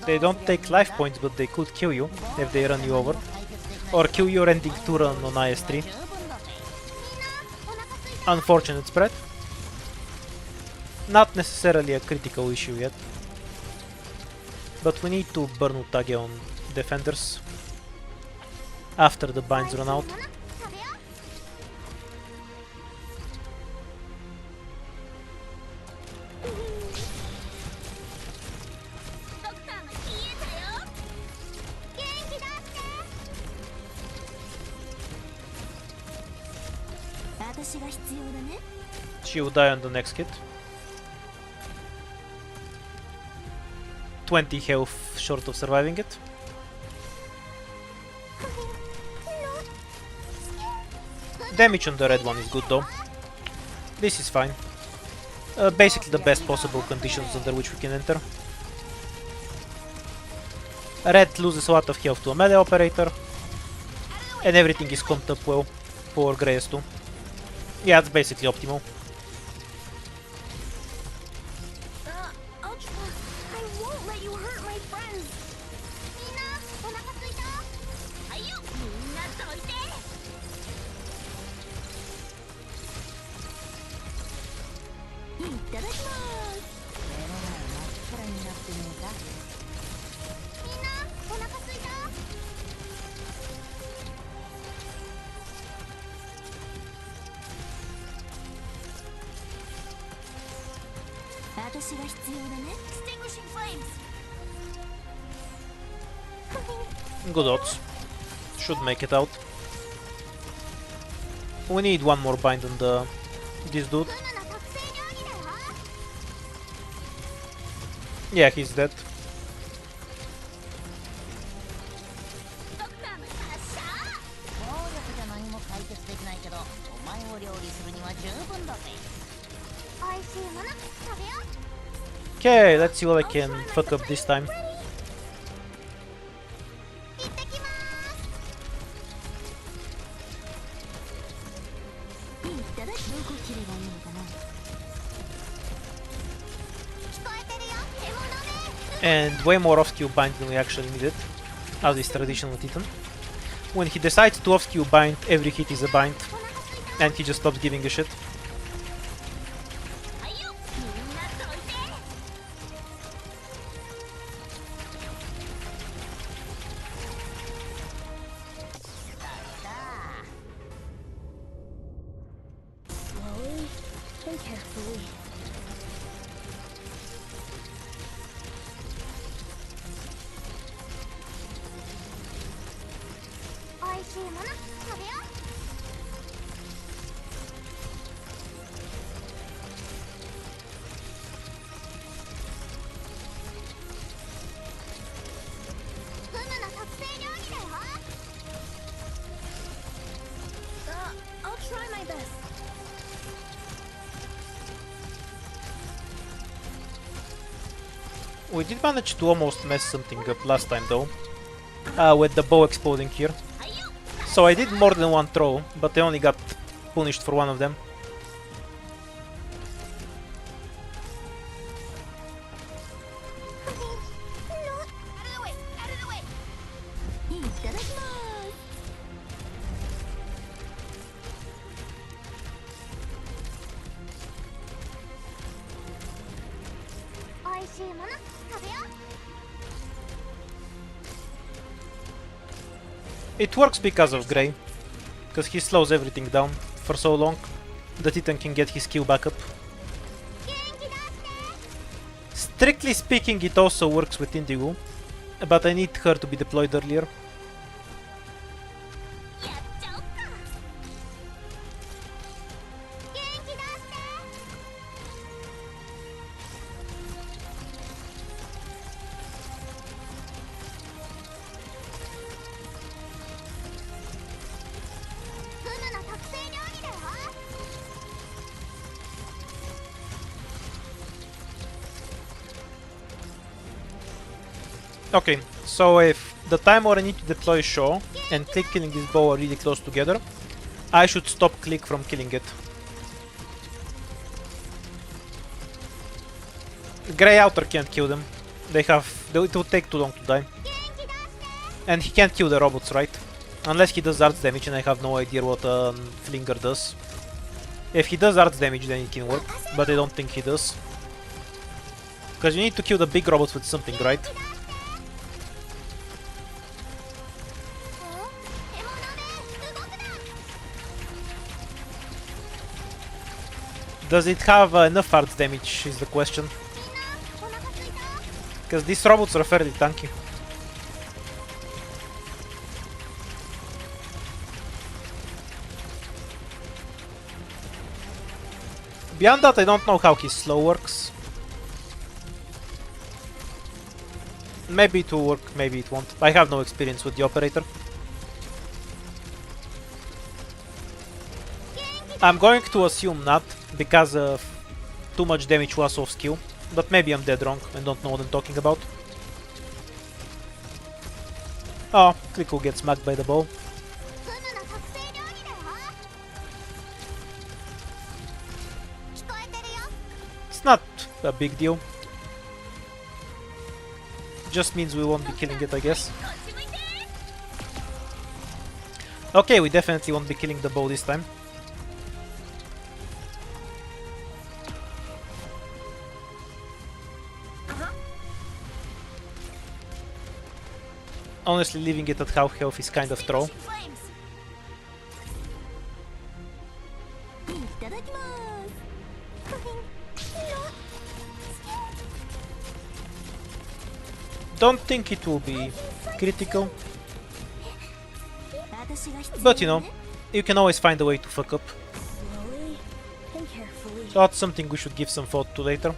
They don't take life points, but they could kill you if they run you over. Or kill your ending 2 run on IS3. Unfortunate spread. Not necessarily a critical issue yet. But we need to burn Utage on defenders after the binds run out. She will die on the next hit. 20 health short of surviving it. Damage on the red one is good though. This is fine. Basically the best possible conditions under which we can enter. Red loses a lot of health to a melee operator. And everything is comped up well for Greyy too. Yeah, it's basically optimal. Good odds. Should make it out. We need one more bind on this dude. Yeah, he's dead. Okay, let's see what I can fuck up this time. And way more off-Q bind than we actually needed, as is traditional with Titan. When he decides to off-Q bind, every hit is a bind, and he just stops giving a shit. We did manage to almost mess something up last time though, with the bow exploding here. So I did more than one throw, but I only got punished for one of them. しいもの食べよう。 It works because of Grey, because he slows everything down for so long that Ethan can get his Q back up. 元気出して。 Strictly speaking, it also works with Indigo, but I need her to be deployed earlier. やっちゃおっか。元気出して。フムの特製料理だよ。 Okay, so if the time where I need to deploy Shaw and click killing this bow are really close together, I should stop click from killing it. Grey Outer can't kill them. It will take too long to die. And he can't kill the robots, right? Unless he does arts damage, and I have no idea what Flinger does. If he does arts damage, then it can work, but I don't think he does. Because you need to kill the big robots with something, right? Does it have enough arts damage is the question. Because these robots are fairly tanky. Beyond that, I don't know how his slow works. Maybe it will work, maybe it won't. I have no experience with the operator. I'm going to assume not, because of too much damage was off skill. But maybe I'm dead wrong and don't know what I'm talking about. Oh, Click will get smacked by the ball. フムの特製料理だよ。聞こえてるよ。 It's not a big deal. Just means we won't be killing it, I guess. こっち向いて。 Okay, we definitely won't be killing the bow this time. Honestly, leaving it at half health is kind of throw. いただきます。Don't think it will be critical, 私が必要 but you know, you can always find a way to fuck up. Slowly and carefully. So that's something we should give some thought to later.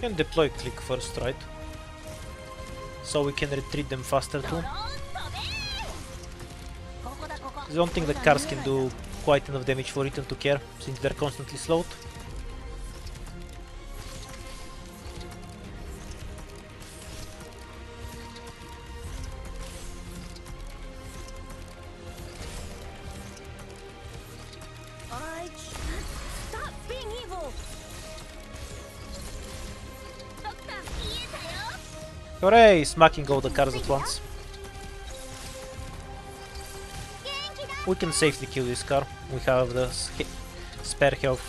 Can deploy Click first, right? So we can retreat them faster too. ここだここ。 I don't think the cars can do quite enough damage for Ethan to care, since they're constantly slowed. I stop being evil. ドクター、言えたよ。 Hooray! Smacking all the cars at once. 元気だ。 We can safely kill this car. We have the spare health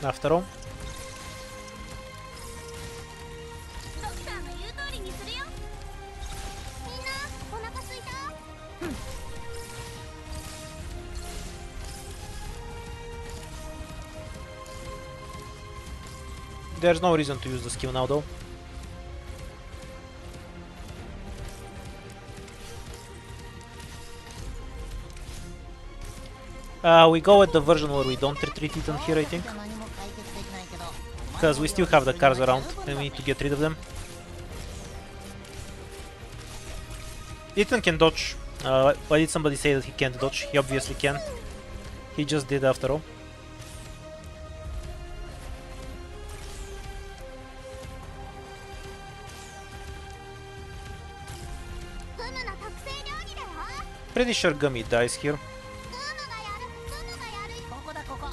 after all. ドクターの言う通りにするよ。みんな、お腹すいた。 There's no reason to use the skill now though. We go with the version where we don't retreat Ethan here, I think. 何も解決できないけど、 Because we still have the cars around and we need to get rid of them. Ethan can dodge. Why did somebody say that he can't dodge? He obviously can. He just did after all. Pretty sure Gummy dies here. フムがやる。フムがやる。ここだここ。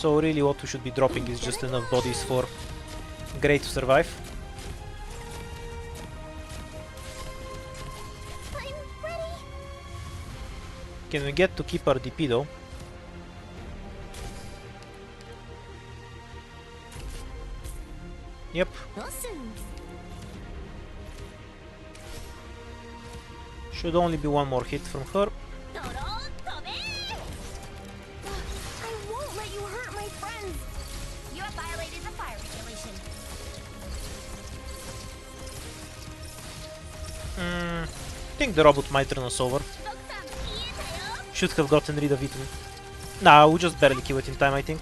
So really what we should be dropping is just enough bodies for Greyy to survive. I'm ready. Can we get to keep our DP though? Yep. Awesome. Should only be one more hit from her. I won't let you hurt my friends. You have violated the fire regulation. I think the robot might run us over. Should have gotten rid of it. Nah, we just barely kill it in time, I think.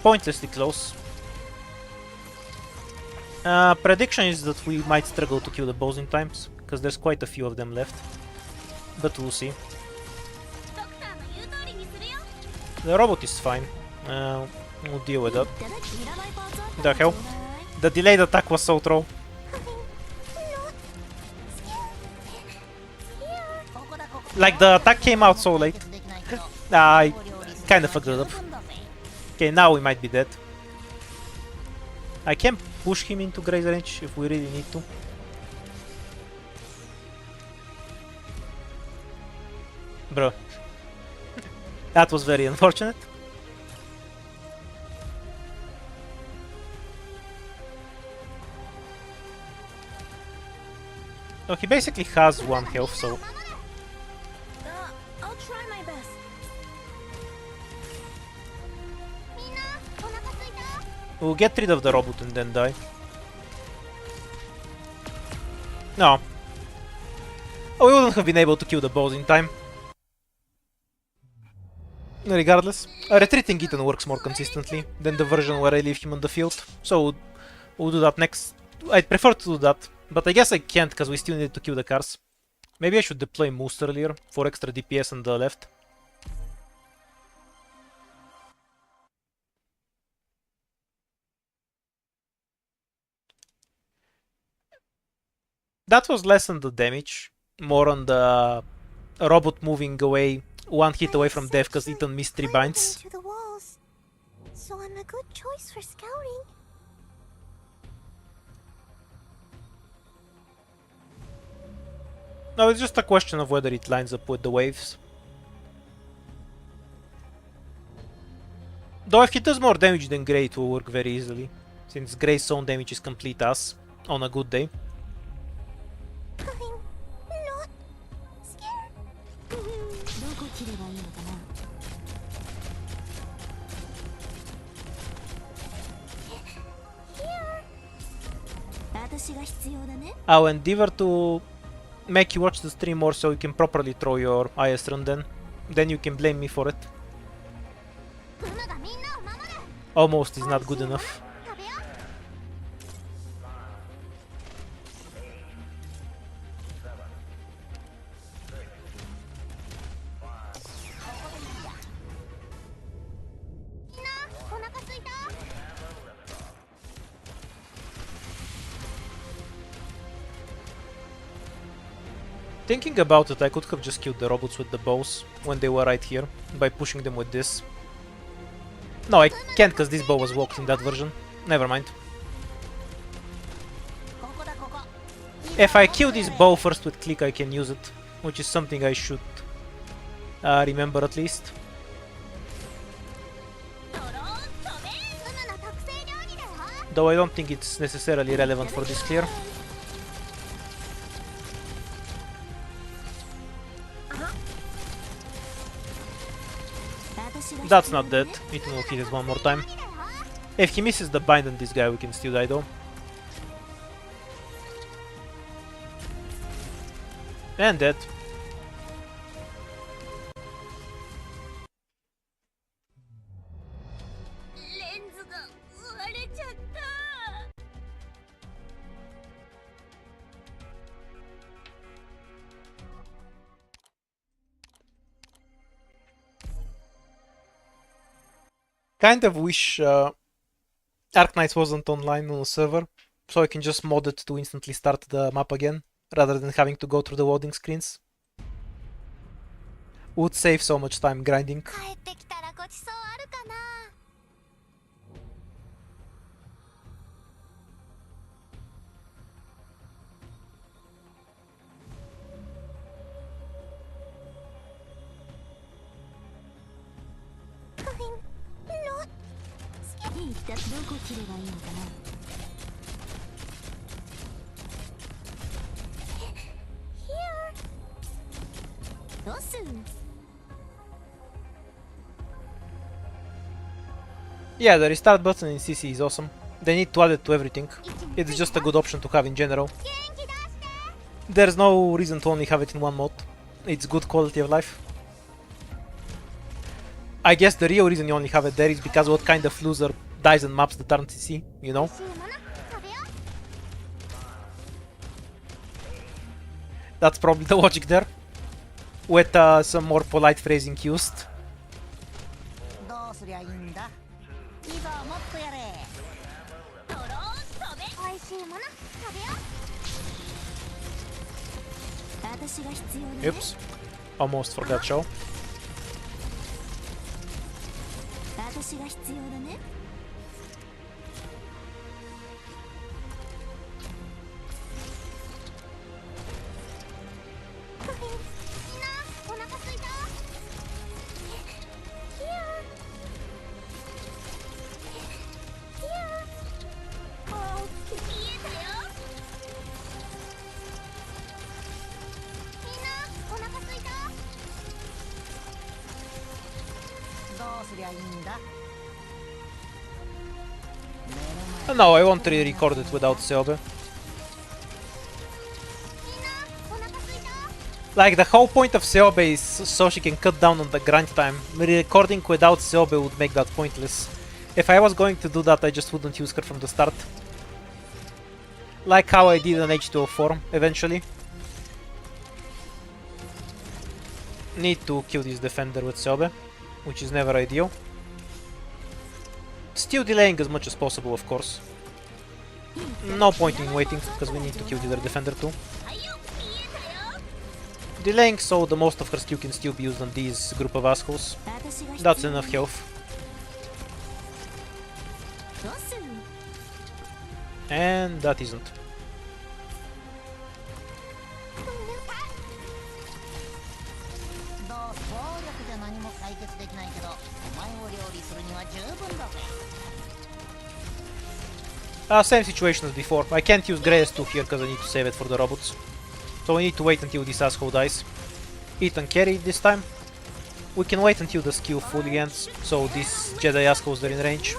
Pointlessly close. Prediction is that we might struggle to kill the boss in times, because there's quite a few of them left. But we'll see. The robot is fine. We'll deal with that. The hell? The delayed attack was so troll. Like, the attack came out so late. I kinda fucked it up. Okay, now we might be dead. I can push him into Grey's range if we really need to. Bro. That was very unfortunate. Oh, he basically has 1 health, so... I'll try my best. We'll get rid of the robot and then die. No. Oh, we wouldn't have been able to kill the boss in time. Regardless, retreating Ethan works more consistently than the version where I leave him on the field, so we'll do that next. I'd prefer to do that, but I guess I can't because we still need to kill the cars. Maybe I should deploy Moose earlier for extra DPS on the left. That was less on the damage, more on the robot moving away, 1 hit away from death because Ethan missed 3 binds. To the walls, so I'm a good choice for scouting. No, it's just a question of whether it lines up with the waves. Though if he does more damage than Greyy, it will work very easily, since Grey's own damage is complete ass on a good day. I'm not scared. I'll endeavor to make you watch the stream more so you can properly throw your IS run then. Then you can blame me for it. Almost is not good enough. Thinking about it, I could have just killed the robots with the bows when they were right here by pushing them with this. No, I can't because this bow was walked in that version. Never mind. If I kill this bow first with click, I can use it, which is something I should remember at least. Though I don't think it's necessarily relevant for this clear. That's not dead. Ethan will hit it one more time. If he misses the bind on this guy, we can still die though. And dead. Kind of wish Arknights wasn't online on the server, so I can just mod it to instantly start the map again, rather than having to go through the loading screens. Would save so much time grinding. 帰ってきたらごちそうあるかな。一体どこ切ればいいのかな。どうする？ Yeah, the restart button in CC is awesome. They need to add it to everything. It's just a good option to have in general. There's no reason to only have it in one mode. It's good quality of life. I guess the real reason you only have it there is because what kind of loser dies and maps that aren't CC, you know? That's probably the logic there. With some more polite phrasing used. どうすりゃいいんだ。いいぞ、もっとやれ。ドローン飛べ。美味しいもの食べよう。私が必要だね。 Oops. Almost forgot show. 私が必要だね。みんなお腹すいた。消えたよ。みんなお腹すいた。どうすりゃいいんだ。 No, I won't re-record it without Seobe. Like, the whole point of Seobe is so she can cut down on the grind time. Recording without Seobe would make that pointless. If I was going to do that, I just wouldn't use her from the start. Like how I did on H204, eventually. Need to kill this defender with Seobe, which is never ideal. Still delaying as much as possible, of course. No point in waiting, because we need to kill the other defender too. Delaying so the most of her skill can still be used on these group of assholes. That's enough health. And that isn't. 暴力じゃ何も解決できないけど、お前を料理するには十分だぜ。Same situation as before. I can't use Grey's 2 here because I need to save it for the robots. So we need to wait until this asshole dies. Ethan carry this time. We can wait until the skill fully ends, so these Jedi assholes are in range.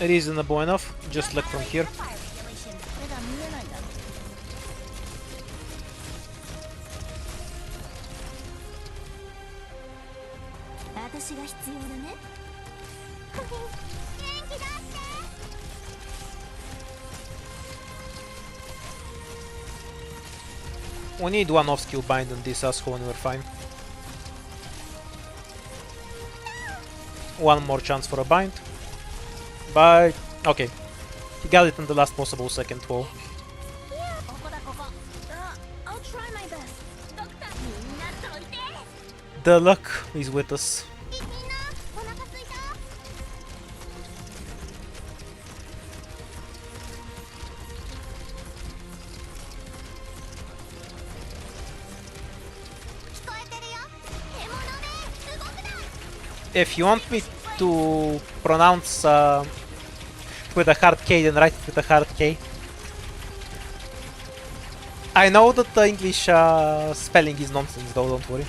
Reasonable enough, just look from here. これが見えないだろ。私が必要だね。元気出して。 We need one off-skill bind on this asshole and we're fine. One more chance for a bind. But okay. He got it in the last possible second wall. ここだここ。I'll try my best. ドクター、みんなどいて。 The luck is with us. みんなお腹すいた。聞こえてるよ。獲物で動くな。 If you want me to pronounce with a hard K, then write it with a hard K. I know that the English spelling is nonsense though, don't worry.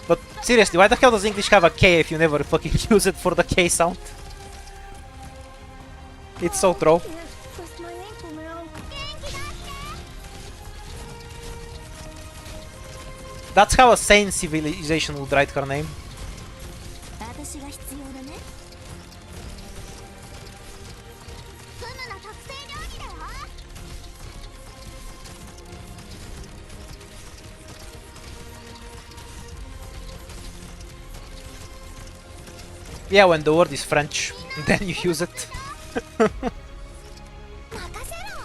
But seriously, why the hell does English have a K if you never fucking use it for the K sound? It's so troll. Twist my ankle now. That's how a sane civilization would write her name. 私が必要だね。フムの特製料理だよ。Yeah, when the word is French, then you use it. 任せろ。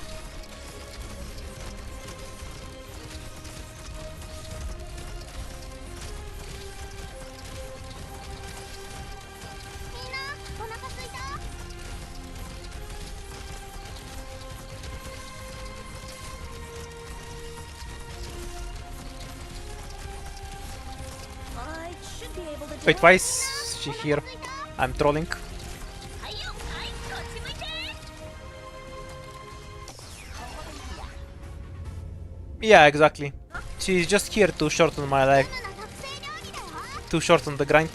みんなお腹すいた。I should be able to do Wait, it. why is she here? I'm trolling. はいよ、はい、こっち向いて。 Yeah, exactly. She's just here to shorten my life, ママの特製料理だよ。 to shorten the grind.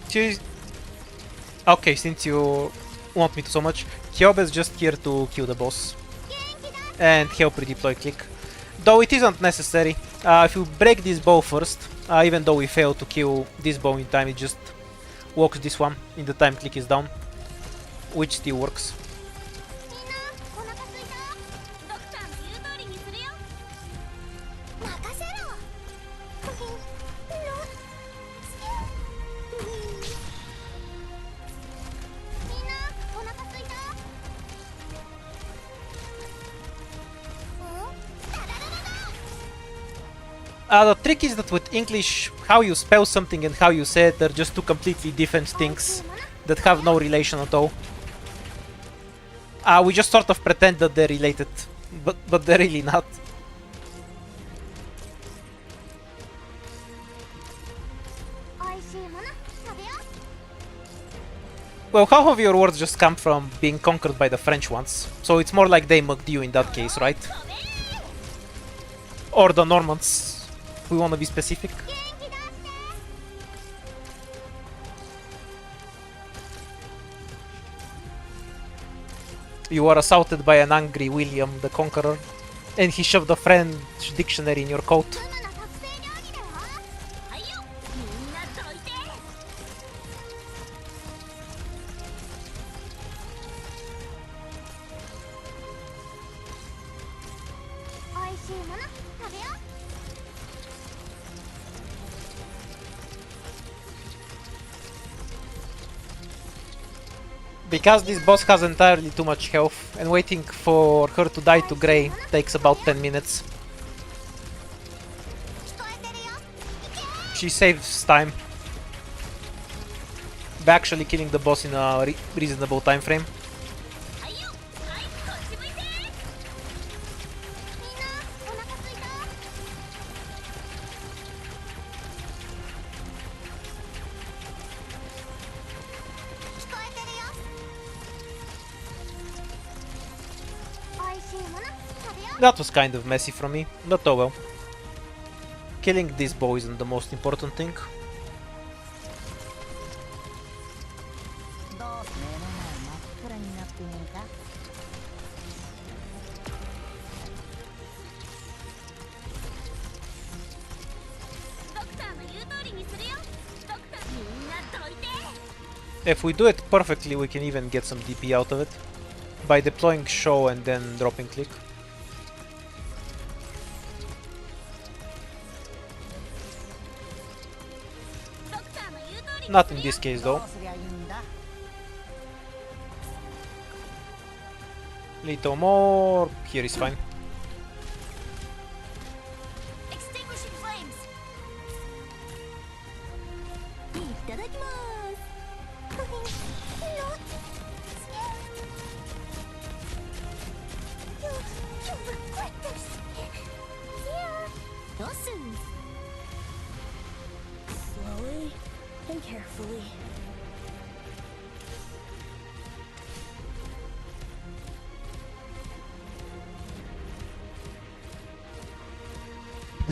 She's... Okay, since you want me to so much, Kyobe's just here to kill the boss 元気だ。 and help redeploy click. Though it isn't necessary. If you break this bow first, even though we fail to kill this bow in time, it just walks this one in the time click is down, which still works. みんなお腹すいた。ドクターの言う通りにするよ。任せろ。みんなお腹すいた。ダダダダダ。 The trick is that with English, how you spell something and how you say it are just two completely different things that have no relation at all. We just sort of pretend that they're related, but they're really not. おいしいもの食べよう。 Well, half of your words just come from being conquered by the French ones, so it's more like they mugged you in that case, right? 飛べ。 Or the Normans. We wanna be specific. 元気だって。 You were assaulted by an angry William the Conqueror, and he shoved a French dictionary in your coat. ママの特製料理だよ。はいよ、みんなどいて。おいしいもの食べよう。 Because this boss has entirely too much health, and waiting for her to die to Grey takes about 10 minutes. 聞こえてるよ。いけ。 She saves time by actually killing the boss in a reasonable time frame. はいよ、はい、こっち向いて。みんなお腹すいた。聞こえてるよ。おいしいもの食べよう。 That was kind of messy from me, but oh well. Killing this bow isn't the most important thing. どう目の前真っ暗になってねえか。ドクターの言う通りにするよ。ドクター、みんなどいて。 If we do it perfectly, we can even get some DP out of it by deploying show and then dropping click. ドクターの言う通りに Not す in るよ。 this case ど though. うすりゃいいんだ。 Little more. Here is fine. Extinguishing flames. いただきます。Slowly and carefully.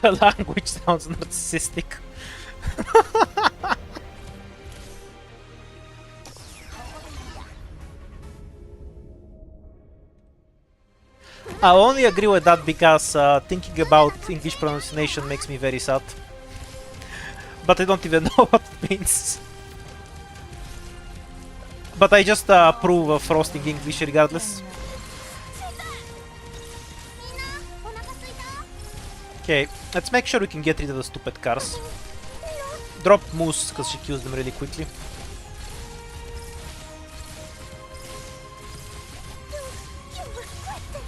The language sounds narcissistic. I'll only agree with that because thinking about English pronunciation makes me very sad. But I don't even know what it means. But I just approve of roasting English regardless. Okay, let's make sure we can get rid of the stupid cars. Drop Moose because she kills them really quickly.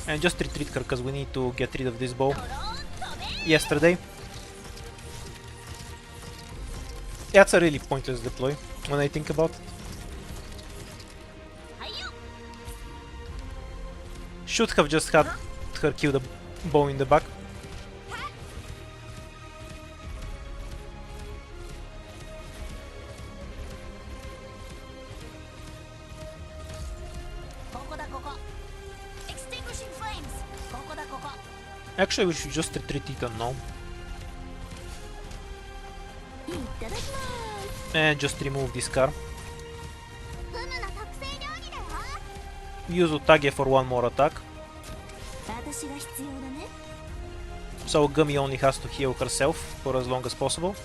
And just retreat her because we need to get rid of this bow. Yesterday. That's a really pointless deploy when I think about it. Should have just had her kill the bow in the back. Actually, we should just retreat Titan now. And just remove this car. Use Utage for one more attack. So Gummy only has to heal herself for as long as possible.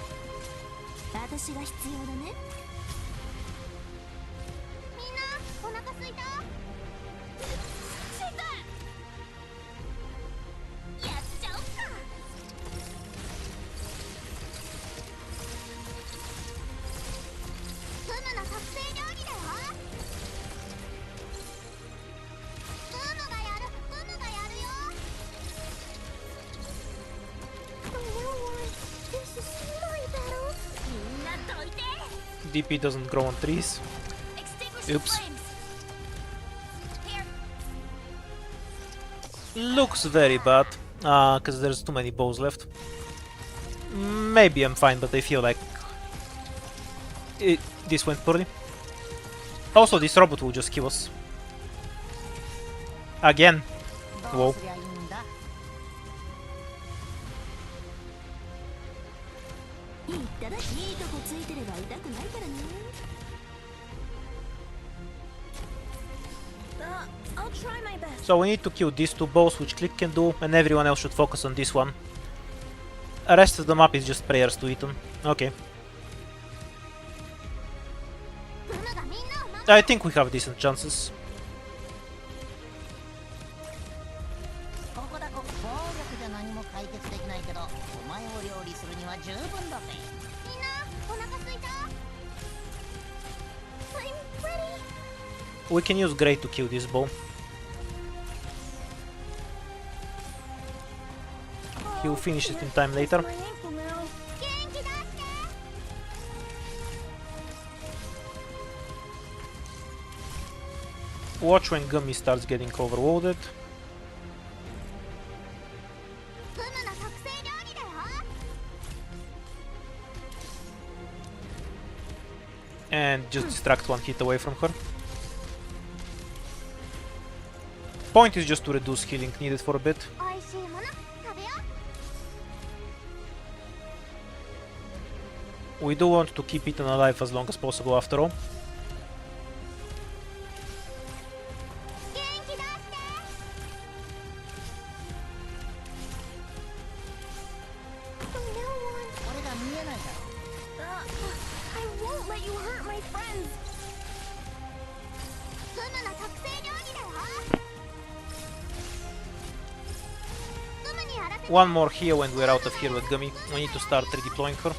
DP doesn't grow on trees. Oops. Looks very bad, because there's too many bows left. Maybe I'm fine, but I feel like this went poorly. Also, this robot will just kill us. Again. Whoa. So we need to kill these two bows, which Click can do, and everyone else should focus on this one. The rest of the map is just prayers to Ethan. Okay. I think we have decent chances. We can use Greyy to kill this bow. He'll finish it in time later. Watch when Gummy starts getting overloaded. And just distract one hit away from her. Point is just to reduce healing needed for a bit. We do want to keep Ethan alive as long as possible after all. One more heal and we're out of here with Gummy. We need to start redeploying her.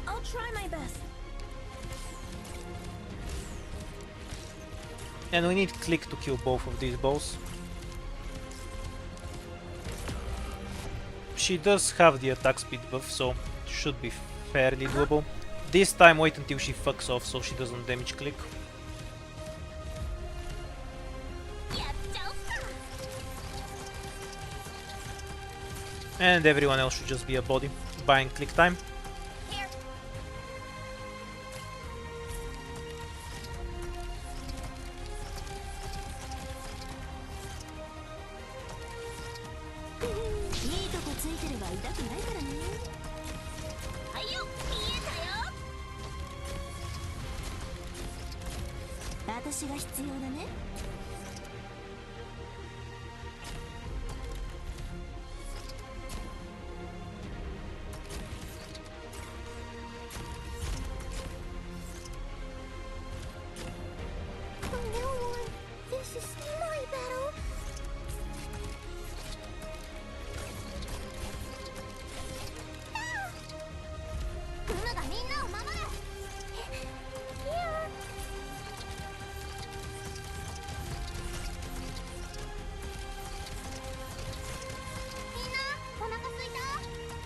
I'll try my best. And we need Click to kill both of these bows. She does have the attack speed buff, so it should be fairly doable. This time wait until she fucks off so she doesn't damage Click. And everyone else should just be a body, buying Click time.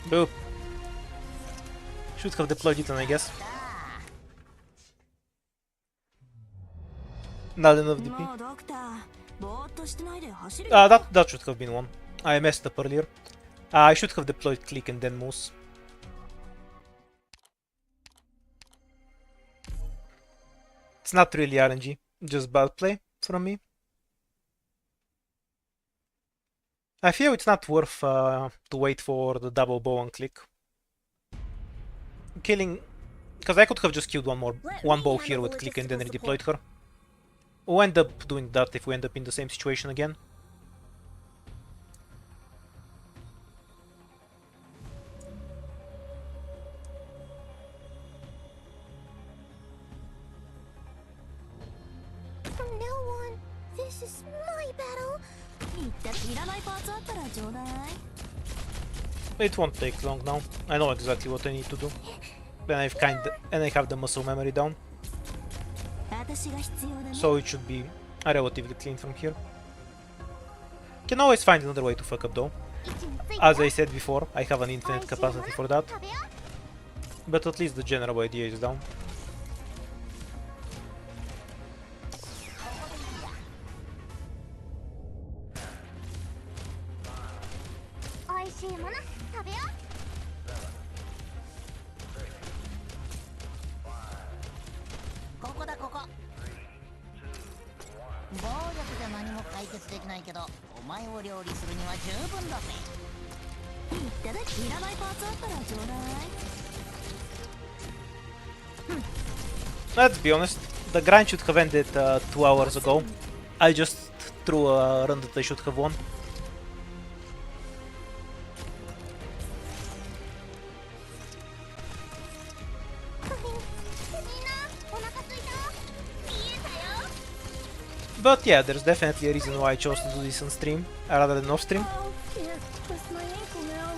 Boop. Should have deployed it, I guess. Not enough DP. もうドクターぼーっとしてないで走るよ That should have been one. I messed up earlier. I should have deployed click and then moose. It's not really RNG, just bad play from me. I feel it's not worth to wait for the double bow and click. Killing, because I could have just killed one bow here with click and then redeployed her. We'll end up doing that if we end up in the same situation again. No one. This is my battle. 言ったっていらないパーツあったらちょうだい It won't take long now. I know exactly what I need to do. Then and I have the muscle memory down. 私が必要だね So it should be relatively clean from here. Can always find another way to fuck up though. As I said before, I have an infinite capacity for that. But at least the general idea is down. Let's be honest, the grind should have ended 2 hours ago. I just threw a run that I should have won. But yeah, there's definitely a reason why I chose to do this on stream rather than off stream. Oh, can't twist my ankle now.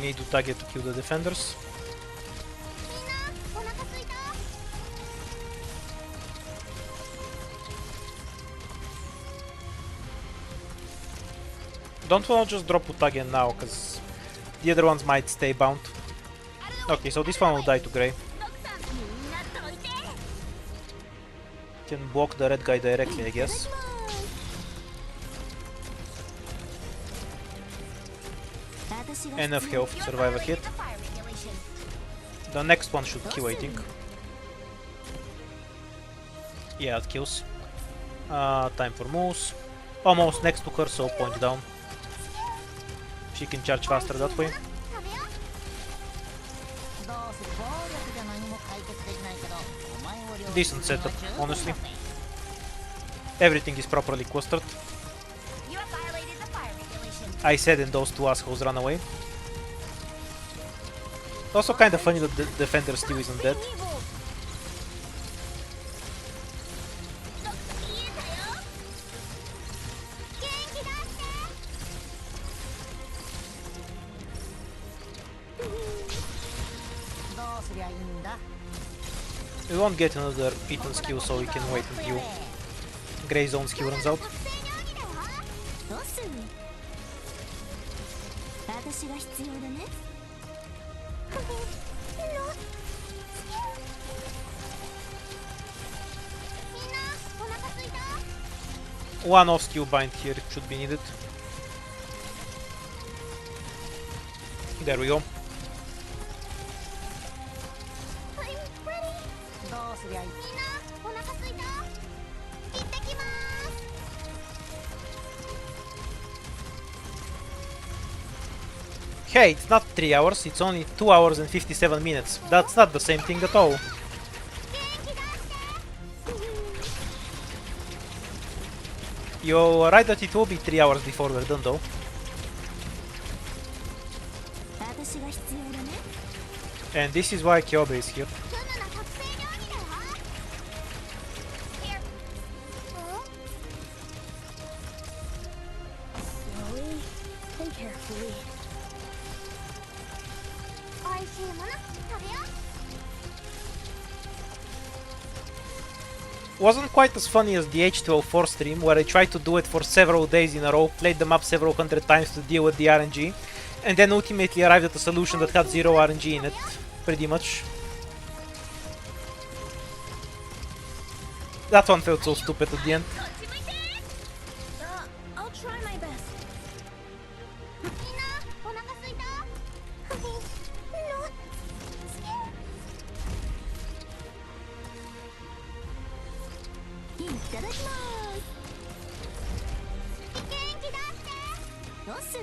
Need to target to kill the defenders. Don't wanna just drop Utagen now, cause the other ones might stay bound. Okay, so this one will die to Grey. Can block the red guy directly, I guess. Enough health to survive a hit. The next one should kill, I think. Yeah, it kills. Time for moves. Almost next to her, so point down. She can charge faster that way. Decent setup, honestly. Everything is properly clustered. I said and those two assholes run away. Also kinda funny that the defender still isn't dead. We won't get another Ethan skill, so we can wait until Grey's own skill runs out. One off skill bind here should be needed. There we go. Hey, it's not 3 hours, it's only 2 hours and 57 minutes. That's not the same thing at all. You're right that it will be 3 hours before we're done though. And this is why Kyobe is here. Wasn't quite as funny as the H204 stream, where I tried to do it for several days in a row, played them up several hundred times to deal with the RNG, and then ultimately arrived at a solution that had zero RNG in it, pretty much. That one felt so stupid at the end. I'll try my best. みんなお腹すいた？いただきます。元気だって。おっす。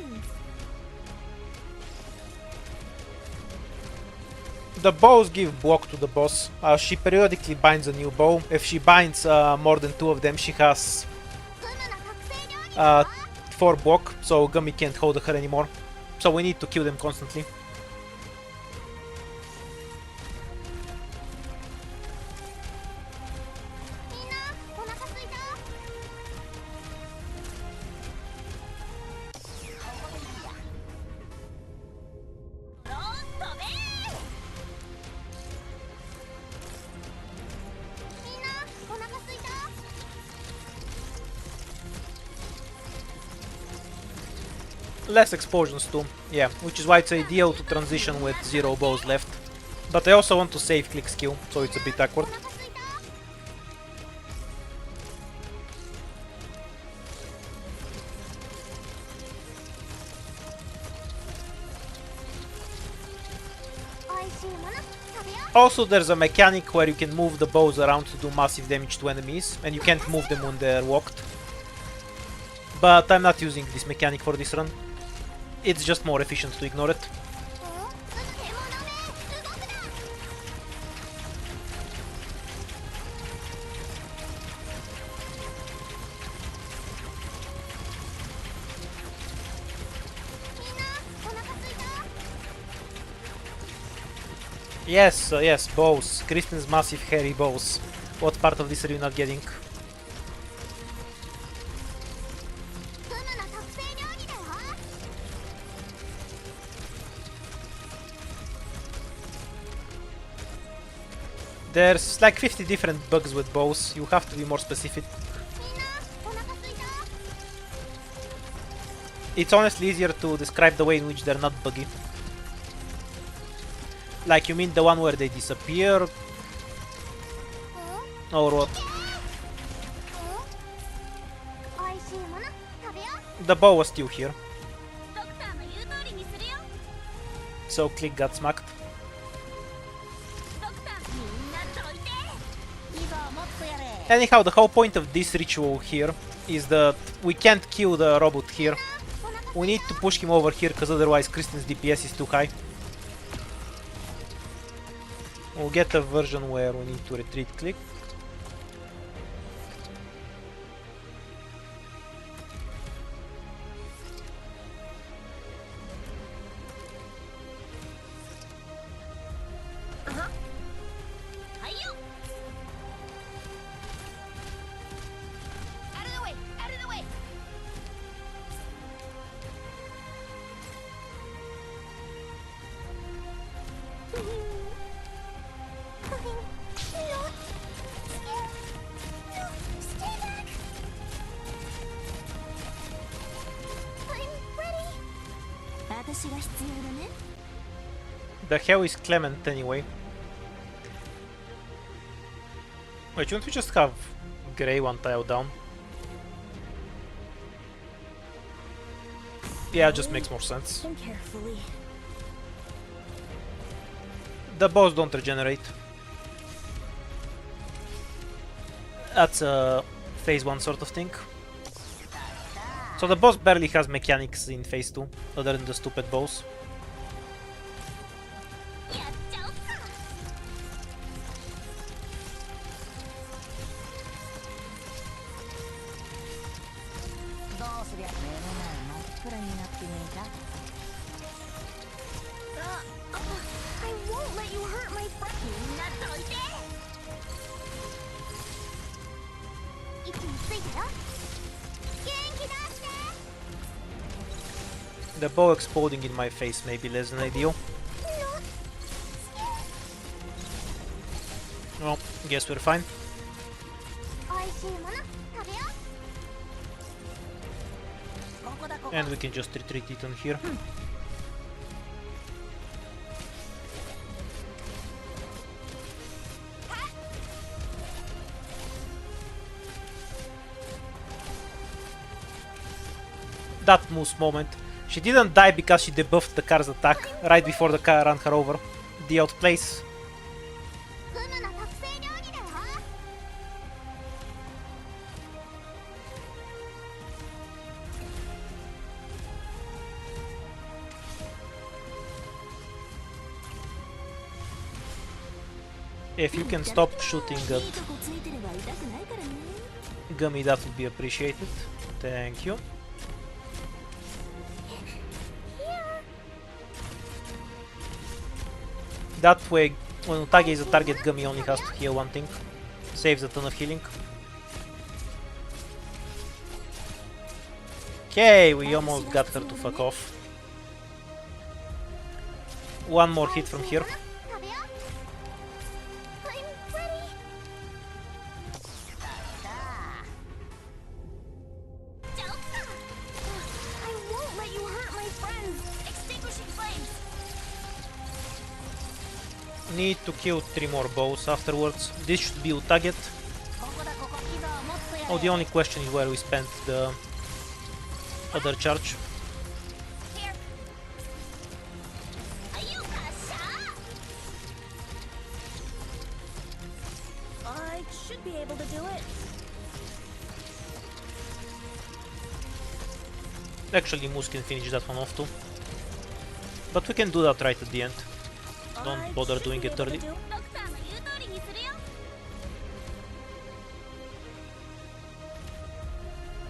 The bows give block to the boss. She periodically binds a new bow. If she binds more than 2 of them, she has 4 block, so Gummy can't hold her anymore. So we need to kill them constantly. Less explosions too, yeah, which is why it's ideal to transition with 0 bows left. But I also want to save click skill, so it's a bit awkward. Also, there's a mechanic where you can move the bows around to do massive damage to enemies, and you can't move them when they're walked. But I'm not using this mechanic for this run. It's just more efficient to ignore it. Yes, yes, bows. Kristen's massive hairy bows. What part of this are you not getting? There's like 50 different bugs with bows, you have to be more specific. It's honestly easier to describe the way in which they're not buggy. Like, you mean the one where they disappear? Or what? The bow was still here. So click got smacked. Anyhow, the whole point of this ritual here is that we can't kill the robot here. We need to push him over here, because otherwise Kristen's DPS is too high. We'll get a version where we need to retreat click. The hell is Clement anyway? Wait, shouldn't we just have Grey one tile down? Yeah, it just makes more sense. The boss don't regenerate. That's a phase 1 sort of thing. So the boss barely has mechanics in phase 2, other than the stupid boss. The bow exploding in my face may be less than ideal. Well, guess we're fine. しいもの食べよう。ここだここ And we can just retreat it on here. That moose moment. She didn't die because she debuffed the car's attack right before the car ran her over. The outplace. フムの特製料理だよ。 If you can stop shooting い at いとこついてれば痛くないからね。 Gummy, that would be appreciated. Thank you. That way, when Utage is a target, Gummy only has to heal one thing. Saves a ton of healing. Okay, we almost got her to fuck off. One more hit from here. 食べよう。I'm ready. Joker! I won't let you hurt my friends. Extinguishing flames. Need to kill 3 more bows afterwards. This should be Utaget. ここだここいざもっとやれ Oh, the only question is where we spent the other charge. Here. Ayuka-sha! I should be able to do it. Actually, Moose can finish that one off too. But we can do that right at the end. Don't I bother should doing be it able to early. do- ドクターの言う通りにするよ。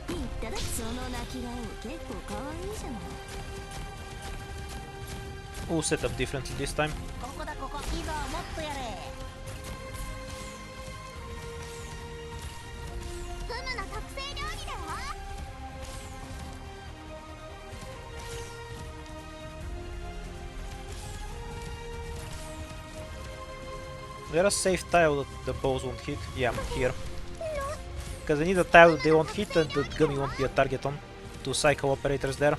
言ったらその泣き顔結構可愛いじゃない。 We'll set up differently this time. ここだここいざもっとやれフムの特製料理だよ。 There a safe tile that the bows won't hit? Yeah, here. Because I need a tile that they won't hit and that Gummy won't be a target on. 2 Psycho operators there.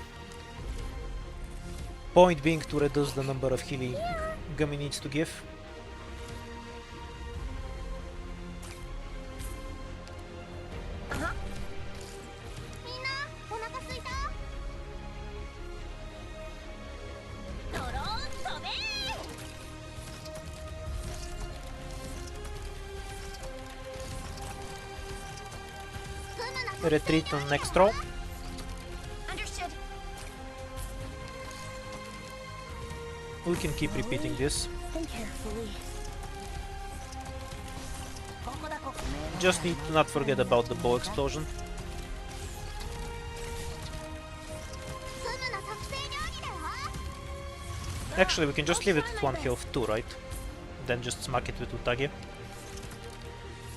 Point being to reduce the number of healing Gummy needs to give. Uh-huh. みんなお腹すいた？ドローン飛べー。 Retreat on next row. Understood. We can keep repeating this. And carefully ここだここ Just need to not forget about the bow explosion. フムの特製料理だよ。 Actually, we can just leave it at 1 health too, right? Then just smack it with Utage.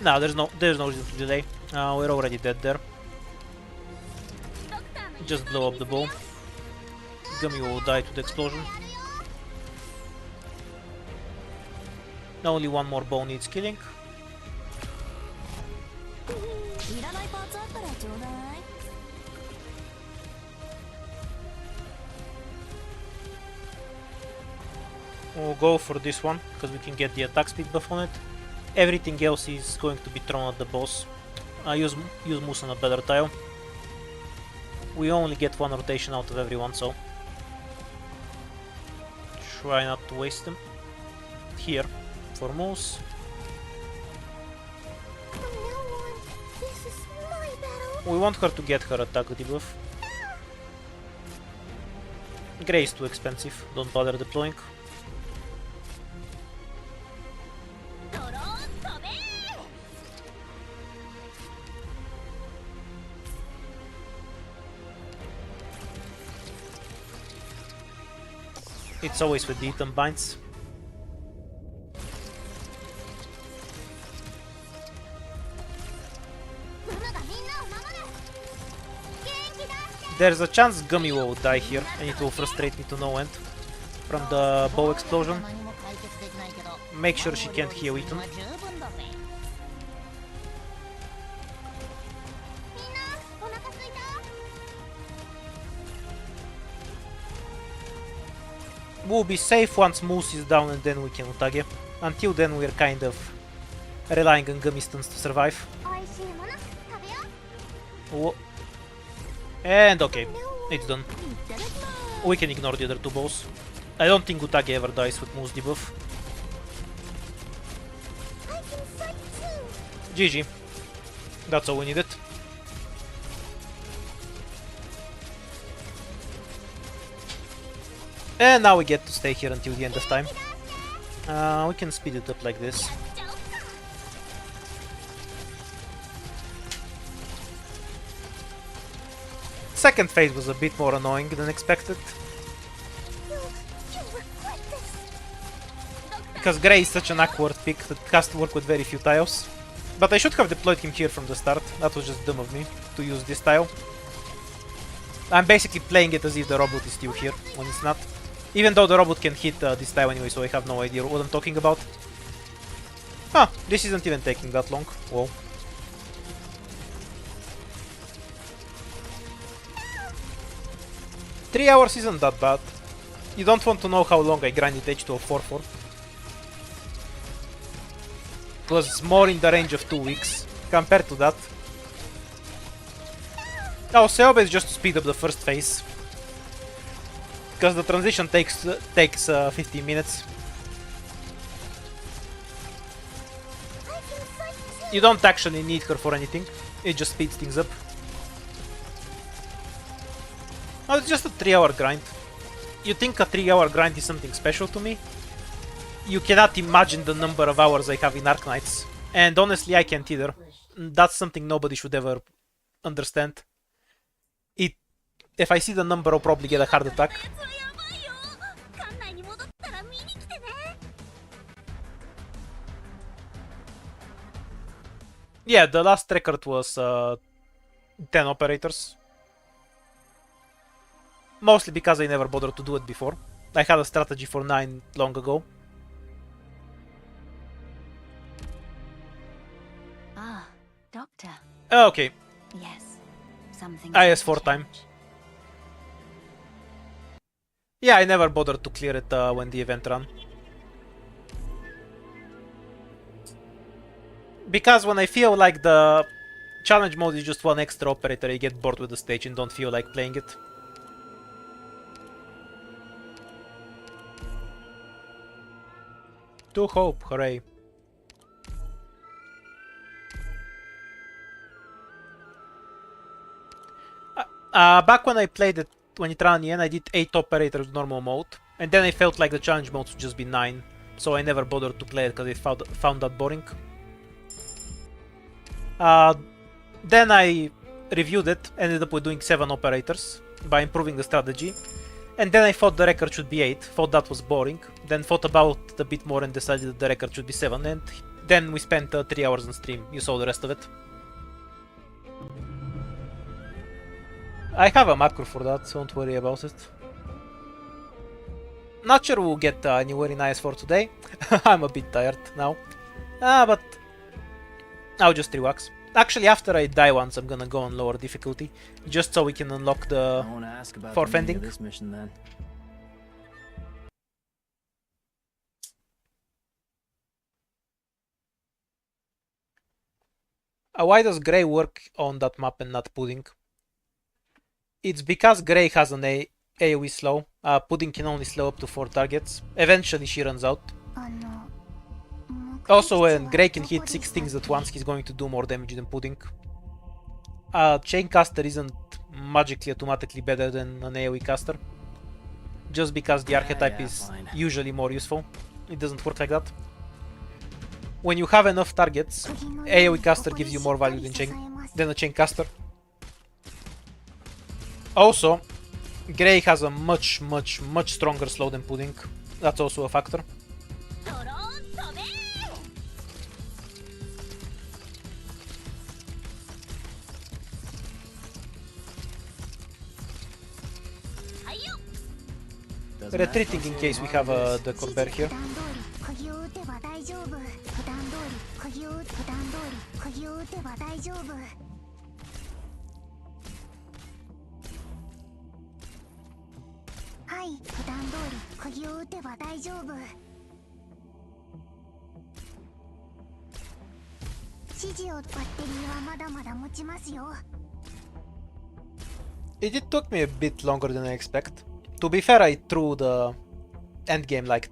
No, there's no reason to delay. We're already dead there. ドクターの言う Just 通 blow り up に the するよ。 bow. Gummy will die to the explosion. やるよ。 Only one more bow needs killing. いらないパーツあったらちょうだい。 We'll go for this one, because we can get the attack speed buff on it. Everything else is going to be thrown at the boss. Use Moose on a better tile. We only get 1 rotation out of everyone, so try not to waste them. Here, for Moose. From now on, this is my battle. We want her to get her attack debuff. Grey is too expensive, don't bother deploying. ドローン飛べー。 It's always with the item binds. There's a chance Gummy will die here, and it will frustrate me to no end from the bow explosion. 何も解決できないけど Make sure she can't heal Ethan. まあ十分だぜ We'll be safe once Moose is down and then we can Utage. Until then we're kind of relying on Gummistons to survive. 美味しいもの食べよう Whoa. And okay, it's done. いただきます We can ignore the other two balls. I don't think Utage ever dies with Moose debuff. I can fight too GG. That's all we needed. And now we get to stay here until the end of time. We can speed it up like this. ちゃおうか Second phase was a bit more annoying than expected. You regret this Because Greyy is such an awkward pick that has to work with very few tiles. But I should have deployed him here from the start. That was just dumb of me to use this tile. I'm basically playing it as if the robot is still here when it's not. Even though the robot can hit this tile anyway, so I have no idea what I'm talking about. Huh, this isn't even taking that long. Whoa. Three hours isn't that bad. You don't want to know how long I grinded H2O 4 for. It was more in the range of 2 weeks compared to that. Oh, Seoba is just to speed up the first phase. Because the transition takes 15 minutes. I can fight too You don't actually need her for anything. It just speeds things up. Oh, it's just a 3-hour grind. You think a 3-hour grind is something special to me? You cannot imagine the number of hours I have in Arknights. And honestly, I can't either. That's something nobody should ever understand. If I see the number, I'll probably get a heart attack. やつはやばいよ館内に戻ったら見に来てね Yeah, the last record was 10 operators. Mostly because I never bothered to do it before. I had a strategy for 9 long ago. Ah, Doctor. Okay, Yes. Something. IS4 time. Yeah, I never bothered to clear it when the event ran. Because when I feel like the challenge mode is just one extra operator, I get bored with the stage and don't feel like playing it. To hope, hooray. Back when I played it, when it ran in, I did 8 operators normal mode, and then I felt like the challenge mode would just be 9, so I never bothered to play it because I found that boring. Then I reviewed it, ended up with doing 7 operators by improving the strategy, and then I thought the record should be 8, thought that was boring, then thought about it a bit more and decided that the record should be 7, and then we spent 3 hours on stream. You saw the rest of it. I have a macro for that, so don't worry about it. Not sure we'll get anywhere in IS4 today. I'm a bit tired now. But I'll just relax. Actually, after I die once, I'm gonna go on lower difficulty, just so we can unlock the I want to ask about fourth the meaning ending. of this mission then. Why does Grey work on that map and not Pudding? It's because Grey has an AoE slow. Pudding can only slow up to 4 targets. Eventually she runs out. あの Also, when Grey can hit 6 things at once, he's going to do more damage than Pudding. Chaincaster isn't magically automatically better than an AoE caster. Just because the archetype is fine. usually more useful. It doesn't work like that. When you have enough targets, AoE caster gives you more value than a chaincaster. Also, Grey has a much stronger slow than Pudding. That's also a factor. ドローン飛べ はいよ Doesn't matter. Retreating in case we have a decor bear here. 普段通り釘を打てば大丈夫普段通り釘を打て普段通り釘を打てば大丈夫はいはい普段通り釘を打てば大丈夫。指示をバッテリーはまだまだ持ちますよ。 It did took me a bit longer than I expect. To be fair, I threw the endgame like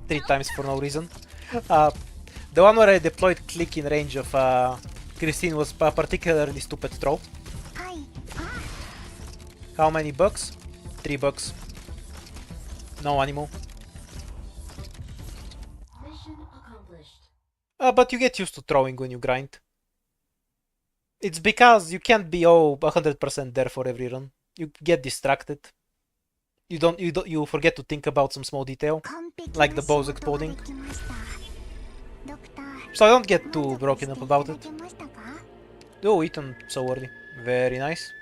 3 times for no reason. The one where I deployed click in range of Kristen was a particularly stupid throw. はい。あ How many bucks? 3 bucks. No animal. Mission accomplished. But you get used to throwing when you grind. It's because you can't be 100% there for every run. You get distracted. You forget to think about some small detail. 完璧 Like な the balls 仕事が exploding. できました。ドクター So I don't get 満 too 足 broken して up いた about だ it. けましたか？ Oh, eaten so early. Very nice.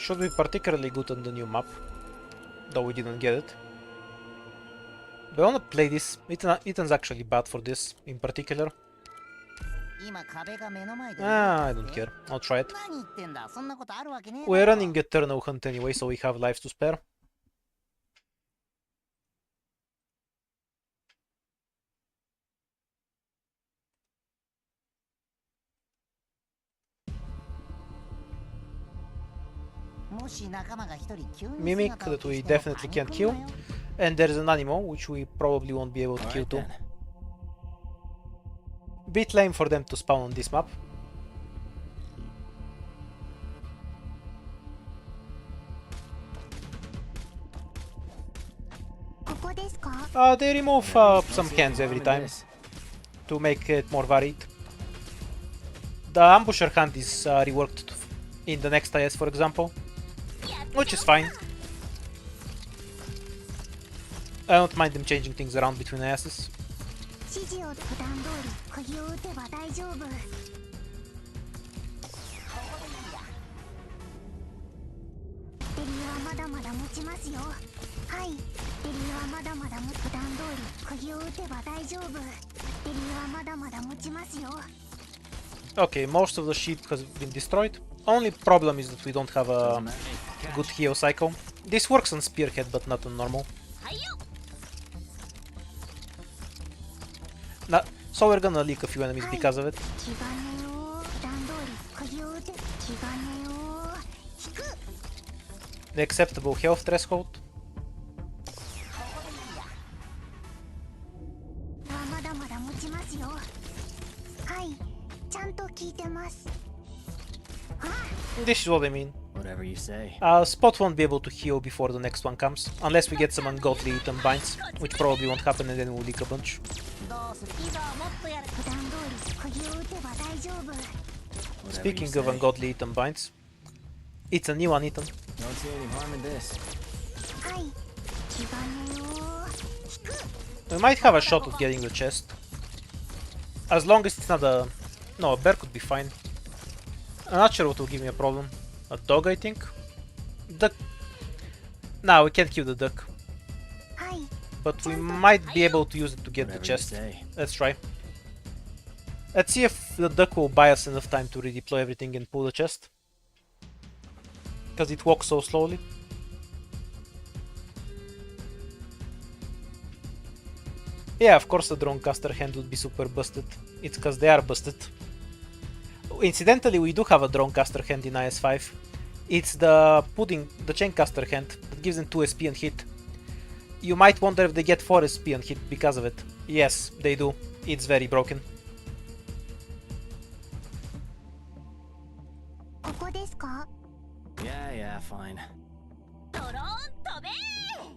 Should be particularly good on the new map. Though we didn't get it. But I wanna play this. Eaton's actually bad for this in particular. 今壁が目の前で I don't care. I'll try it. 何言ってんだ、そんなことあるわけねえだろ。 We're running Eternal Hunt anyway, so we have lives to spare. Mimic that we definitely can't kill. And there's an animal, which we probably won't be able to kill too. Bit lame for them to spawn on this map. They remove some hands every time to make it more varied. The ambusher hand is reworked in the next IS, for example, which is fine. I don't mind them changing things around between ISs. 指示を普段通り釘を打てば大丈夫。バッテリーはまだまだ持ちますよ。はい、バッテリーはまだまだ普段通り釘を打てば大丈夫。バッテリーはまだまだ持ちますよ。 Okay, most of the ship has been destroyed. Only problem is that we don't have a good heal cycle. This works on Spearhead, but not on normal. So we're gonna leak a few enemies because of it. 気兼ねを普段通り釘を打て。気兼ねを引く。 The acceptable health threshold. まだまだ持ちますよ。はい、ちゃんと聞いてます。あ、 This is what I mean. Whatever you say. Spot won't be able to heal before the next one comes, unless we get some ungodly item binds, which probably won't happen and then we'll leak a bunch. どうする？いざもっとやる。普段通り釘を打てば大丈夫。 Whatever you Speaking of say. ungodly item binds, it's a new one item. Don't see any harm in this. はい、気兼ねを引く。 We might have a shot at getting the chest. As long as it's not a... No, a bear could be fine. I'm not sure what will give me a problem. A dog, I think? Duck... No, we can't kill the duck. はい、 But we might be able to use it to get the Whatever you chest. say. Let's try. Let's see if the duck will buy us enough time to redeploy everything and pull the chest. Because it walks so slowly. Yeah, of course the drone caster hand would be super busted. It's because they are busted. Incidentally, we do have a drone caster hand in IS-5. It's the chain caster hand that gives them 2 SP and hit. You might wonder if they get 4 SP and hit because of it. Yes, they do. It's very broken. ここですか？ Yeah, fine. ドローン飛べー。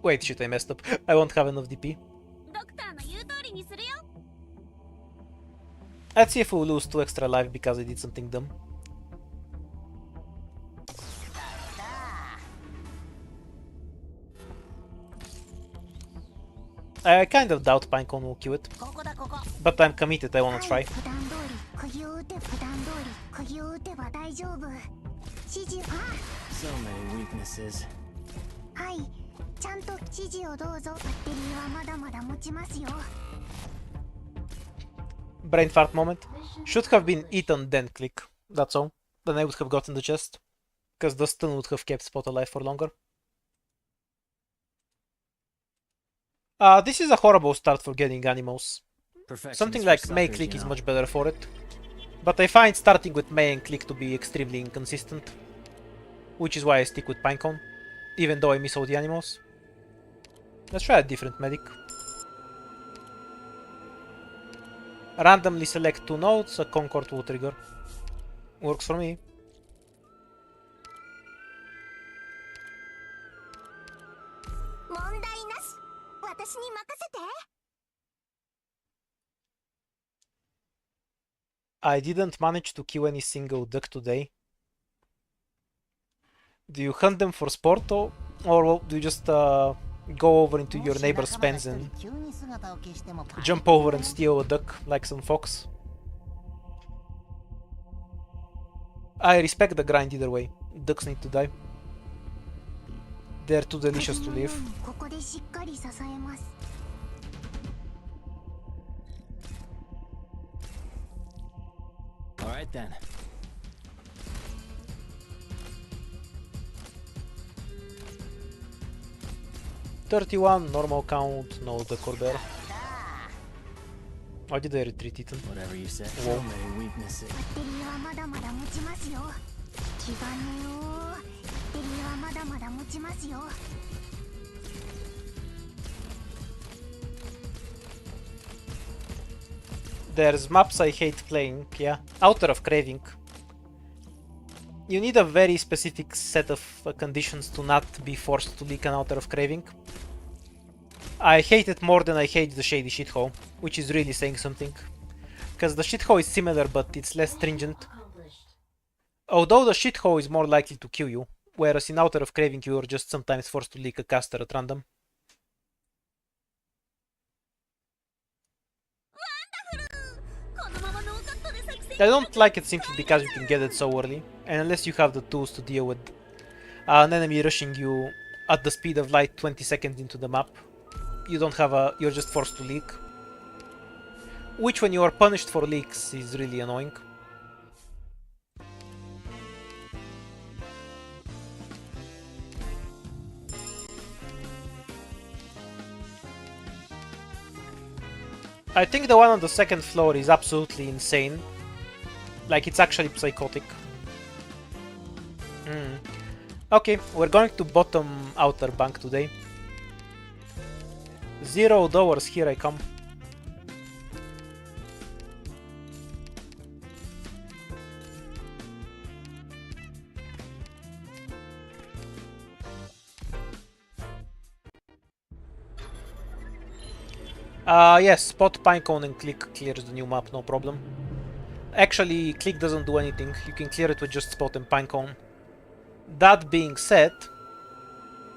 Wait, shit, I messed up. I won't have enough DP. ドクターの言う通りにするよ。 Let's see if we'll lose 2 extra life because I did something dumb. I kind of doubt Pinecone will kill it, ここだここ。 but I'm committed, I wanna は try. い、普段通り釘を打て。普段通り釘を打てば大丈夫。指示、あ、 So many weaknesses. はい、ちゃんと指示をどうぞ。バッテリーはまだまだ持ちますよ。 Brain fart moment. Should have been eaten then click. That's all. Then I would have gotten the chest. Because the stun would have kept Spot alive for longer. This is a horrible start for getting animals. Something like May Click is much better for it. But I find starting with May and Click to be extremely inconsistent. Which is why I stick with Pinecone, even though I miss all the animals. Let's try a different medic. Randomly select 2 nodes, a Concord will trigger. Works for me. I didn't manage to kill any single duck today. Do you hunt them for sport or do you just go over into your neighbor's pens and jump over and steal a duck like some fox? I respect the grind either way. Ducks need to die. They're too delicious to live. Alright then. $31, normal count, no decor there. Why did I retreat it? Whatever you said. Whoa. So many weaknesses. There's maps I hate playing, yeah. Outer of Craving. You need a very specific set of conditions to not be forced to leak an Outer of Craving. I hate it more than I hate the Shady Shithole, which is really saying something. Because the Shithole is similar, but it's less stringent. Although the Shithole is more likely to kill you, whereas in Outer of Craving you are just sometimes forced to leak a caster at random. I don't like it simply because you can get it so early, and unless you have the tools to deal with an enemy rushing you at the speed of light 20 seconds into the map, you're just forced to leak. Which, when you are punished for leaks, is really annoying. I think the one on the second floor is absolutely insane. Like, it's actually psychotic. Okay, we're going to bottom outer bank today. $0, here I come. Yes, spot Pinecone and Click clears the new map, no problem. Actually, Click doesn't do anything. You can clear it with just Spot and Pinecone. That being said...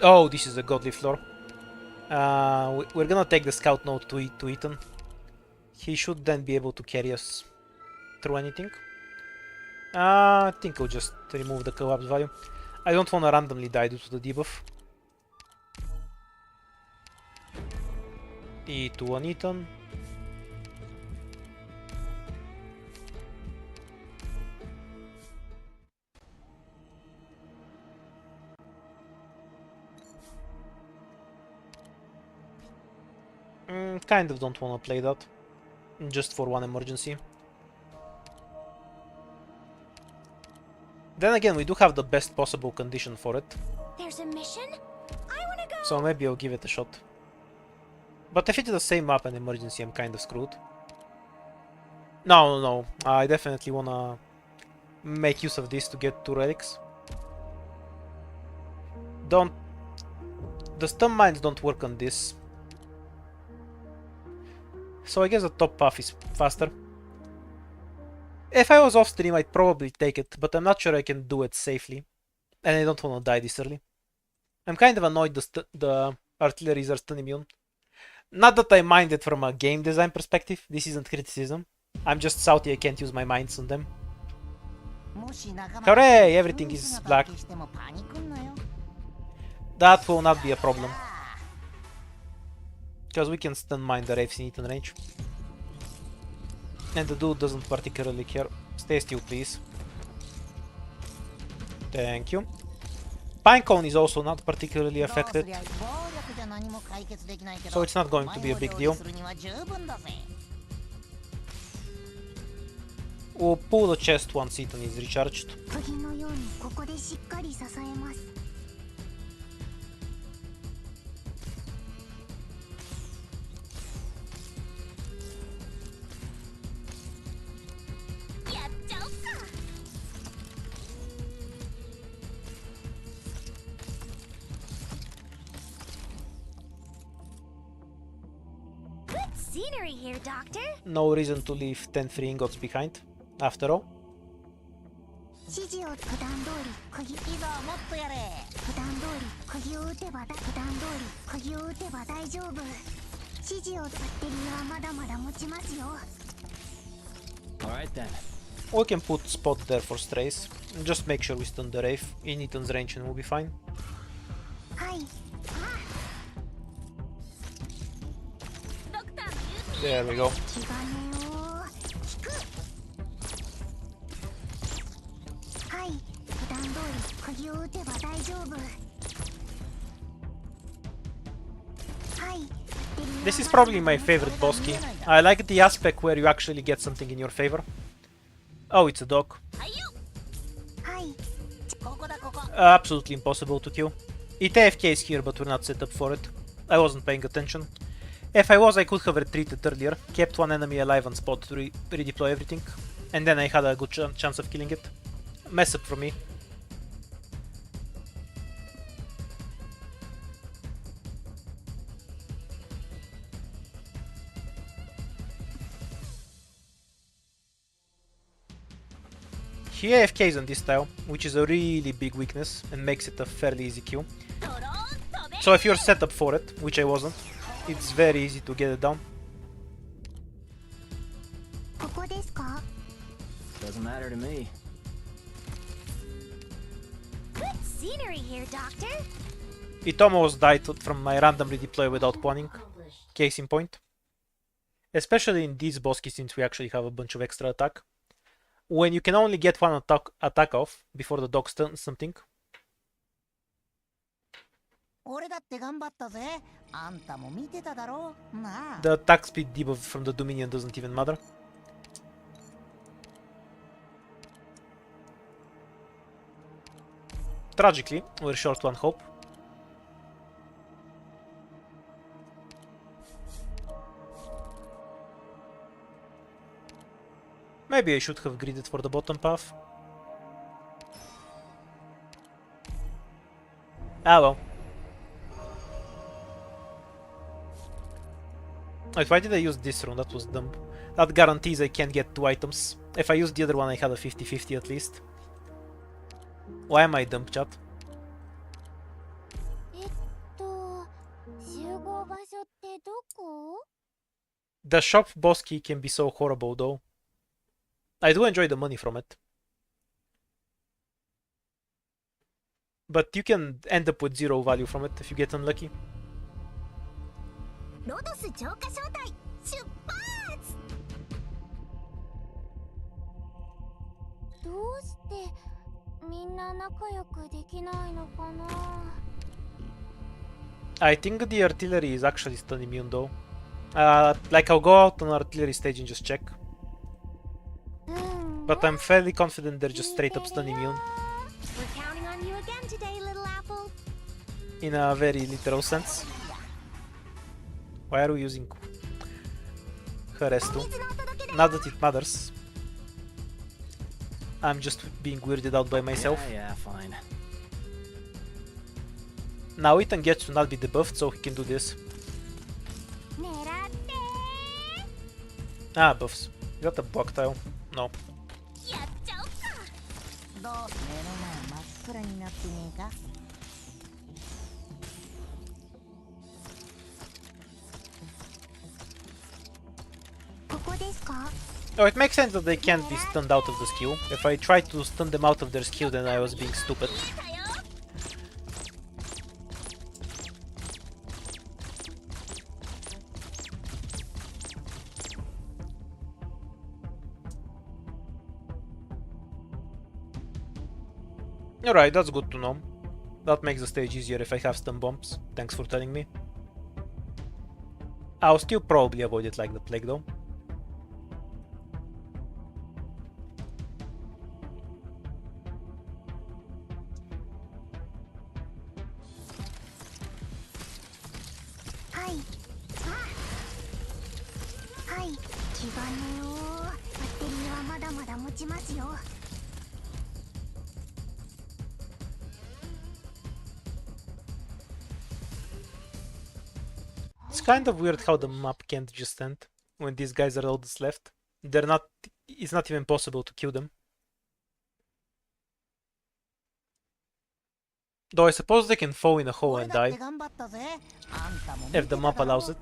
Oh, this is a godly floor. We're gonna take the scout node to Ethan. He should then be able to carry us through anything. I think I'll just remove the collapse value. I don't wanna randomly die due to the debuff. E2 on Ethan. Kind of don't want to play that. Just for one emergency. Then again, we do have the best possible condition for it. There's a mission? I wanna go. So maybe I'll give it a shot. But if it's the same map and emergency, I'm kind of screwed. No. I definitely wanna make use of this to get 2 relics. The stun mines don't work on this. So I guess the top path is faster. If I was off stream, I'd probably take it, but I'm not sure I can do it safely. And I don't want to die this early. I'm kind of annoyed the artilleries are stun immune. Not that I mind it from a game design perspective, this isn't criticism. I'm just salty I can't use my mines on them. Hooray! Everything is black. That will not be a problem. Because we can stun mine the Wraiths in Ethan range. And the dude doesn't particularly care. Stay still, please. Thank you. Pinecone is also not particularly affected, どうすりゃ暴力じゃ何も解決できないけど so it's not going to be a big お前 deal. を料理するには十分だぜ We'll pull the chest once Ethan is recharged. 釘のようにここでしっかり支えます。やっちゃおっか。Good scenery here, Doctor. No reason to leave 10 free ingots behind, after all. 指示を普段通り釘。いざもっとやれ。普段通り釘を打てば普段通り釘を打てば大丈夫。指示をバッテリーはまだまだ持ちますよ。Alright then. We can put spot there for strays. Just make sure we stun the Wraith in Ethan's range and we'll be fine. はい。ドクターの言う There we go. 気兼ねを引く。はい。普段通り釘を打てば大丈夫。はい。 This is probably my favorite boss key. I like the aspect where you actually get something in your favor. Oh, it's a dog. はい。ここだここ Absolutely impossible to kill. It AFKs here, but we're not set up for it. I wasn't paying attention. If I was, I could have retreated earlier, kept one enemy alive on spot to redeploy everything, and then I had a good chance of killing it. Mess up for me. He AFKs on this tile, which is a really big weakness and makes it a fairly easy kill. So if you're set up for it, which I wasn't, it's very easy to get it down. ここですか？ Doesn't matter to me. Good scenery here, Doctor. It almost died from my random redeploy without planning. Accomplished. Case in point. Especially in these boss keys since we actually have a bunch of extra attack. When you can only get one attack off before the dog stuns something. 俺だって頑張ったぜあんたも見てただろなあ The attack speed debuff from the Dominion doesn't even matter. Tragically, we're short one hope. Maybe I should have greeded for the bottom path. Ah well. Wait, why did I use this rune? That was dumb. That guarantees I can't get 2 items. If I used the other one, I had a 50-50 at least. Why am I dumb, chat? 集合場所ってどこ？ The shop boss key can be so horrible though. I do enjoy the money from it. But you can end up with 0 value from it if you get unlucky. ロドス浄化小隊出発！どうしてみんな仲良くできないのかな？ I think the artillery is actually stun immune though. Like I'll go out on artillery stage and just check. But I'm fairly confident they're just straight up stun immune. We're counting on you again today, little apple. In a very literal sense. Why are we using Harestu? Not that it matters. I'm just being weirded out by myself. Yeah, fine. Now Ethan gets to not be debuffed, so he can do this. 狙って Ah, buffs. You got a block tile? No. やっちゃおっか。どう目の前真っ暗になってねえか ここですか？ Oh, it makes sense that they can't be stunned out of the skill. If I tried to stun them out of their skill, then I was being stupid. だよ。 Alright, Alright, that's good to know. That makes the stage easier if I have stun bombs. Thanks for telling me. I'll still probably avoid it like the plague though. Hi. Hi. 気がねよ。バッテリーはまだまだ持ちますよ。It's kind of weird how the map can't just end when these guys are all that's left. They're not. It's not even possible to kill them. Though I suppose they can fall in a hole and die if the map allows it.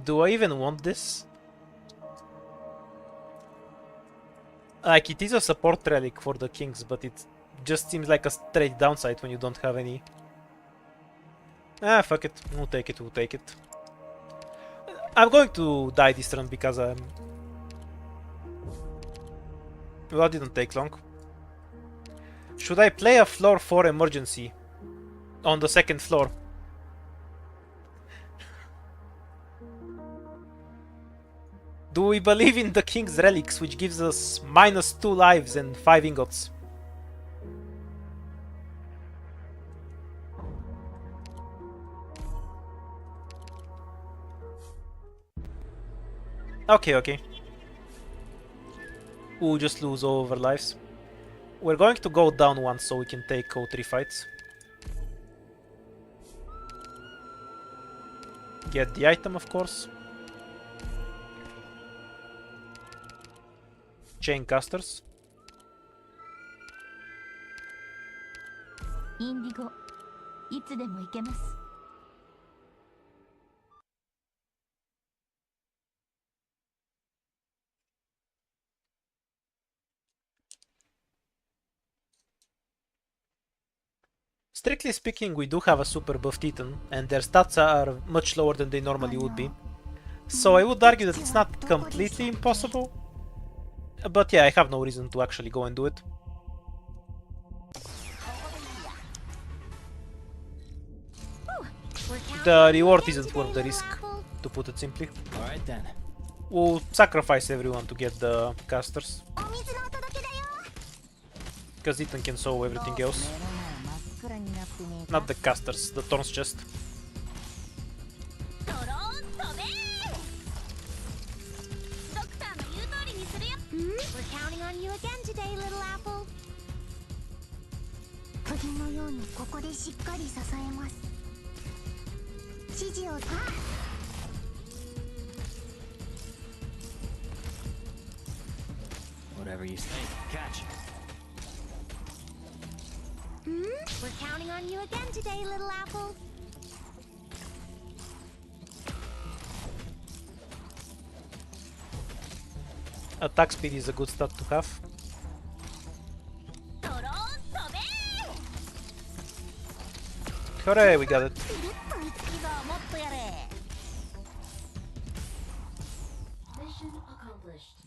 Do I even want this? Like, it is a support relic for the kings, but it just seems like a straight downside when you don't have any. Ah, fuck it. We'll take it, we'll take it. I'm going to die this turn because I'm... Well, that didn't take long. Should I play a floor 4 emergency on the second floor? Do we believe in the King's Relics, which gives us -2 lives and 5 ingots? Okay. We'll just lose all of our lives. We're going to go down once so we can take all 3 fights. Get the item, of course. Chain casters. インディゴ、いつでも行けます。Strictly speaking, we do have a super buff Titan, and their stats are much lower than they normally would be. So I would argue that it's not completely impossible. But yeah, I have no reason to actually go and do it. The reward isn't worth the risk, to put it simply. Alright then. We'll sacrifice everyone to get the casters. Because Ethan can solve everything else. Not the casters, the Thorn's chest. We're counting on you again today, little apple. 釘のようにここでしっかり支えます。指示をWhatever you say. Catch. We're counting on you again today, little apple. Attack speed is a good stat to have. Hooray, we got it. Mission accomplished.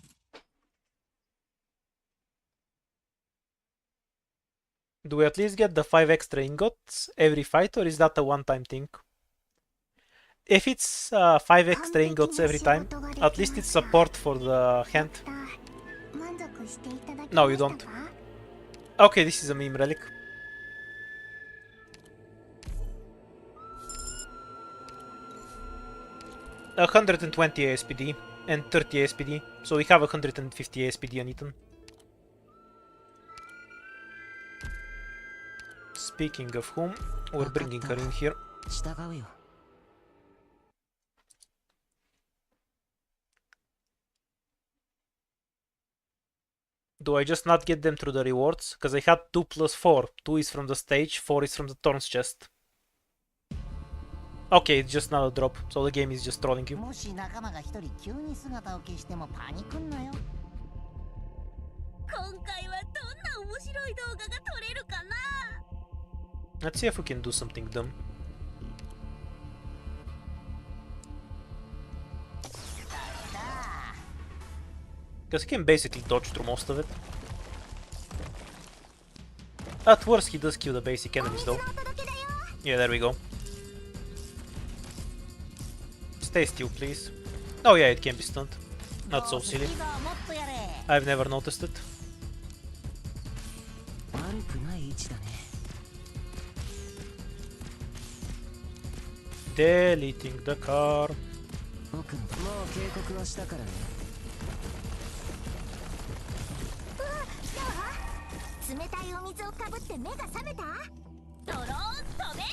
Do we at least get the 5 extra ingots every fight, or is that a one-time thing? If it's 5 extra ingots every time, at least it's support for the hand. No, you don't. Okay, this is a meme relic. A 120 ASPD and 30 ASPD, so we have 150 ASPD on Ethan. Speaking of whom, we're bringing her in here. Do I just not get them through the rewards? Because I had 2 plus 4. 2 is from the stage, 4 is from the Thorn's chest. Okay, it's just not a drop, so the game is just trolling you. もし仲間が一人急に姿を消してもパニクんなよ。今回はどんな面白い動画が撮れるかな。Let's see if we can do something dumb. Because he can basically dodge through most of it. At worst, he does kill the basic enemies though. Yeah, there we go. Stay still, please. Oh yeah, it can be stunned. Not so silly. I've never noticed it. Deleting the car. もう警告はしたからね。冷たいお水をかぶって目が覚めた？ドローン飛べ！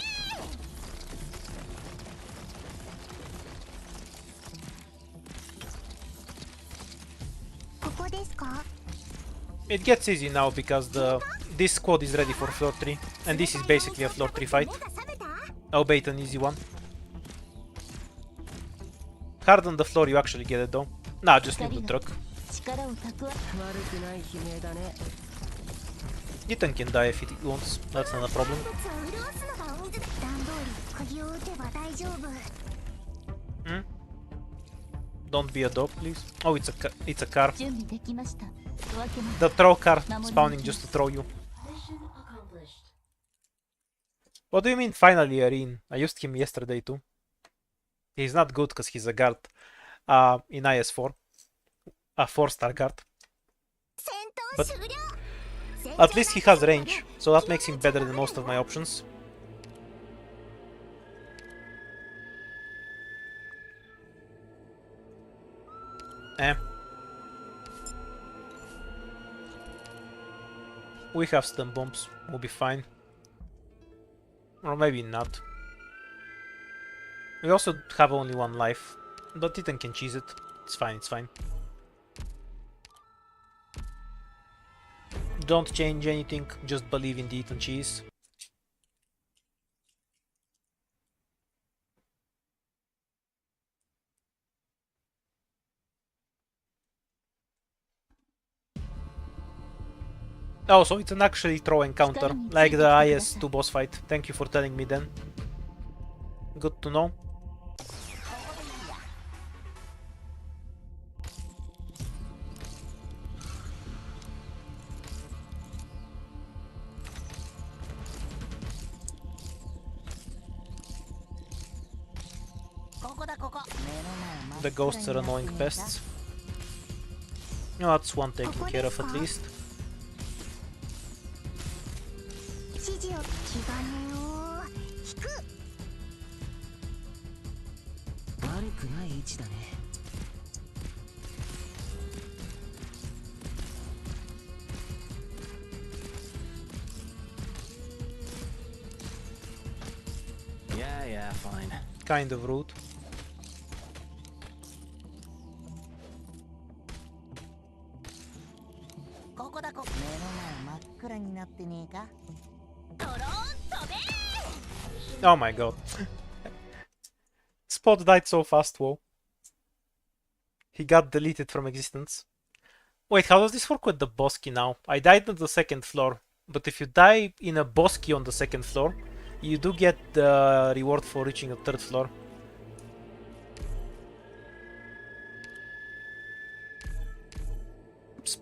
ここですか？ It gets easy now because this squad is ready for floor 3, and this is basically a floor 3 fight. Albeit an easy one. Hard on the floor, you actually get it though. Nah, just leave the truck. 悪くない悲鳴だね。 Ethan can die if he wants, that's not a problem. Hmm? Don't be a dog, please. Oh, it's a car. The throw car spawning just to throw you. Mission accomplished. What do you mean finally, Areen? I used him yesterday too. He's not good because he's a guard in IS4. A 4-star guard. But at least he has range, so that makes him better than most of my options. We have stun bombs, we'll be fine. Or maybe not. We also have only one life, but Ethan can cheese it. It's fine, it's fine. Don't change anything, just believe in the Ethan cheese. Oh, so it's an actually throw encounter, like the IS2 boss fight. Thank you for telling me then. Good to know. The ghosts are annoying pests. No, that's one taken care of at least. Yeah, fine. Kind of rude. Oh my god. Spot died so fast, whoa. He got deleted from existence. Wait, how does this work with the bosky now? I died on the second floor, but if you die in a bosky on the second floor, you do get the reward for reaching the third floor. Oops.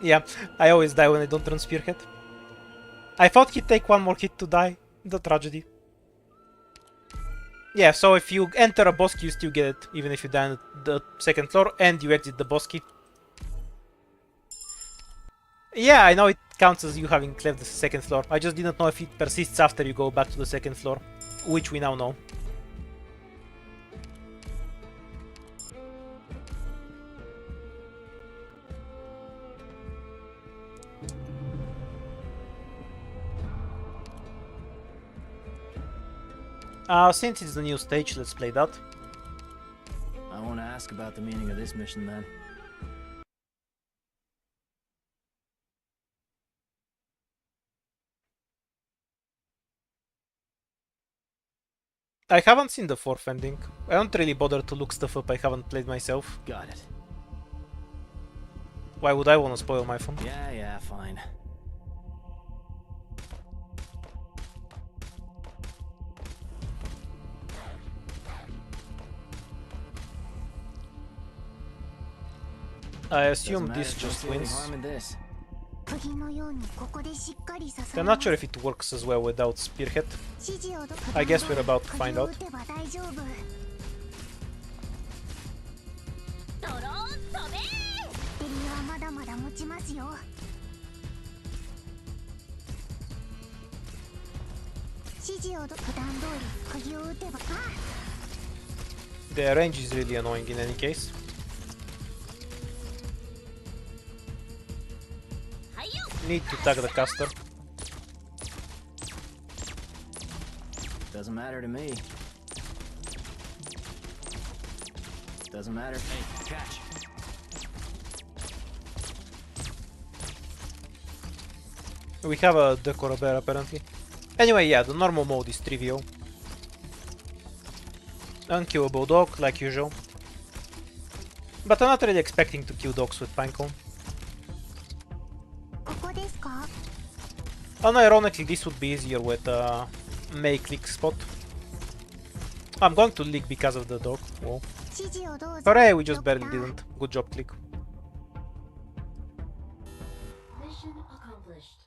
Yeah, I always die when I don't run Spearhead. I thought he'd take one more hit to die. The tragedy. Yeah, so if you enter a bosky, you still get it, even if you die on the second floor and you exit the bosky. Yeah, I know it counts as you having left the second floor. I just didn't know if it persists after you go back to the second floor, which we now know. Since it's the new stage, let's play that. I want to ask about the meaning of this mission then. I haven't seen the fourth ending. I don't really bother to look stuff up I haven't played myself. Got it. Why would I want to spoil my fun? Yeah, fine. I Doesn't assume matter, this don't just see any wins. harm in this. 釘のようにここでしっかり支え I'm ま not す sure if it works as well without Spearhead. 指示を I guess we're about to find out. 釘を打てば大丈夫ドローン飛べーバッテリーはまだまだ持ちますよ指示を普段通り釘を打てば The range is really annoying in any case. Need to tag the caster. Doesn't matter to me. Doesn't matter. Hey, catch. We have a Decor Bear apparently. Anyway, yeah, the normal mode is trivial. Unkillable dog, like usual. But I'm not really expecting to kill dogs with Pinecone. ここですか Unironically, this would be easier with May click spot. I'm going to leak because of the dog. Whoa. 指示をどうぞ Hooray, we just barely ドクター didn't. Good job, click. Mission accomplished.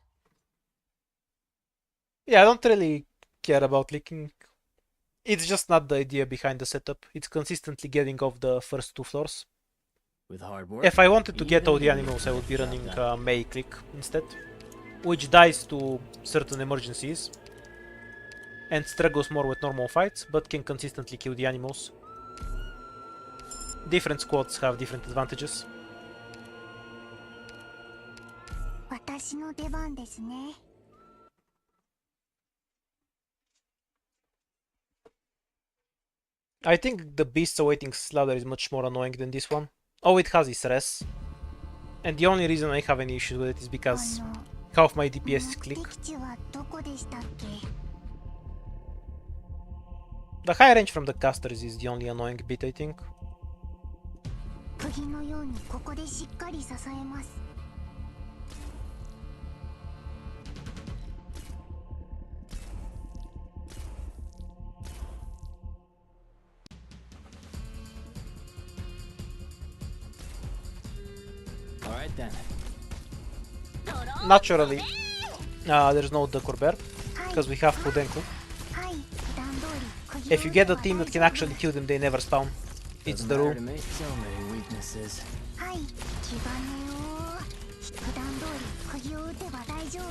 Yeah, I don't really care about leaking. It's just not the idea behind the setup. It's consistently getting off the first 2 floors. With hard work. If I wanted to get all the even animals, I would be job running done. May click instead. Which dies to certain emergencies. And struggles more with normal fights, but can consistently kill the animals. Different squads have different advantages. 私の出番ですね I think the beasts awaiting slaughter is much more annoying than this one. All it has is res. And the only reason I have any issues with it is because あの half my DPS is 目 click. 的地はどこでしたっけ The high range from the casters is the only annoying bit, I think. 釘のようにここでしっかり支えます Alright then. Naturally, there's no Decor Bear, because we have Pudenko. はい普段通り釘を If you 打 get て a ば team 大 that 丈 can 夫 actually kill them, they never spawn. It's Doesn't the matter rule. to me. So many weaknesses. はい気兼ねを普段通り釘を打てば大丈夫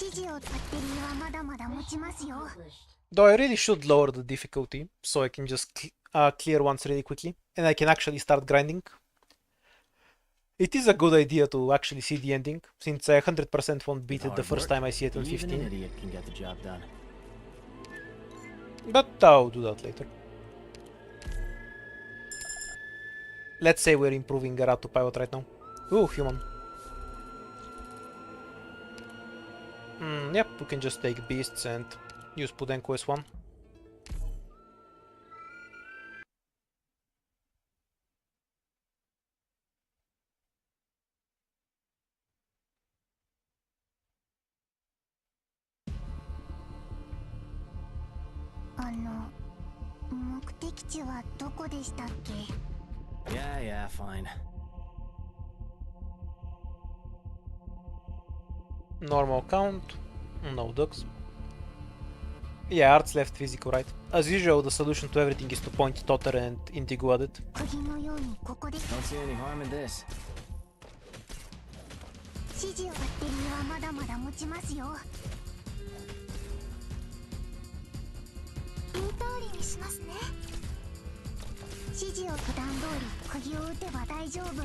指示をバッテリーはまだまだ持ちますよ Accomplished. Though I really should lower the difficulty, so I can just clear once really quickly, and I can actually start grinding. It is a good idea to actually see the ending, since I 100% won't beat With it the hard first work, time I see it on even an 15. idiot can get the job done. But I'll do that later. Let's say we're improving our autopilot right now. Ooh, human. Yep, we can just take beasts and use Pudenko as one.「目的地はどこでしたっけ Yeah, fine. Normal count, no ducks. Yeah, arts left, physical right. As usual, the solution to everything is to point Totter and Indigo at it. 釘のようにここで Don't see any harm in this. 指示をバッテリーはまだまだ持ちますよ言う通りにしますね指示を普段通り釘を打てば大丈夫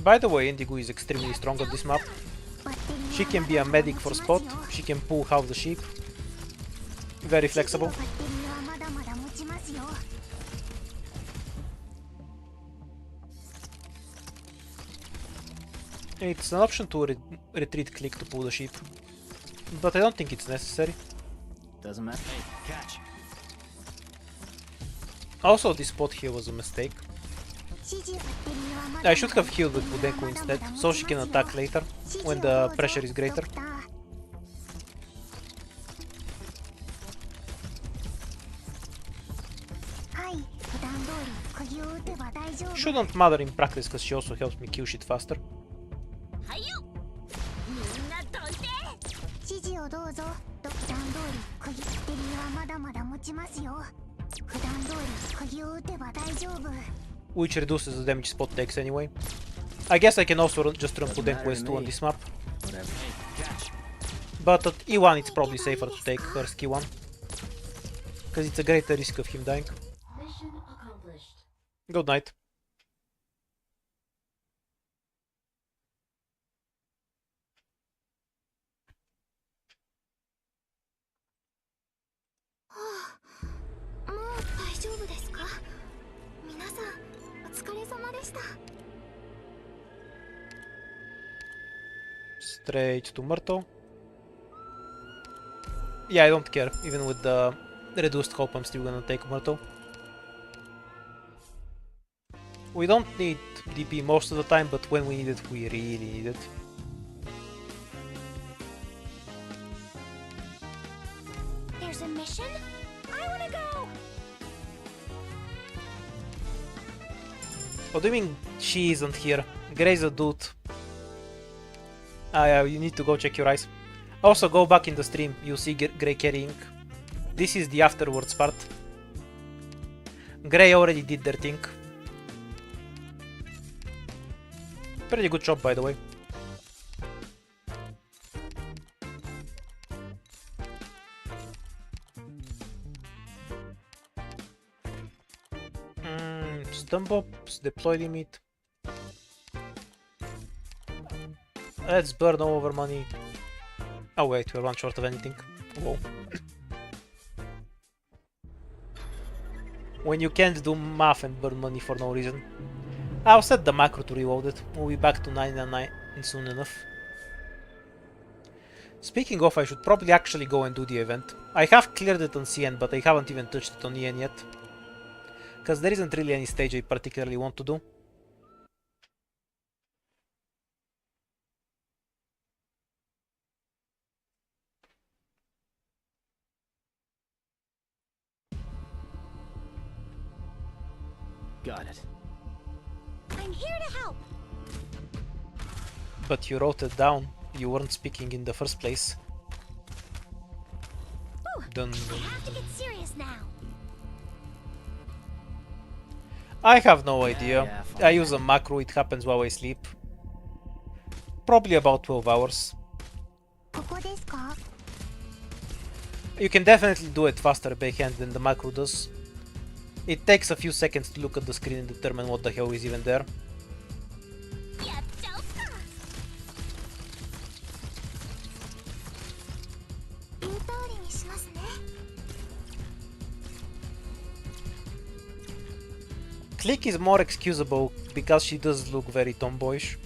By the way, Indigo is extremely strong on this map. バッテリーは She can be a medic for spot, she can pull half the sheep. Very 指示を flexible. バッテリーはまだまだ持ちますよ It's an option to retreat click to pull the sheep. But I don't think it's necessary. Doesn't matter. Hey, catch. Also, this spot here was a mistake. I should have healed with Budenko instead, so she can attack later, when the pressure is greater. Shouldn't matter in practice, cause she also helps me kill shit faster. はいよみんなどいて指示をどうぞ普段通り釘バッテリーはまだまだ持ちますよ普段通り釘を打てば大丈夫 Which reduces the damage spot takes anyway. I guess I can also just run Budenko S2 on this map. Whatever. Hey, catch. But at E1 it's probably safer to take Hursk E1. Cause it's a greater risk of him dying. Mission accomplished. Good night. Straight to Myrtle. Yeah, I don't care. Even with the reduced hope, I'm still gonna take Myrtle. We don't need DP most of the time, but when we need it, we really need it. There's a mission? I wanna go! What do you mean she isn't here? Grey's a dude. Ah yeah, you need to go check your eyes. Also, go back in the stream, you see Grey carrying. This is the afterwards part. Grey already did their thing. Pretty good job, by the way. Stump ups, deploy limit. Let's burn all over money. Oh wait, we're one short of anything. Whoa. When you can't do math and burn money for no reason. I'll set the macro to reload it. We'll be back to 999 soon enough. Speaking of, I should probably actually go and do the event. I have cleared it on CN, but I haven't even touched it on EN yet. Because there isn't really any stage I particularly want to do. Got it. I'm here to help! But you wrote it down. You weren't speaking in the first place. Dun, dun. I have to get serious now! I have no idea. yeah, fine. I use a macro, it happens while I sleep. Probably about 12 hours. ここですか? You can definitely do it faster by hand than the macro does. It takes a few seconds to look at the screen and determine what the hell is even there. やっちゃおっか言う通りにしますね Click is more excusable because she does look very tomboyish.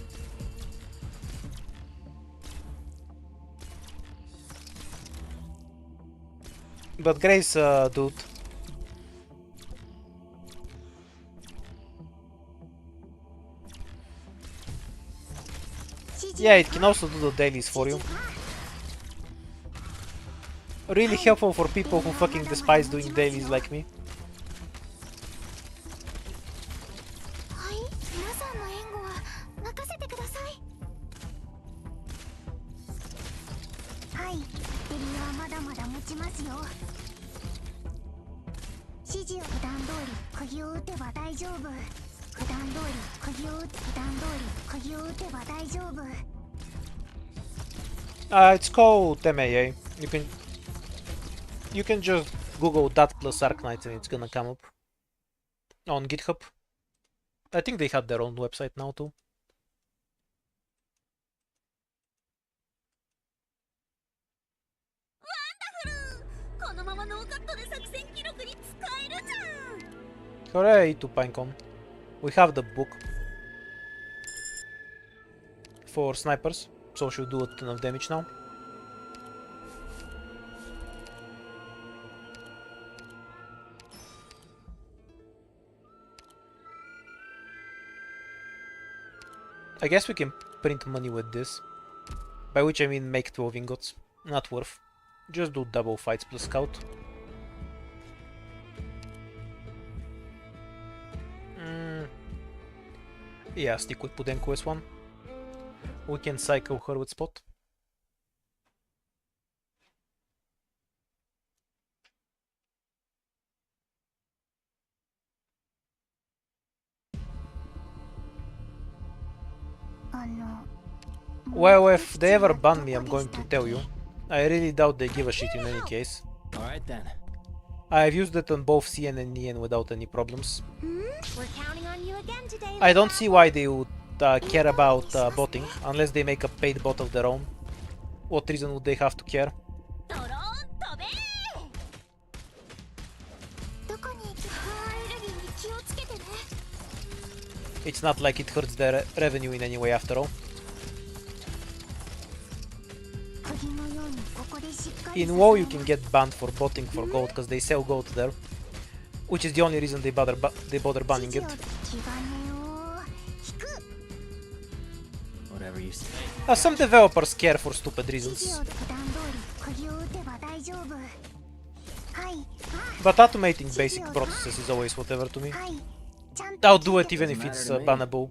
But Grey's dude. Yeah, it can also do the dailies for you. Really helpful for people who fucking despise doing dailies like me. はい皆さんの援護は任せてくださいはいバッテリーはまだまだ持ちますよ指示を普段通り釘を打てば大丈夫普段通り釘を打て普段通り釘を打てば大丈夫 It's called MAA. You can just Google that plus Arknights and it's gonna come up on GitHub. I think they had their own website now too. このままノーカットで作戦記録に使えるじゃん Hooray to Pinecon. We have the book for snipers, so she'll do a ton of damage now. I guess we can print money with this. By which I mean make 12 ingots. Not worth. Just do double fights plus scout. Yeah, stick with Pudenko as one. We can cycle her with spot. Well, if they ever ban me, I'm going to tell you. I really doubt they give a shit in any case. Alright then. I've used it on both CN and EN without any problems. We're counting on you again today. I don't see why they would care about botting, unless they make a paid bot of their own. What reason would they have to care? It's not like it hurts their revenue in any way after all. In WoW you can get banned for botting for gold because they sell gold there, which is the only reason they bother banning it. Whatever you say. Some developers care for stupid reasons. But automating basic processes is always whatever to me. I'll do it even if it's bannable.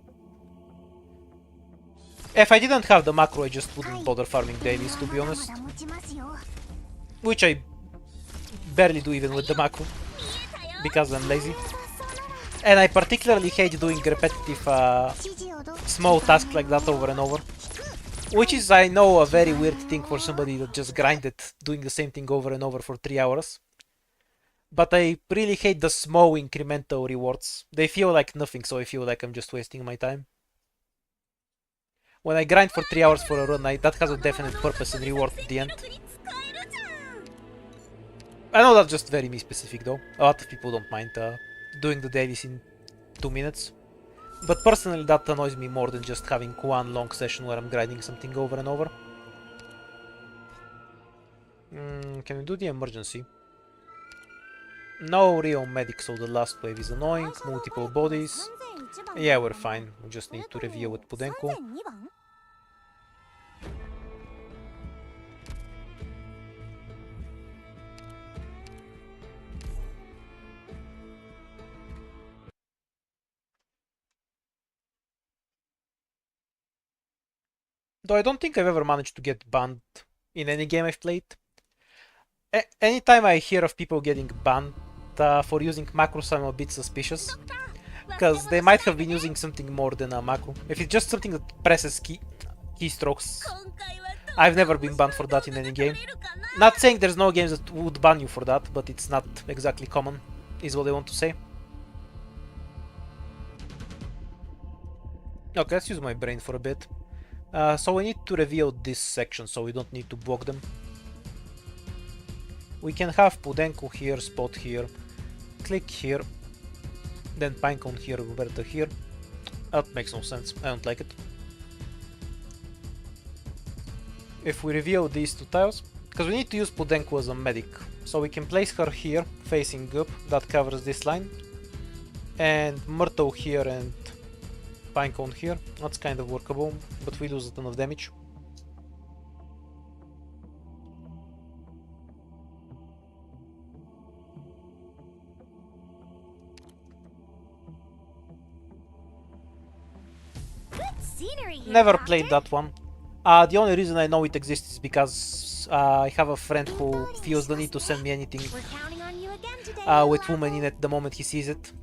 If I didn't have the macro, I just wouldn't bother farming dailies, to be honest. Which I barely do even with the macro, because I'm lazy. And I particularly hate doing repetitive small tasks like that over and over. Which is, I know, a very weird thing for somebody that just grinded doing the same thing over and over for 3 hours. But I really hate the small incremental rewards. They feel like nothing, so I feel like I'm just wasting my time. When I grind for 3 hours for a run, that has a definite purpose and reward at the end. I know that's just very me specific though. A lot of people don't mind doing the dailies in 2 minutes. But personally that annoys me more than just having one long session where I'm grinding something over and over. Can we do the emergency? No real medic, so the last wave is annoying. Multiple bodies. Yeah, we're fine. We just need to review with Pudenko. Though I don't think I've ever managed to get banned in any game I've played. Anytime I hear of people getting banned for using macros, I'm a bit suspicious. Because they might have been using something more than a macro. If it's just something that presses keystrokes, I've never been banned for that in any game. Not saying there's no games that would ban you for that, but it's not exactly common, is what I want to say. Okay, let's use my brain for a bit. So we need to reveal this section, so we don't need to block them. We can have Pudenko here, Spot here, Click here, then Pinecone here, Roberta here. That makes no sense, I don't like it. If we reveal these two tiles, because we need to use Pudenko as a medic, so we can place her here, facing up, that covers this line, and Myrtle here and Pinecone here. That's kind of workable, but we lose a ton of damage. Never played that one. The only reason I know it exists is because I have a friend who feels the need to send me anything with woman in it the moment he sees it.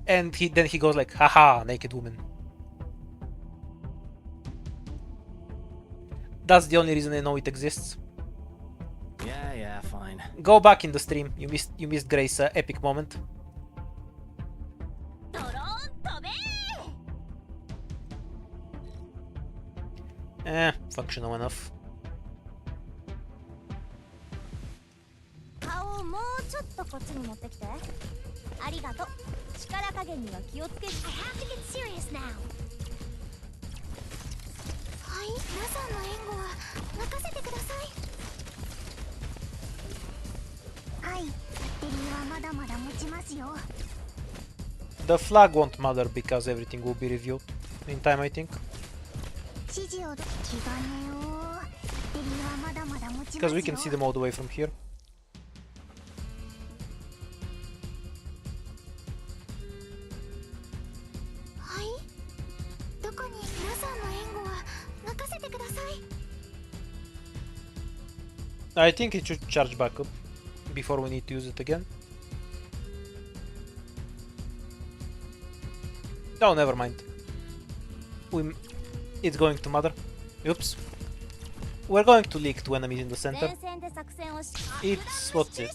And then he goes like, haha, naked woman. That's the only reason I know it exists. Yeah, fine. Go back in the stream. You missed Grey's epic moment. Functional enough. I have to get serious now. はい、皆さんの援護は任せてください。はい、バッテリーはまだまだ持ちますよ。The The flag won't matter because everything will be reviewed in time, I think. 指示を気兼ねをバッテリーはまだまだ持ちま Because す we よ can see them all the way from here. はいどこに皆さんの援護は任せてください I think it should charge back up before we need to use it again. Oh, never mind. It's going to matter. Oops. We're going to leak two enemies in the center. 前線で作戦をし It's what's it? バッ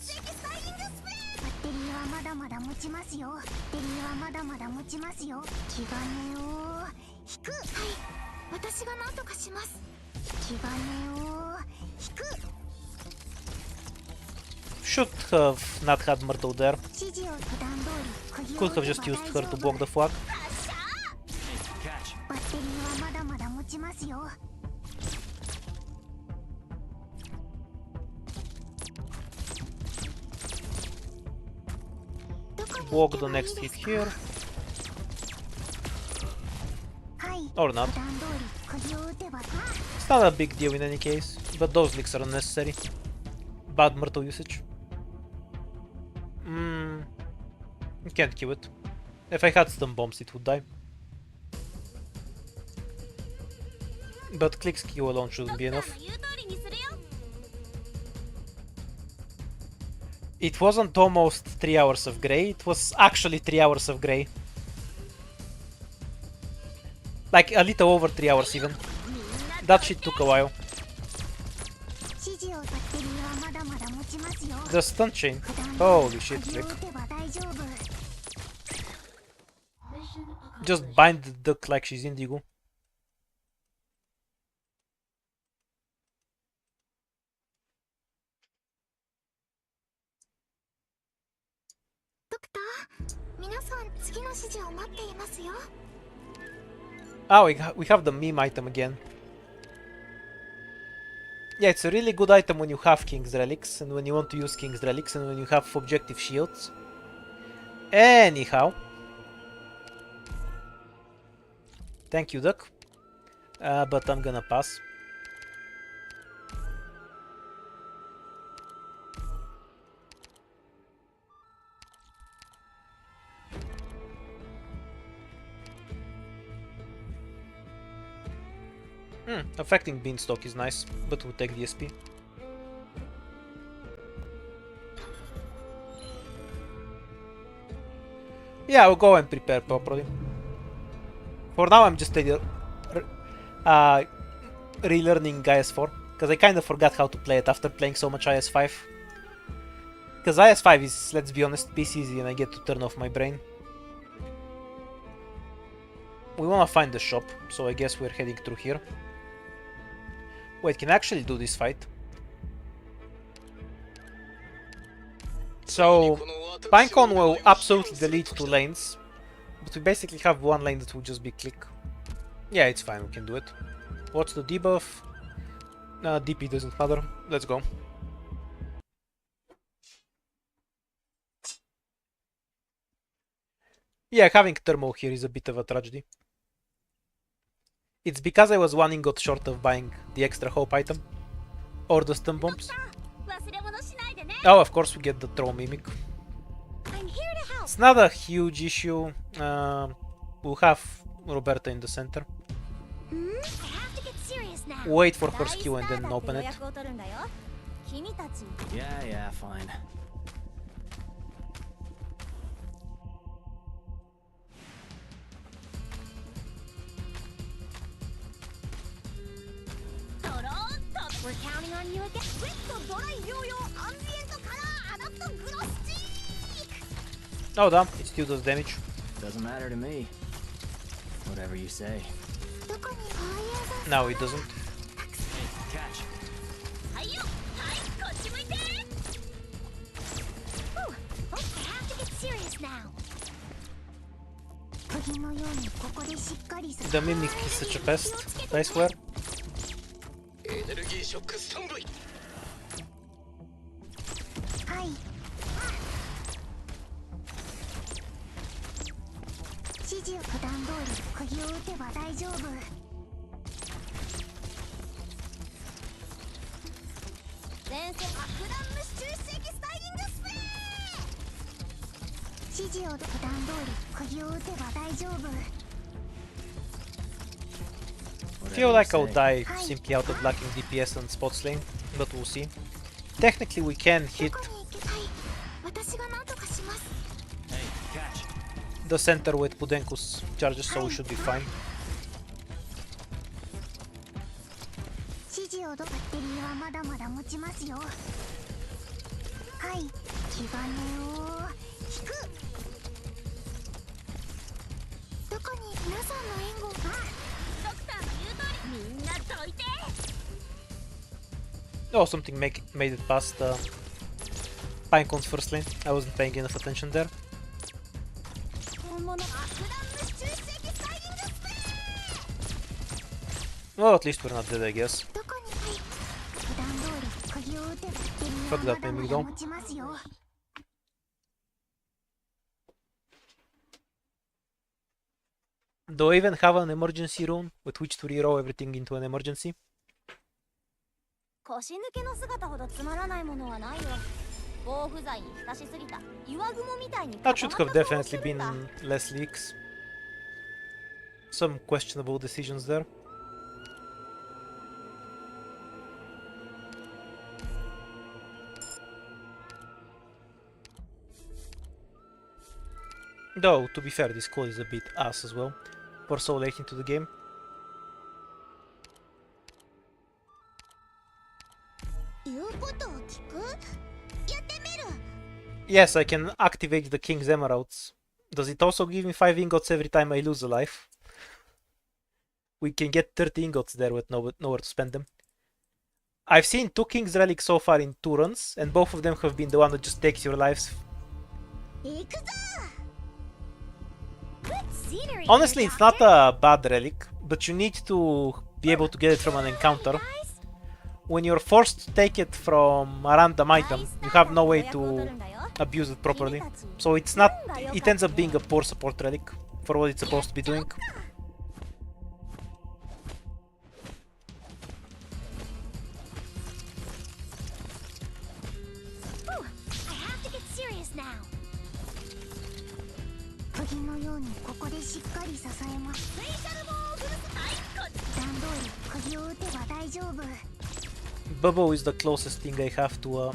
テリーはまだまだ持ちますよバッテリーはまだまだ持ちますよ気兼ねを引くはい私が何とかします気兼ねを引く Should have not had Myrtle there. 指示を普段通り釘を Could have just used her to block the flag. Catch. バッテリーはまだまだ持ちますよ Block the next hit here. はい Or not. 普段通り釘を打てば It's not a big deal in any case, but those leaks are unnecessary. Bad Myrtle usage. You can't kill it. If I had stun bombs, it would die. But click skill alone shouldn't be enough. 言う通りにするよ It wasn't almost 3 hours of Grey, it was actually 3 hours of Grey. Like a little over 3 hours even. That shit took a while. 指示をバッテリーはまだまだ持ちますよ The stun chain. 普段通り Holy shit, 釘を Rick. 打てば大丈夫 Mission accomplished. Just bind the duck like she's Indigo. ドクター皆さん次の指示を待っていますよ Ah, we have the meme item again. Yeah, it's a really good item when you have King's Relics, and when you want to use King's Relics, and when you have objective shields. Anyhow. Thank you, Duck. But I'm gonna pass. Affecting Beanstalk is nice, but we'll take the SP. Yeah, I'll go and prepare properly. For now, I'm just relearning IS4, because I kind of forgot how to play it after playing so much IS5. Because IS5 is, let's be honest, piece easy and I get to turn off my brain. We wanna find the shop, so I guess we're heading through here. Wait, can I actually do this fight? So, Pinecone will absolutely delete 2 lanes, but we basically have 1 lane that will just be click. Yeah, it's fine, we can do it. What's the debuff? DP doesn't matter. Let's go. Yeah, having thermal here is a bit of a tragedy. It's because I was 1 ingot short of buying the extra hope item. Or the stun bombs. 忘れ物しないでね Oh, of course we get the throw mimic. I'm here to help It's not a huge issue. We'll have Roberta in the center. I have to get serious now Wait for her skill and then open it. 大スターだって予約を取るんだよ君たち Yeah, fine. とろーっと We're counting on you again ウェットドライ療養アンビエントカラーアダプトグロスチーク Oh damn, it still does damage. Doesn't matter to me. Whatever you say. どこにファイヤー Now it doesn't. Catch. はいよはいこっち向いて Whew. I have to get serious now 釘のようにここでしっかり The mimic is such a pest, I swear. エネルギーショックスタンバイ。はい示を普段通り釘を打てば大丈夫。前線爆弾無視中止式スタイリングスプレー。指示を普段通り釘を打てば大丈夫。 Feel like I'll die simply out of lacking DPS and spots lane, but we'll see. Technically we can hit どこに行けたい。私が何とかします。 Hey, catch. the center with Pudenku's charges, so we should be fine. 指示をバッテリーはまだまだ持ちますよ。はい、気兼ねを引く。どこに皆さんの援護が。ドクターの言う通りみんなどいて。 Oh, something made it past Pinecon's first lane. I wasn't paying enough attention there. 本物爆弾無視中止式スタイリングスプレー。 Well, at least we're not dead, I guess. どこにはい。普段通り釘を打てばバッテリー Fuck は that, まだま maybe だ don't. 持ちますよ。 Do I even have an emergency rune with which to reroll everything into an emergency? 腰抜けの姿ほどつまらないものはないよ。防腐剤に浸しすぎた岩雲みたいに That 固 should まった have 顔を definitely するん been だ。 less leaks. Some questionable decisions there. Though, to be fair, this call is a bit ass as well, for so late into the game. 言うことを聞く。やってみる。 Yes, I can activate the King's Emeralds. Does it also give me 5 ingots every time I lose a life? We can get 30 ingots there with nowhere to spend them. I've seen 2 King's Relics so far in 2 runs, and both of them have been the one that just takes your lives. 行くぞ。 Good scenery Honestly, here, it's not Doctor. a bad relic, but you need to be able to get it from an encounter. Guys, When you're forced to take it from a random item, nice you have no way 予約を取 to るんだよ。 abuse it properly. 君たち So it's not. It ends up being a poor support relic for what it's supposed to be doing. Whew, I have to get serious now. 釘のようにここでしっかり支えます。スペシャルボーグルスアイコン。普段通り釘を打てば大丈夫。 Bubbo is the closest thing I have to.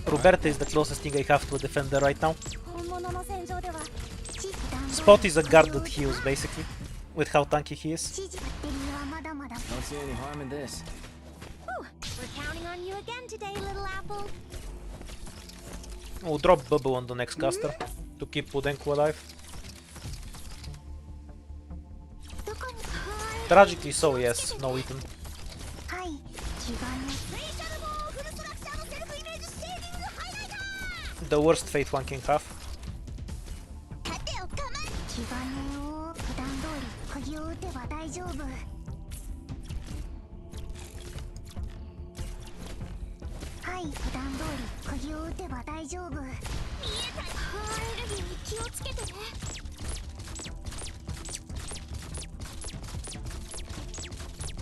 Roberta is the closest thing I have to a defender right now. 本物の戦場では Spot is a guarded heals basically, with how tanky he is. 指示バッテリーはまだまだ。 Don't see any harm in this. Whew, we're counting on you again today, little apple. We'll drop Bubbo on the next caster to keep Pudenku alive. どこに。 Tragically so, yes, no Ethan. はい、気兼ね。スペシャルボーフルストラクチャーのセルフイメージシェーディングハイライター。 The worst fate one can have. 盾を構え。気兼ねを普段通り釘を打てば大丈夫。はい、普段通り釘を打てば大丈夫。見えた。アレルギーに気をつけてね。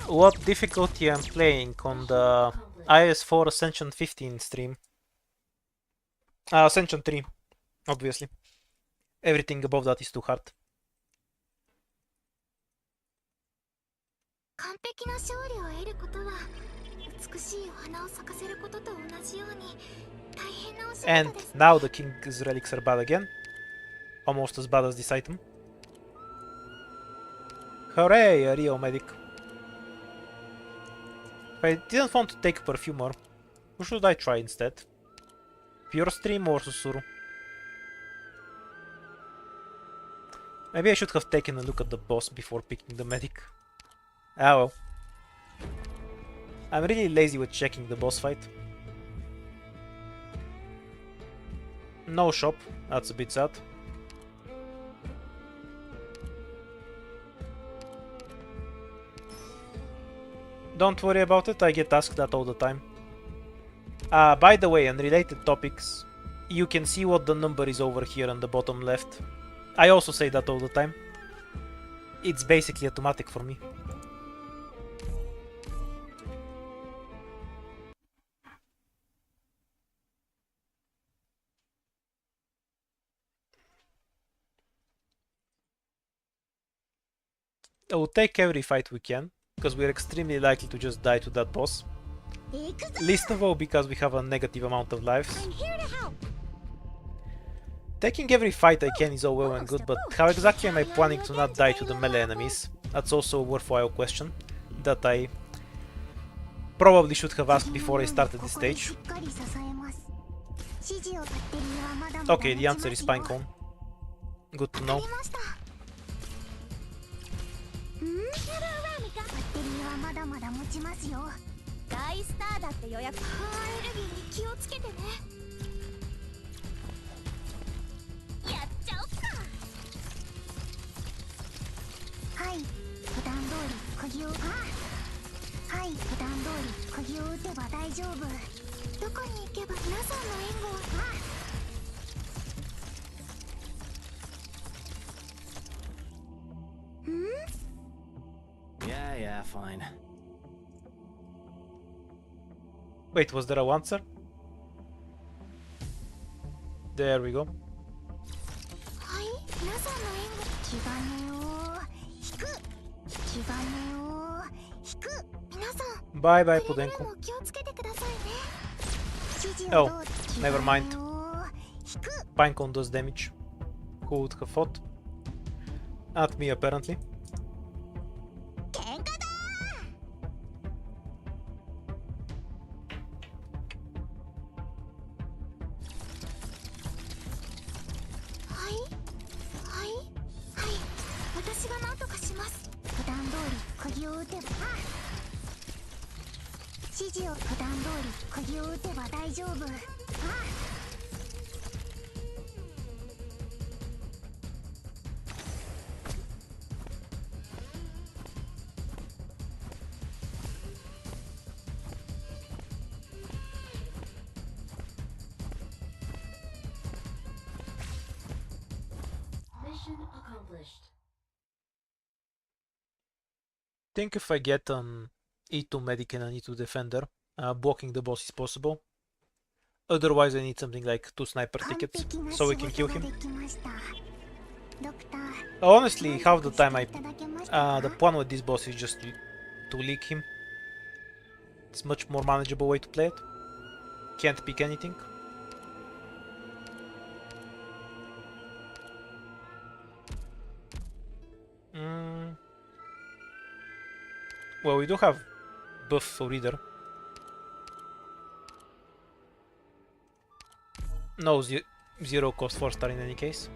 What difficulty I'm playing on the IS4 Ascension 15 stream? Ascension 3, obviously. Everything above that is too hard. 完璧な勝利を得ることは美しいお花を咲かせることと同じように大変なお仕事 And です。 now the King's relics are bad again. Almost as bad as this item. Hooray, a Rio medic. If I didn't want to take Perfumer, who should I try instead? Pure Stream or Susuru? Maybe I should have taken a look at the boss before picking the medic. Ah well. I'm really lazy with checking the boss fight. No shop, that's a bit sad. Don't worry about it, I get asked that all the time. By the way, on related topics, you can see what the number is over here on the bottom left. I also say that all the time. It's basically automatic for me. We'll take every fight we can, because we're extremely likely to just die to that boss. Least of all because we have a negative amount of lives. I'm here to help. Taking every fight I can is all well and good, but how exactly am I planning to not die to the melee enemies? That's also a worthwhile question that I probably should have asked before I started this stage. Okay, the answer is Pinecone. Good to know. まだまだ持ちますよ。大スターだって予約。アレルギーに気をつけてね。やっちゃおっか。はい、普段通り釘を。はい、普段通り釘を打てば大丈夫。どこに行けば皆さんの援護は。Yeah, fine. Wait, was there a answer? There we go. はい、皆さんの援護。気兼ねを引く。気兼ねを引く。皆さん。Bye bye, くれぐれ Pudenko. も気をつけてくださいね。指示 Oh, をどう。 never mind. 気兼ねを引く。 Pinecone does damage. Who would have thought? Not me, apparently. 喧嘩だ。はいはいはい、私が何とかします。普段通り釘を打てば。指示を普段通り釘を打てば大丈夫。Mission accomplished. Think if I get an E2 medic and an E2 defender, blocking the boss is possible. Otherwise I need something like 2 sniper tickets, so we can kill him. Honestly, half the time the plan with this boss is just to leak him. It's much more manageable way to play it. Can't pick anything. Well, we do have buff for Reader. No, zero cost 4-star in any case.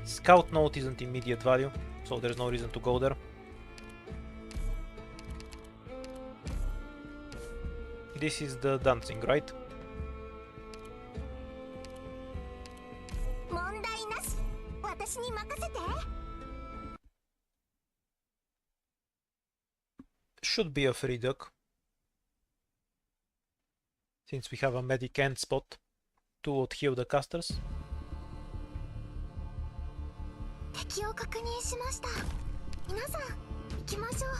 Scout note isn't immediate value, so there's no reason to go there. This is the dancing, right? 問題なし。私に任せて。Should be a free duck. Since we have a medic and spot to heal the casters. 敵を確認しました。皆さん、行きましょう。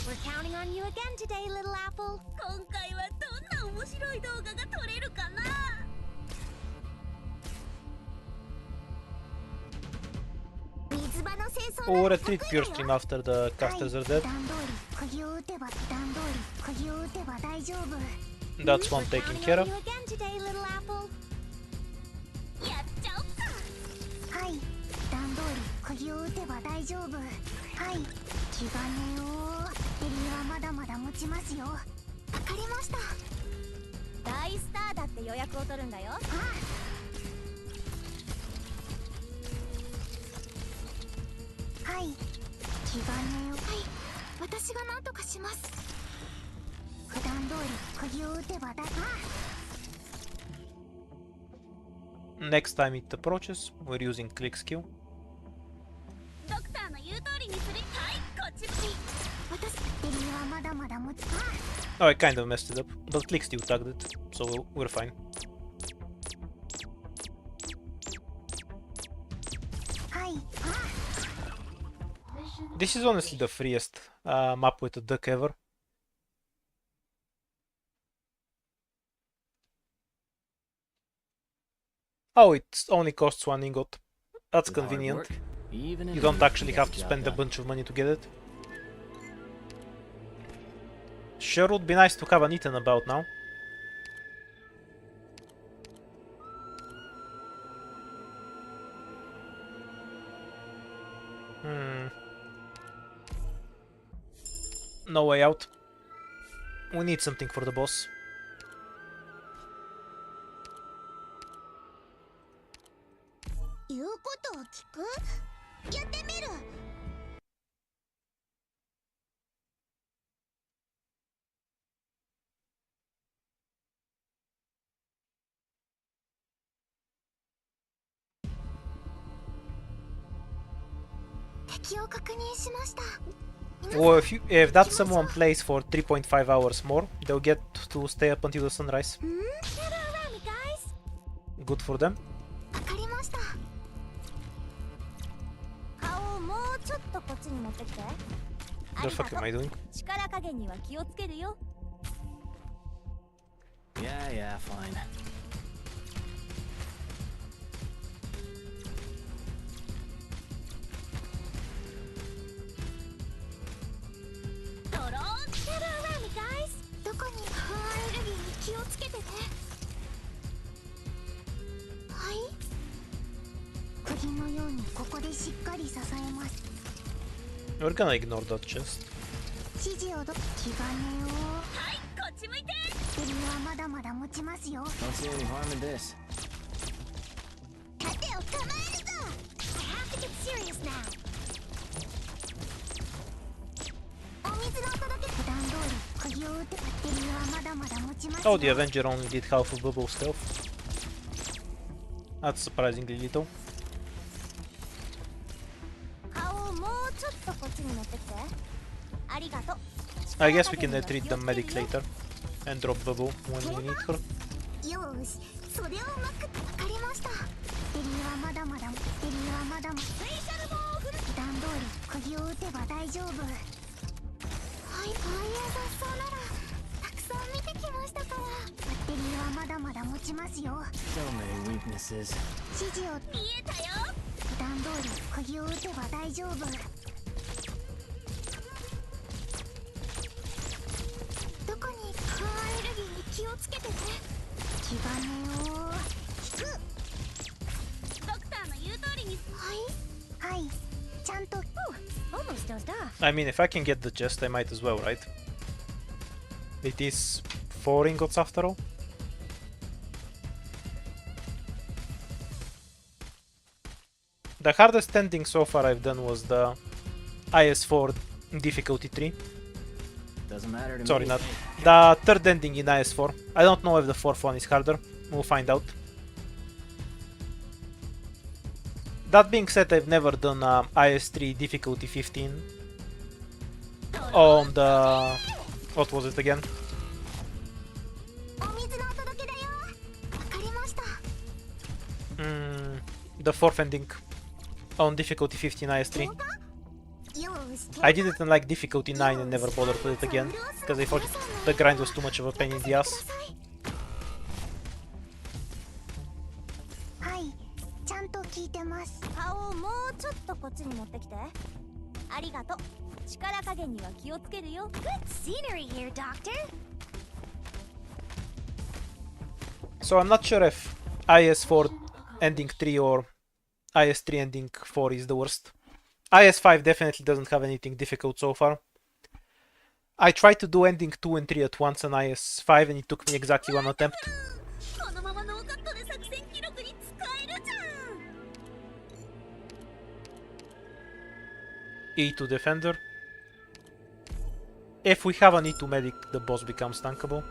We're counting on you again today, little apple. 今回はどんな面白い動画が撮れるかな。水場の清掃 Or retreat pure stream after the casters are dead. 普段通り釘を打てば普段通り釘を打てば大丈夫。 That's one taken care of. やっちゃおっか。はい、普段通り釘を打てば大丈夫。はい、気兼ねを。エリはまだまだ持ちますよ。わかりました。大スターだって予約を取るんだよ。はい、気兼ねを。はい、私が何とかします。普段通り釘を打てば大。Next time it approaches, we're using click skill. ドクターの言う通りにする。はい、こっち向き。私、エリはまだまだ持ち。Oh, I kind of messed it up, but click still tagged it, so we're fine. はい。 Mission This is honestly the freest map with a duck ever. Oh, it only costs 1 ingot. That's With hard convenient. work, even an You don't idiot can actually get have the to job spend a done. bunch of money to get it. Sure would be nice to have an Ethan about now. No way out. We need something for the boss. 言うことを聞く？やってみる。敵を確認しました。 Or if that someone plays for 3.5 hours more, they'll get to stay up until the sunrise. Gather around me, guys. Good for them. わかりました。顔をもうちょっとこっちに持ってきて。あ The りが fuck と am I う。 doing? 力加減には気をつけるよ。 Yeah, yeah, fine. ドローン Gather around me, guys. どこに不安アレルギーに気をつけてね。はい。釘のようにここでしっかり支えます。 We're gonna ignore that chest. 指示を気兼ねを。はい、こっち向いて。セリはまだまだ持ちますよ。 Don't see any harm in this. 盾を構えるぞ。 I have to get serious now. お水の届け。普段通り釘を打ってセリはまだまだ持ちます Oh, よ。 the Avenger only did half of Bubble's health. That's surprisingly little. 顔をもうちょっとこっちに持ってきて。ありがとう。 I guess we can treat the medic later and drop Bubble when we need her. よーし、それをうまくわかりました。セリはまだまだ、セリはまだまだ。スペシャルボール。普段通り釘を打てば大丈夫。はい、こういう雑草ならたくさん見てきましたから。バッテリーはまだまだ持ちますよ。 So many weaknesses. 指示を見えたよ。普段通り釘を打てば大丈夫。どこに不安アレルギーに気をつけてね。気兼ねを引く。ドクターの言う通りに。はい、ちゃんと。 Almost dozed off. I mean, if I can get the chest, I might as well, right? It is 4 ingots after all. The hardest ending so far I've done was the IS4 difficulty 3. Doesn't matter to Sorry, me. not the third ending in IS4. I don't know if the fourth one is harder. We'll find out. That being said, I've never done IS3 difficulty 15 on the... what was it again? お水のお届けだよ。わかりました。 The fourth ending on difficulty 15 IS3. よーし。 I did it in like difficulty 9 and never bothered with it again because I thought the grind was too much of a pain in the ass. はい、ちゃんと聞いてます。顔をもうちょっとこっちに持ってきて。ありがとう。力加減には気をつけるよ。Good scenery here, Doctor. So I'm not sure if IS4 ending 3 or IS3 ending 4 is the worst. IS5 definitely doesn't have anything difficult so far. I tried to do ending 2 and 3 at once on IS5 and it took me exactly one attempt. このままノーカットで作戦記録に使えるじゃん。 E2 defender. If we have an E2 medic, the boss becomes tankable.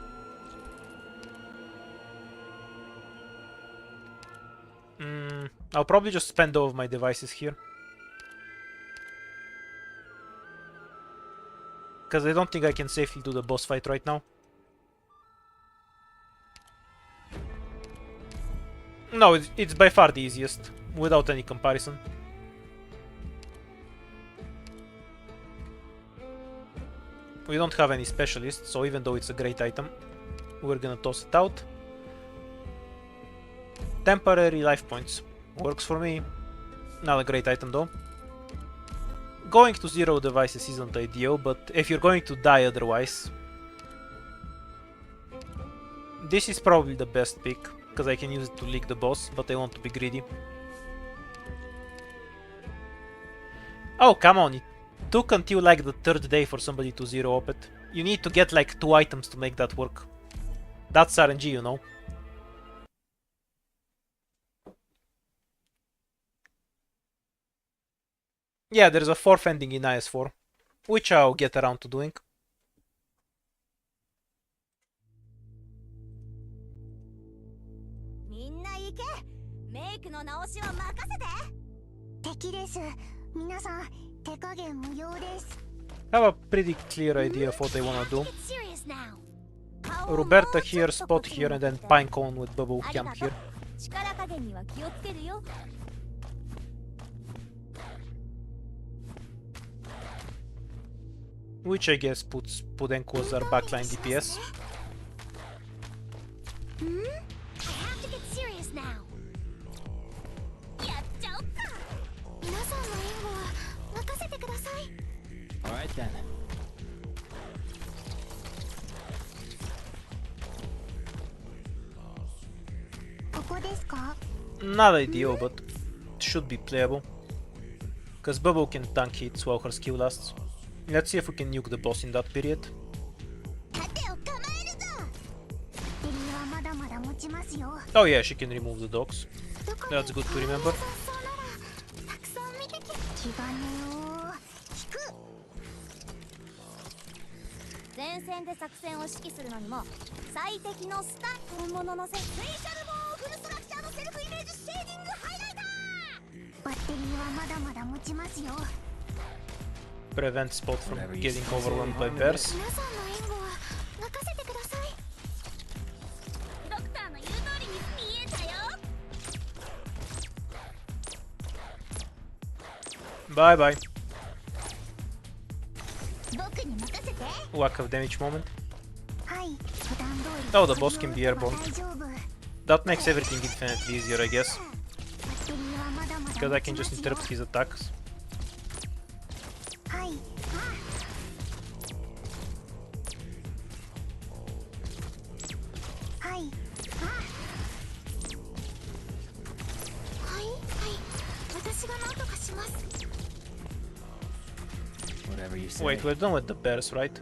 I'll probably just spend all of my devices here. Because I don't think I can safely do the boss fight right now. No, it's by far the easiest, without any comparison. We don't have any specialists, so even though it's a great item, we're gonna toss it out. Temporary life points. Works for me. Not a great item though. Going to 0 devices isn't ideal, but if you're going to die otherwise, this is probably the best pick, because I can use it to leak the boss, but I want to be greedy. Oh, come on, it took until like the 3rd day for somebody to 0 op it. You need to get like 2 items to make that work. That's RNG, you know. Yeah, there's a 4th ending in IS4, which I'll get around to doing. I have a pretty clear idea of what I wanna do. Roberta here, Spot here, and then Pinecone with Bubble Camp here. Which I guess puts Pudenko as our backline DPS. Alright then. Not ideal, but should be playable. Because Bubble can tank hits while her skill lasts. Let's see if we can nuke the boss in that period. Oh yeah, she can remove the dogs. That's good to remember. Prevent Spot from getting overwhelmed by bears. Bye bye. Lack of damage moment. Oh, the boss can be airborne. That makes everything infinitely easier, I guess. Because I can just interrupt his attacks. Whatever you say. Wait, we're done with the bears, right?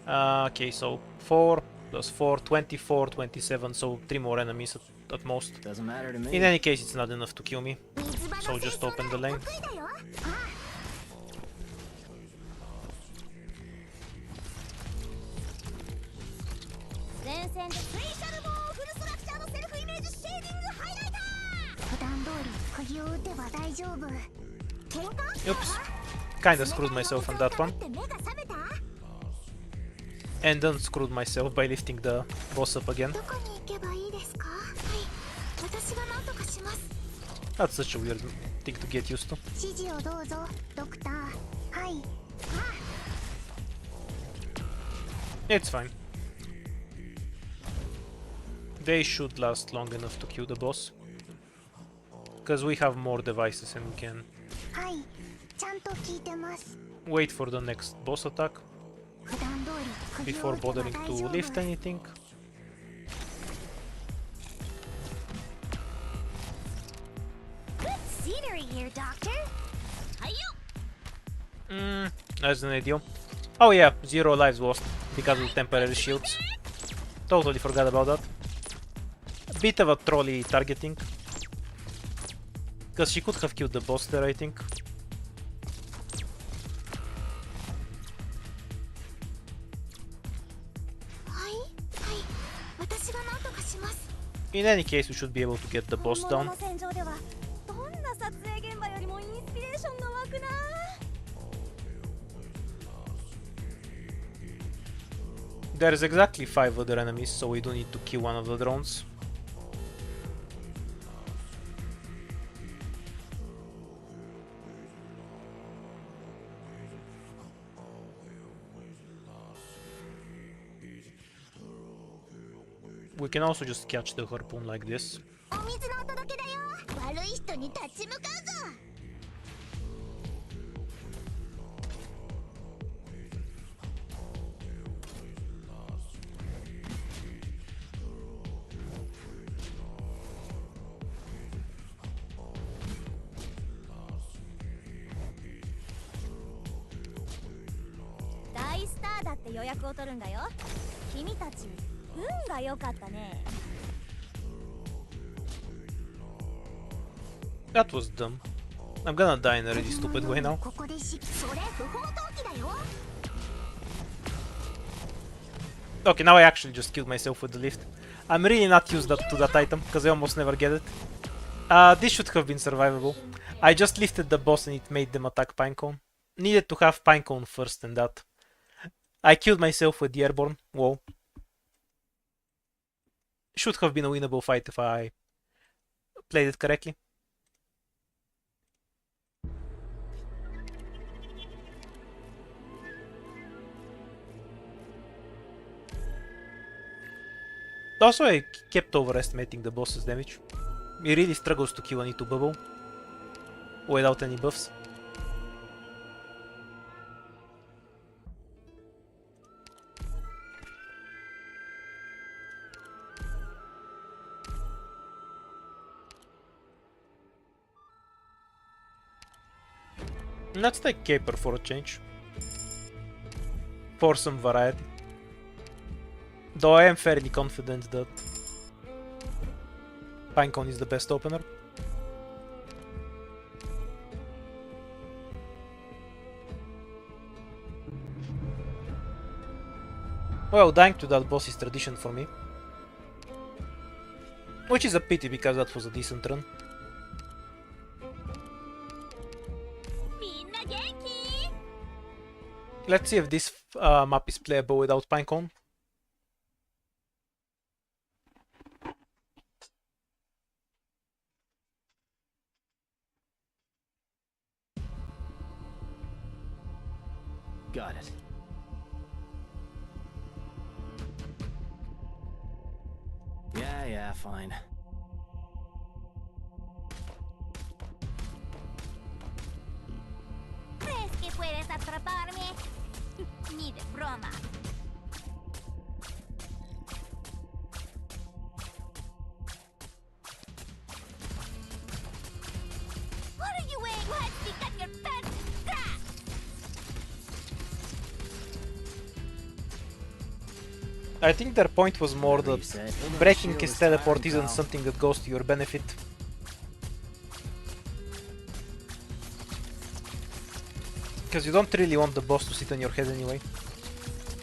Okay, so 4 plus 4, 24, 27, so 3 more enemies at most. Doesn't matter to me. In any case, it's not enough to kill me, so just open the lane. Oops, kinda screwed myself on that one. And then screwed myself by lifting the boss up again. That's such a weird thing to get used to. It's fine. They should last long enough to kill the boss. Because we have more devices and we can wait for the next boss attack before bothering to lift anything. That's an ideal. Oh yeah, 0 lives lost because of temporary shields. Totally forgot about that. A bit of a trolley targeting. Because she could have killed the boss there, I think. In any case, we should be able to get the boss down. There's exactly 5 other enemies, so we do need to kill one of the drones. We can also just catch the harpoon like this. お水のお届けだよ。悪い人に立ち向かうぞ。大スターだって予約を取るんだよ。君たち運が良かったね。 That was dumb. I'm gonna die in a really stupid way now. ここでそれ不法投棄だよ。 Okay, now I actually just killed myself with the lift. I'm really not used to that item, because I almost never get it. This should have been survivable. I just lifted the boss and it made them attack Pinecone. Needed to have Pinecone first and that. I killed myself with the airborne. Whoa. Should have been a winnable fight if I played it correctly. Also, I kept overestimating the boss's damage. He really struggles to kill an E2 bubble without any buffs. Let's take Caper for a change. For some variety. Though I am fairly confident that Pinecone is the best opener. Well, dying to that boss is tradition for me. Which is a pity because that was a decent run. みんな元気？ Let's see if this map is playable without Pinecone. Got it. Yeah, fine. ¿Crees que puedes atraparme? Ni de broma. What are you waiting? Let's become your pet. I think their point was more that breaking his teleport isn't something that goes to your benefit. Because you don't really want the boss to sit on your head anyway.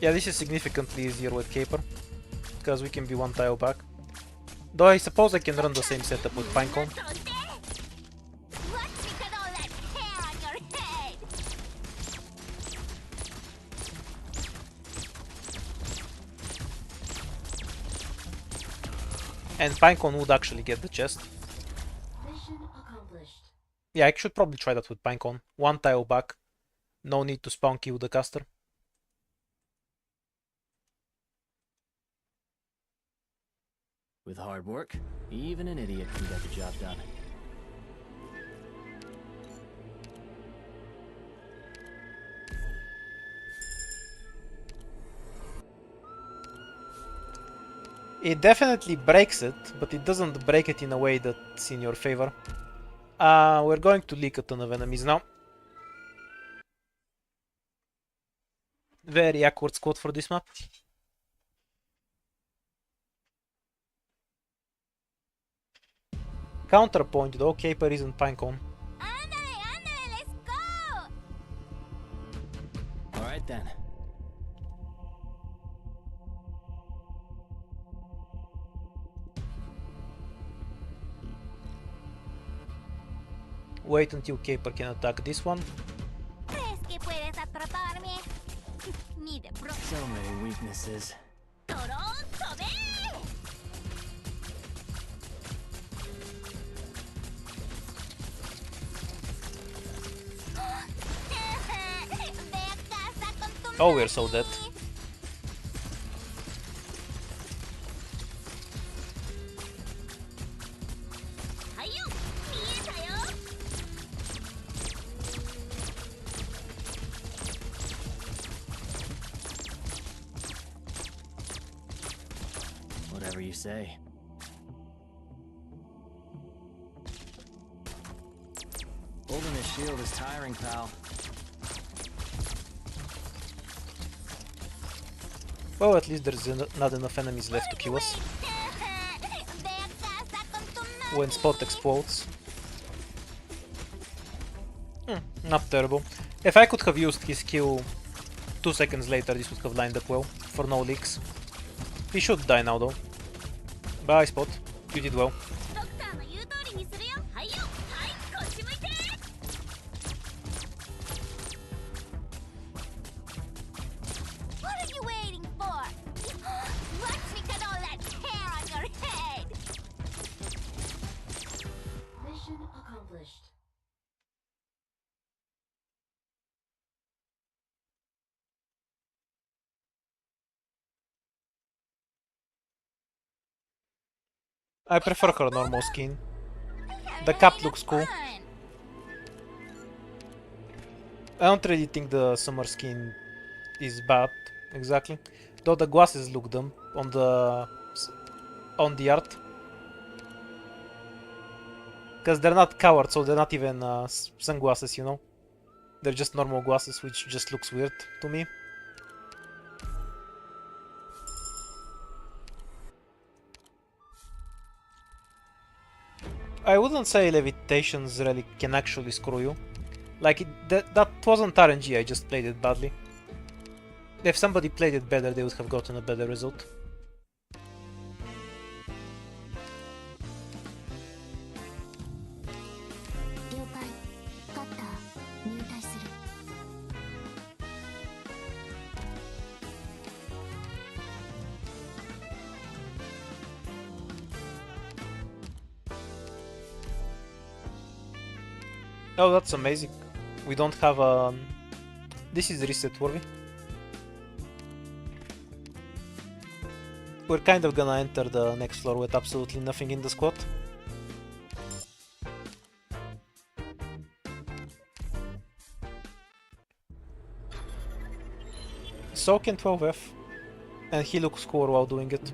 Yeah, this is significantly easier with Caper. Because we can be one tile back. Though I suppose I can run the same setup with Pinecone. Watch me cut all that hair on your head. And Pinecone would actually get the chest. Mission accomplished. Yeah, I should probably try that with Pinecone. One tile back. No need to spawn kill the caster. With hard work, even an idiot can get the job done. It definitely breaks it, but it doesn't break it in a way that's in your favor. We're going to leak a ton of enemies now. Very awkward squad for this map. Counterpoint though, Caper isn't Pinecone. Ándale, let's go. Alright then. Wait until Caper can attack this one. ¿Crees que puedes atraparme? Ni de broma. So many weaknesses. ¡Toronto, ve! Ve a casa con tu Oh, we're so dead. mami. you say. Holding a shield is tiring, pal. Well, at least there's not enough enemies left to kill us when Spot explodes. Not terrible. If I could have used his skill 2 seconds later, this would have lined up well, for no leaks. He should die now though. Bye Spot, you did well. ドクターの言う通りにするよ。はいよ、はい、こっち向いて。What are you waiting for? Watch me cut all that hair on your head. Mission accomplished. I prefer her normal skin. The cap looks cool. I don't really think the summer skin is bad, exactly. Though the glasses look dumb on the art. Because they're not covered, so they're not even sunglasses, you know? They're just normal glasses, which just looks weird to me. I wouldn't say levitations really can actually screw you. Like, that wasn't RNG, I just played it badly. If somebody played it better, they would have gotten a better result. Oh, that's amazing. We don't have a... This is reset worthy. We're kind of gonna enter the next floor with absolutely nothing in the squad. So can 12F. And he looks cool while doing it.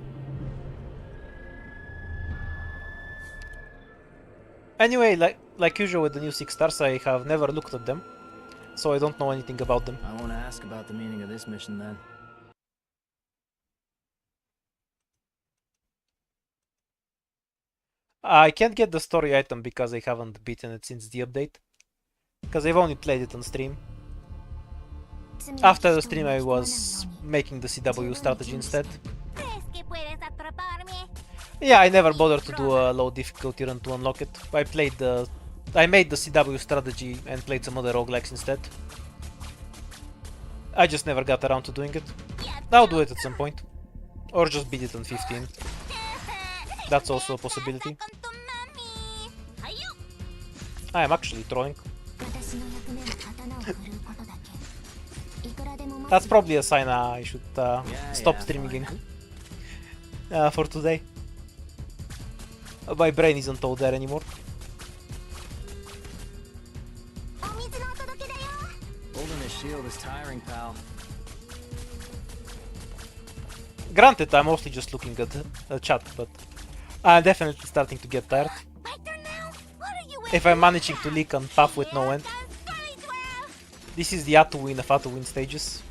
Anyway, like usual with the new 6 stars, I have never looked at them, so I don't know anything about them. I won't ask about the meaning of this mission then. I can't get the story item because I haven't beaten it since the update. Because I've only played it on stream. After the stream I was making the CW strategy instead. Yeah, I never bothered to do a low difficulty run to unlock it. I made the CW strategy and played some other roguelikes instead. I just never got around to doing it. I'll do it at some point. Or just beat it on 15. That's also a possibility. I am actually trolling. That's probably a sign I should stop streaming for today. My brain isn't all there anymore. Holding a shield is tiring, pal. Granted, I'm mostly just looking at the chat, but I'm definitely starting to get tired. If I'm managing to leak on path with no end. This is the Atuwin of Atuwin stages.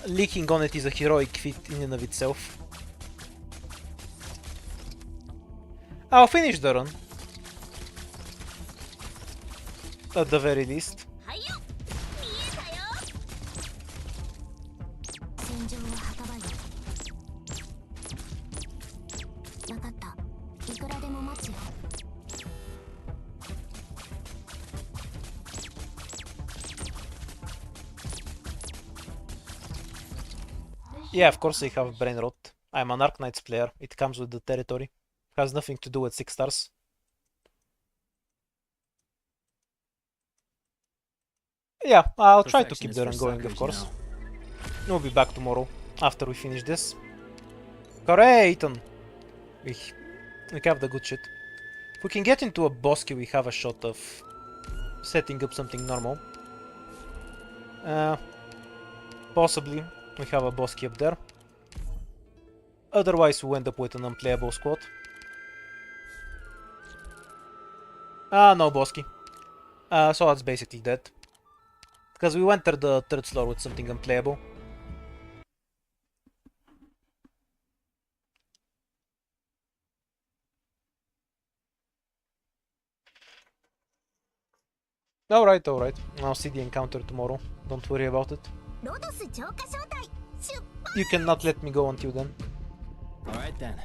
Leaking on it is a heroic feat in and of itself. I'll finish the run. At the very least. Yeah, of course I have brain rot. I'm an Arknights player. It comes with the territory. Has nothing to do with 6 stars. Yeah, I'll try to keep the run going, of course. We'll be back tomorrow after we finish this. Hooray, Ethan! We have the good shit. If we can get into a bosque, we have a shot of setting up something normal. Possibly. We have a boss key up there. Otherwise, we end up with an unplayable squad. Ah, no boss key. So that's basically dead. Because we entered the third floor with something unplayable. Alright, alright. I'll see the encounter tomorrow. Don't worry about it. ロドス浄化招待出 You cannot let me go until then. Alright then.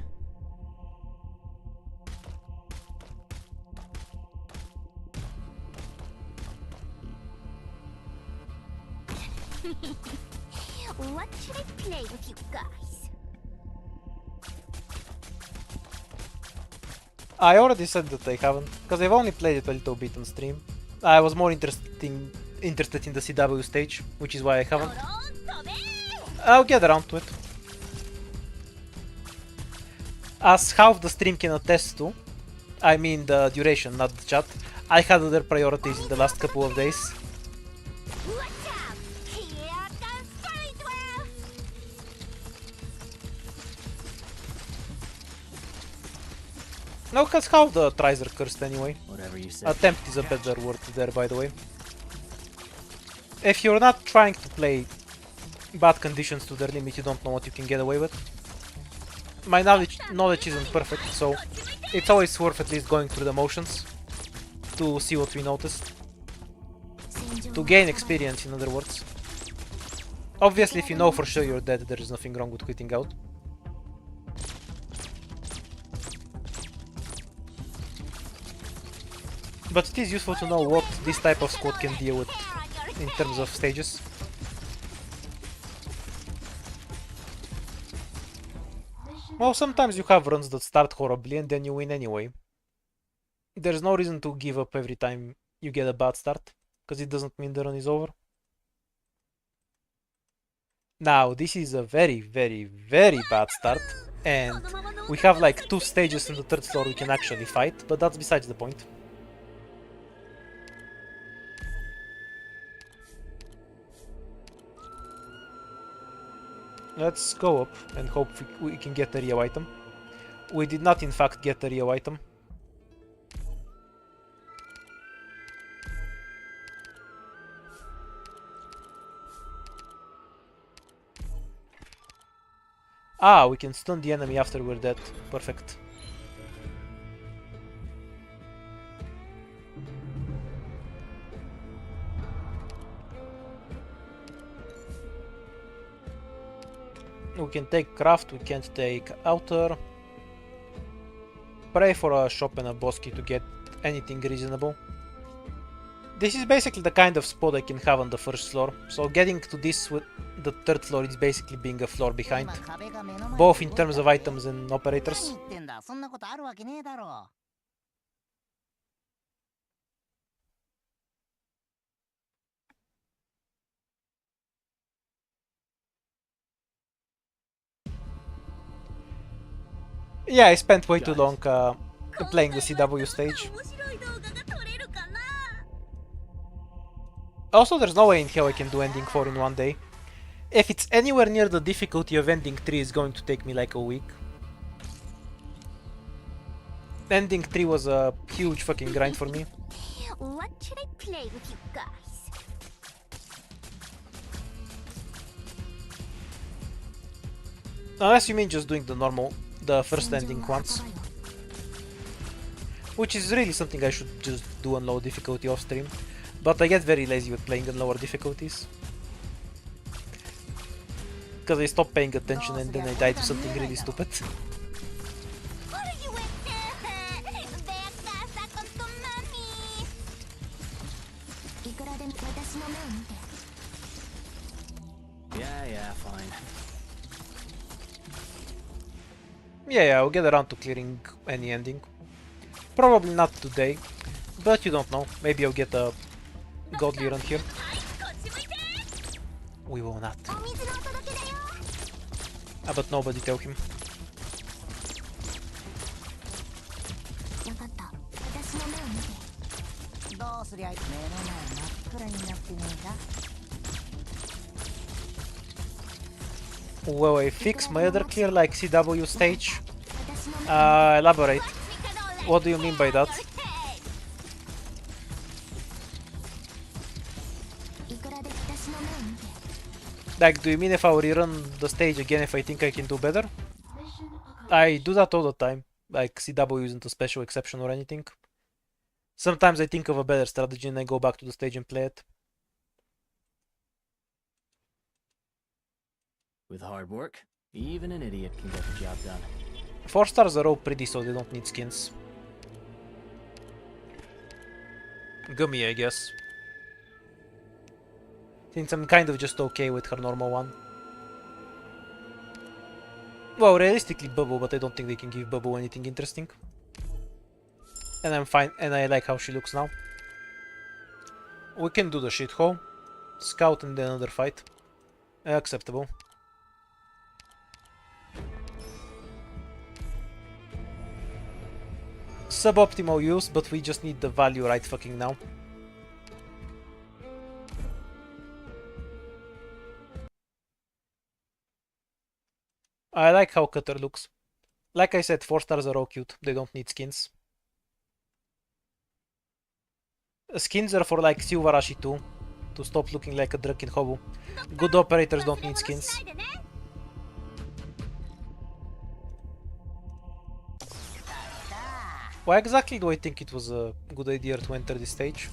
What should I play with you guys? I already said that I haven't, because I've only played it a little bit on stream. I was more interested in the CW stage, which is why I haven't. I'll get around to it. As half the stream can attest to, I mean the duration, not the chat, I had other priorities in the last couple of days. Watch out! Here comes Spiritual! No, because half the tries are cursed anyway. Whatever you say. Attempt is a better word there, by the way. If you're not trying to play bad conditions to their limit, you don't know what you can get away with. My knowledge isn't perfect, so it's always worth at least going through the motions to see what we noticed. To gain experience, in other words. Obviously, if you know for sure you're dead, there is nothing wrong with quitting out. But it is useful to know what this type of squad can deal with in terms of stages. Well, sometimes you have runs that start horribly and then you win anyway. There's no reason to give up every time you get a bad start, because it doesn't mean the run is over. Now, this is a very, very, very bad start, and we have like 2 stages in the third floor we can actually fight, but that's besides the point. Let's go up and hope we can get a Rio item. We did not in fact get a Rio item. Ah, we can stun the enemy after we're dead. Perfect. We can take craft, we can't take outer. Pray for a shop and a boss key to get anything reasonable. This is basically the kind of spot I can have on the first floor, so getting to this with the third floor is basically being a floor behind, both in terms of items and operators. Yeah, I spent way too long playing the CW stage. Also, there's no way in hell I can do Ending 4 in one day. If it's anywhere near the difficulty of Ending 3, it's going to take me like a week. Ending 3 was a huge fucking grind for me. What should I play with you guys? Unless you mean just doing the first ending once. Which is really something I should just do on low difficulty off stream. But I get very lazy with playing on lower difficulties. Because I stop paying attention and then I die to something really stupid. Yeah, fine. Yeah, I'll get around to clearing any ending. Probably not today, but you don't know. Maybe I'll get a godly run here. We will not. Ah, but nobody tell him. Will I fix my other clear like CW stage? 私の Elaborate. What do you mean by that? いくらで私の目を見て Like, do you mean if I would rerun the stage again if I think I can do better? Mission accomplished. I do that all the time. Like, CW isn't a special exception or anything. Sometimes I think of a better strategy and I go back to the stage and play it. With hard work, even an idiot can get the job done. 4 stars are all pretty, so they don't need skins. Gummy, I guess. Since I'm kind of just okay with her normal one. Well, realistically Bubble, but I don't think they can give Bubble anything interesting. And I'm fine, and I like how she looks now. We can do the shithole. Scout and then another fight. Acceptable. Suboptimal use, but we just need the value right fucking now. I like how Cutter looks. Like I said, 4 stars are all cute. They don't need skins. Skins are for like Silvarashi too, to stop looking like a drunken hobo. Good operators don't need skins. Why exactly do I think it was a good idea to enter this stage?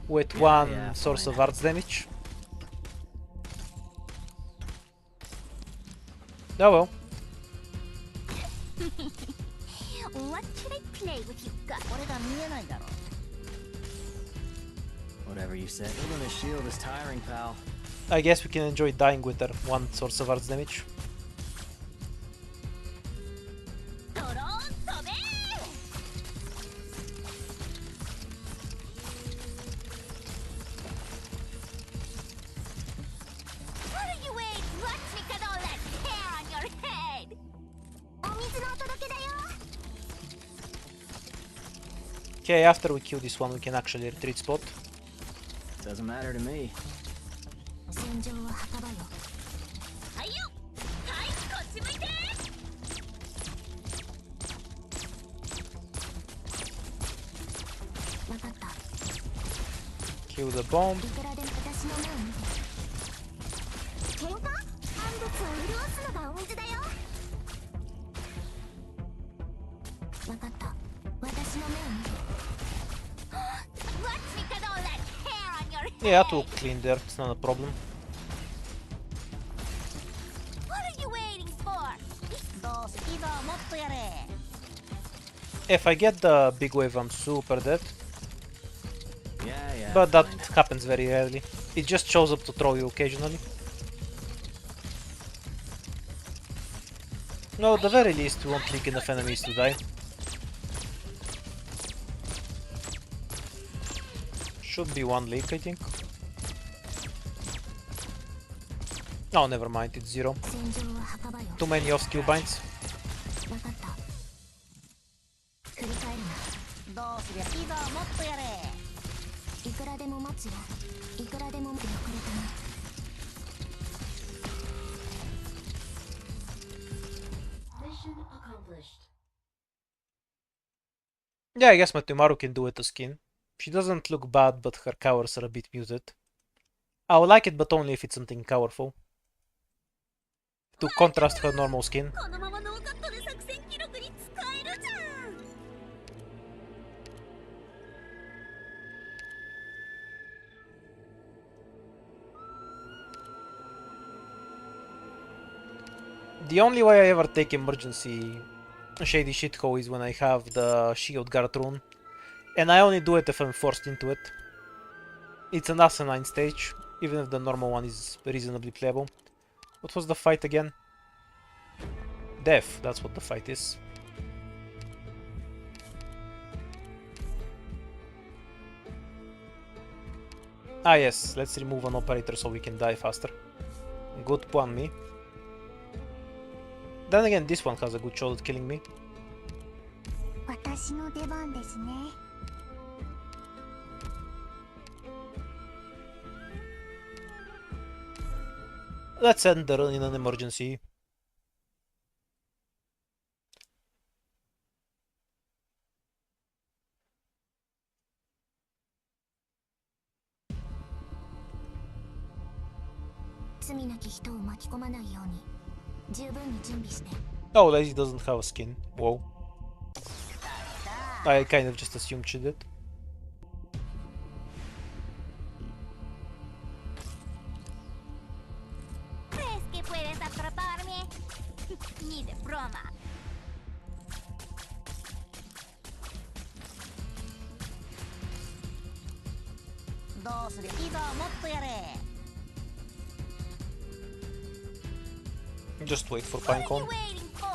With one source of arts damage? Oh well. What should I play with you guys? 俺が見えないだろ Whatever you said. Even a shield is tiring, pal. I guess we can enjoy dying with her one source of arts damage. ドローン飛べ What are you waiting? Watch me cut all that hair on your head! お水のお届けだよ Okay, after we kill this one we can actually retreat spot. Doesn't matter to me. 戦場は墓場よはいよはいこっち向いてわかった Kill the bomb. いくらでも私の目を見て喧嘩万物を潤すのがお水だよわかった私の目を見て Watch me cut all that hair on your head! Yeah, that will clean there, it's not a problem. What are you waiting for? どうせいざもっとやれ If I get the big wave I'm super dead. Yeah. But that fine. happens very rarely. It just shows up to throw you occasionally. No, at the very least we won't leak enough enemies to die. Should be one leak, I think. Oh, never mind, it's 0. 戦場は墓場よ Too many off skill binds. わかった振り返るなどうすりゃいざもっとやれいくらでも待つよいくらでも待ってくれたな Mission accomplished. Yeah, I guess Matumaru can do with the skin. She doesn't look bad, but her covers are a bit muted. I would like it, but only if it's something colorful. To contrast her normal skin. このままノーカットで作戦記録に使えるじゃん The only way I ever take emergency shady shithole is when I have the shield guard rune. And I only do it if I'm forced into it. It's an asinine stage, even if the normal one is reasonably playable. What was the fight again? Death, that's what the fight is. Ah yes, let's remove an operator so we can die faster. Good plan, me. Then again, this one has a good shot at killing me. 私の出番ですね Let's end the run in an emergency. Oh, Lazy doesn't have a skin. Whoa. I kind of just assumed she did. ¿Crees que puedes atraparme? Ni de broma. どうする？いざもっとやれ。 Just wait for What are Pinecone. you waiting for?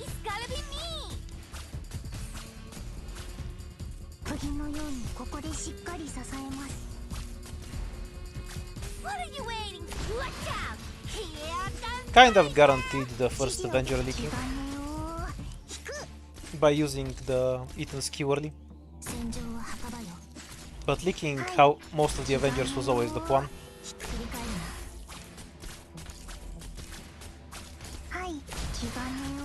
It's gotta be me. 釘のようにここでしっかり支えます。 What are you waiting? Watch out! Here comes. Kind of guaranteed the first Avenger leaking 気兼ねを引く。 by using the Ethan's Q early. 戦場は墓場よ。 But leaking how most of the Avengers was always the plan. 振り返るな。はい、気兼ねを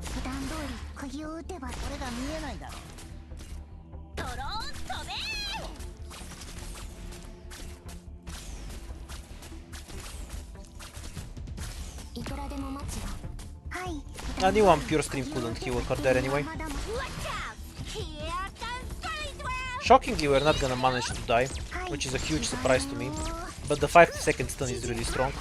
普段通り釘を打てばこれが見えないだろう。ドローン飛べー。いくらでも待つよ。はい。 Anyone pure stream couldn't heal her there anyway. Watch out! Here comes Greyy. Shockingly, we're not gonna manage to die, which is a huge surprise to me. But the 5-second stun is really strong.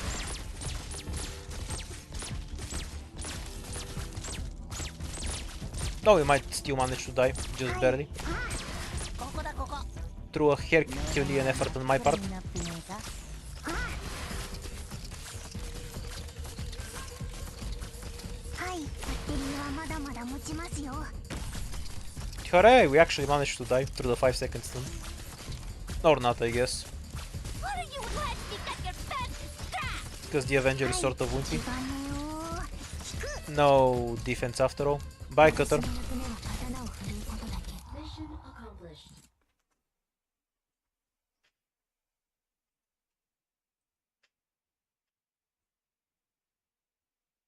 No, we might still manage to die, just barely. ここだここ。 Through a Herculean effort on my part. はい、バッテリーはまだまだ持ちますよ。 Hooray, we actually managed to die through the 5-second stun. Or not, I guess. What are you letting me cut your fancy strap? Because the Avenger is sort of wimpy. 気兼ねを引く。 No defense after all. Bye, Cutter. その役目は刀を振るうことだけ。 Mission accomplished.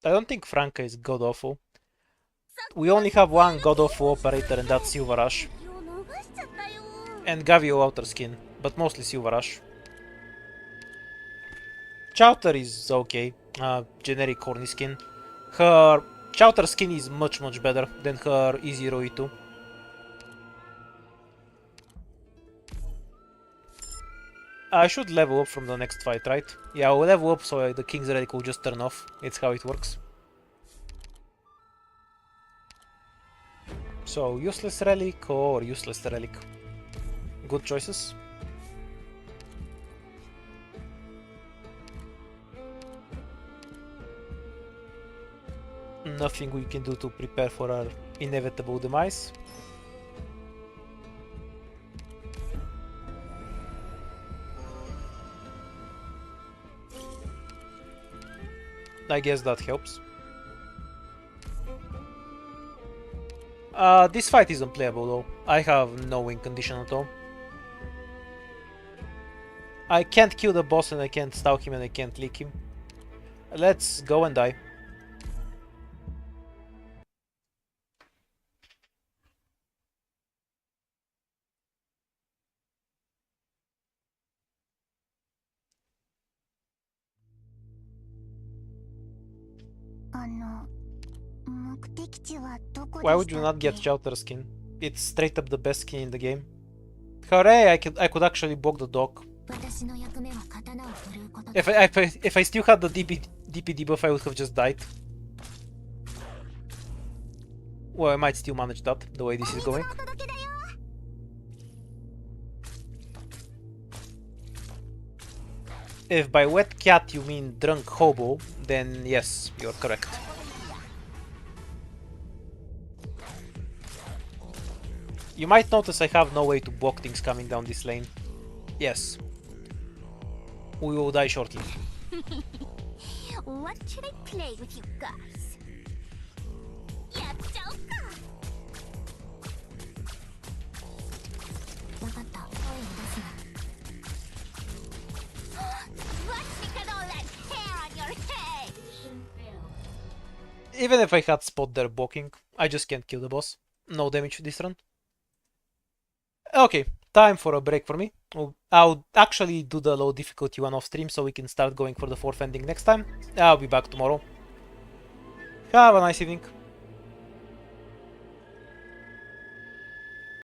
I don't think Franca is god awful. We only have one god awful operator, and that's Silver Rush. 気を逃しちゃったよ。 And Gavio outer skin, but mostly Silver Rush. Chowder is okay. Generic corny skin. Her Chowder skin is much better than her Easy Roi 2. I should level up from the next fight, right? Yeah, I'll level up so the King's Relic will just turn off. It's how it works. So, useless relic or useless relic? Good choices. Nothing we can do to prepare for our inevitable demise. I guess that helps. This fight is unplayable though. I have no win condition at all. I can't kill the boss and I can't stalk him and I can't leak him. Let's go and die. Why would you not get Chowder skin? It's straight up the best skin in the game. Hooray! I could actually block the dog. If I still had the DP debuff, I would have just died. Well, I might still manage that, the way this is going. If by wet cat you mean drunk hobo, then yes, you're correct. You might notice I have no way to block things coming down this lane. Yes. We will die shortly. What should I play with you guys? やっちゃおうか。わかった。声を出すな。 Watch me cut all that hair on Even if I had spot there blocking, I just can't kill the boss. No damage this run. Okay, time for a break for me. I'll actually do the low difficulty one off stream so we can start going for the fourth ending next time. I'll be back tomorrow. Have a nice evening.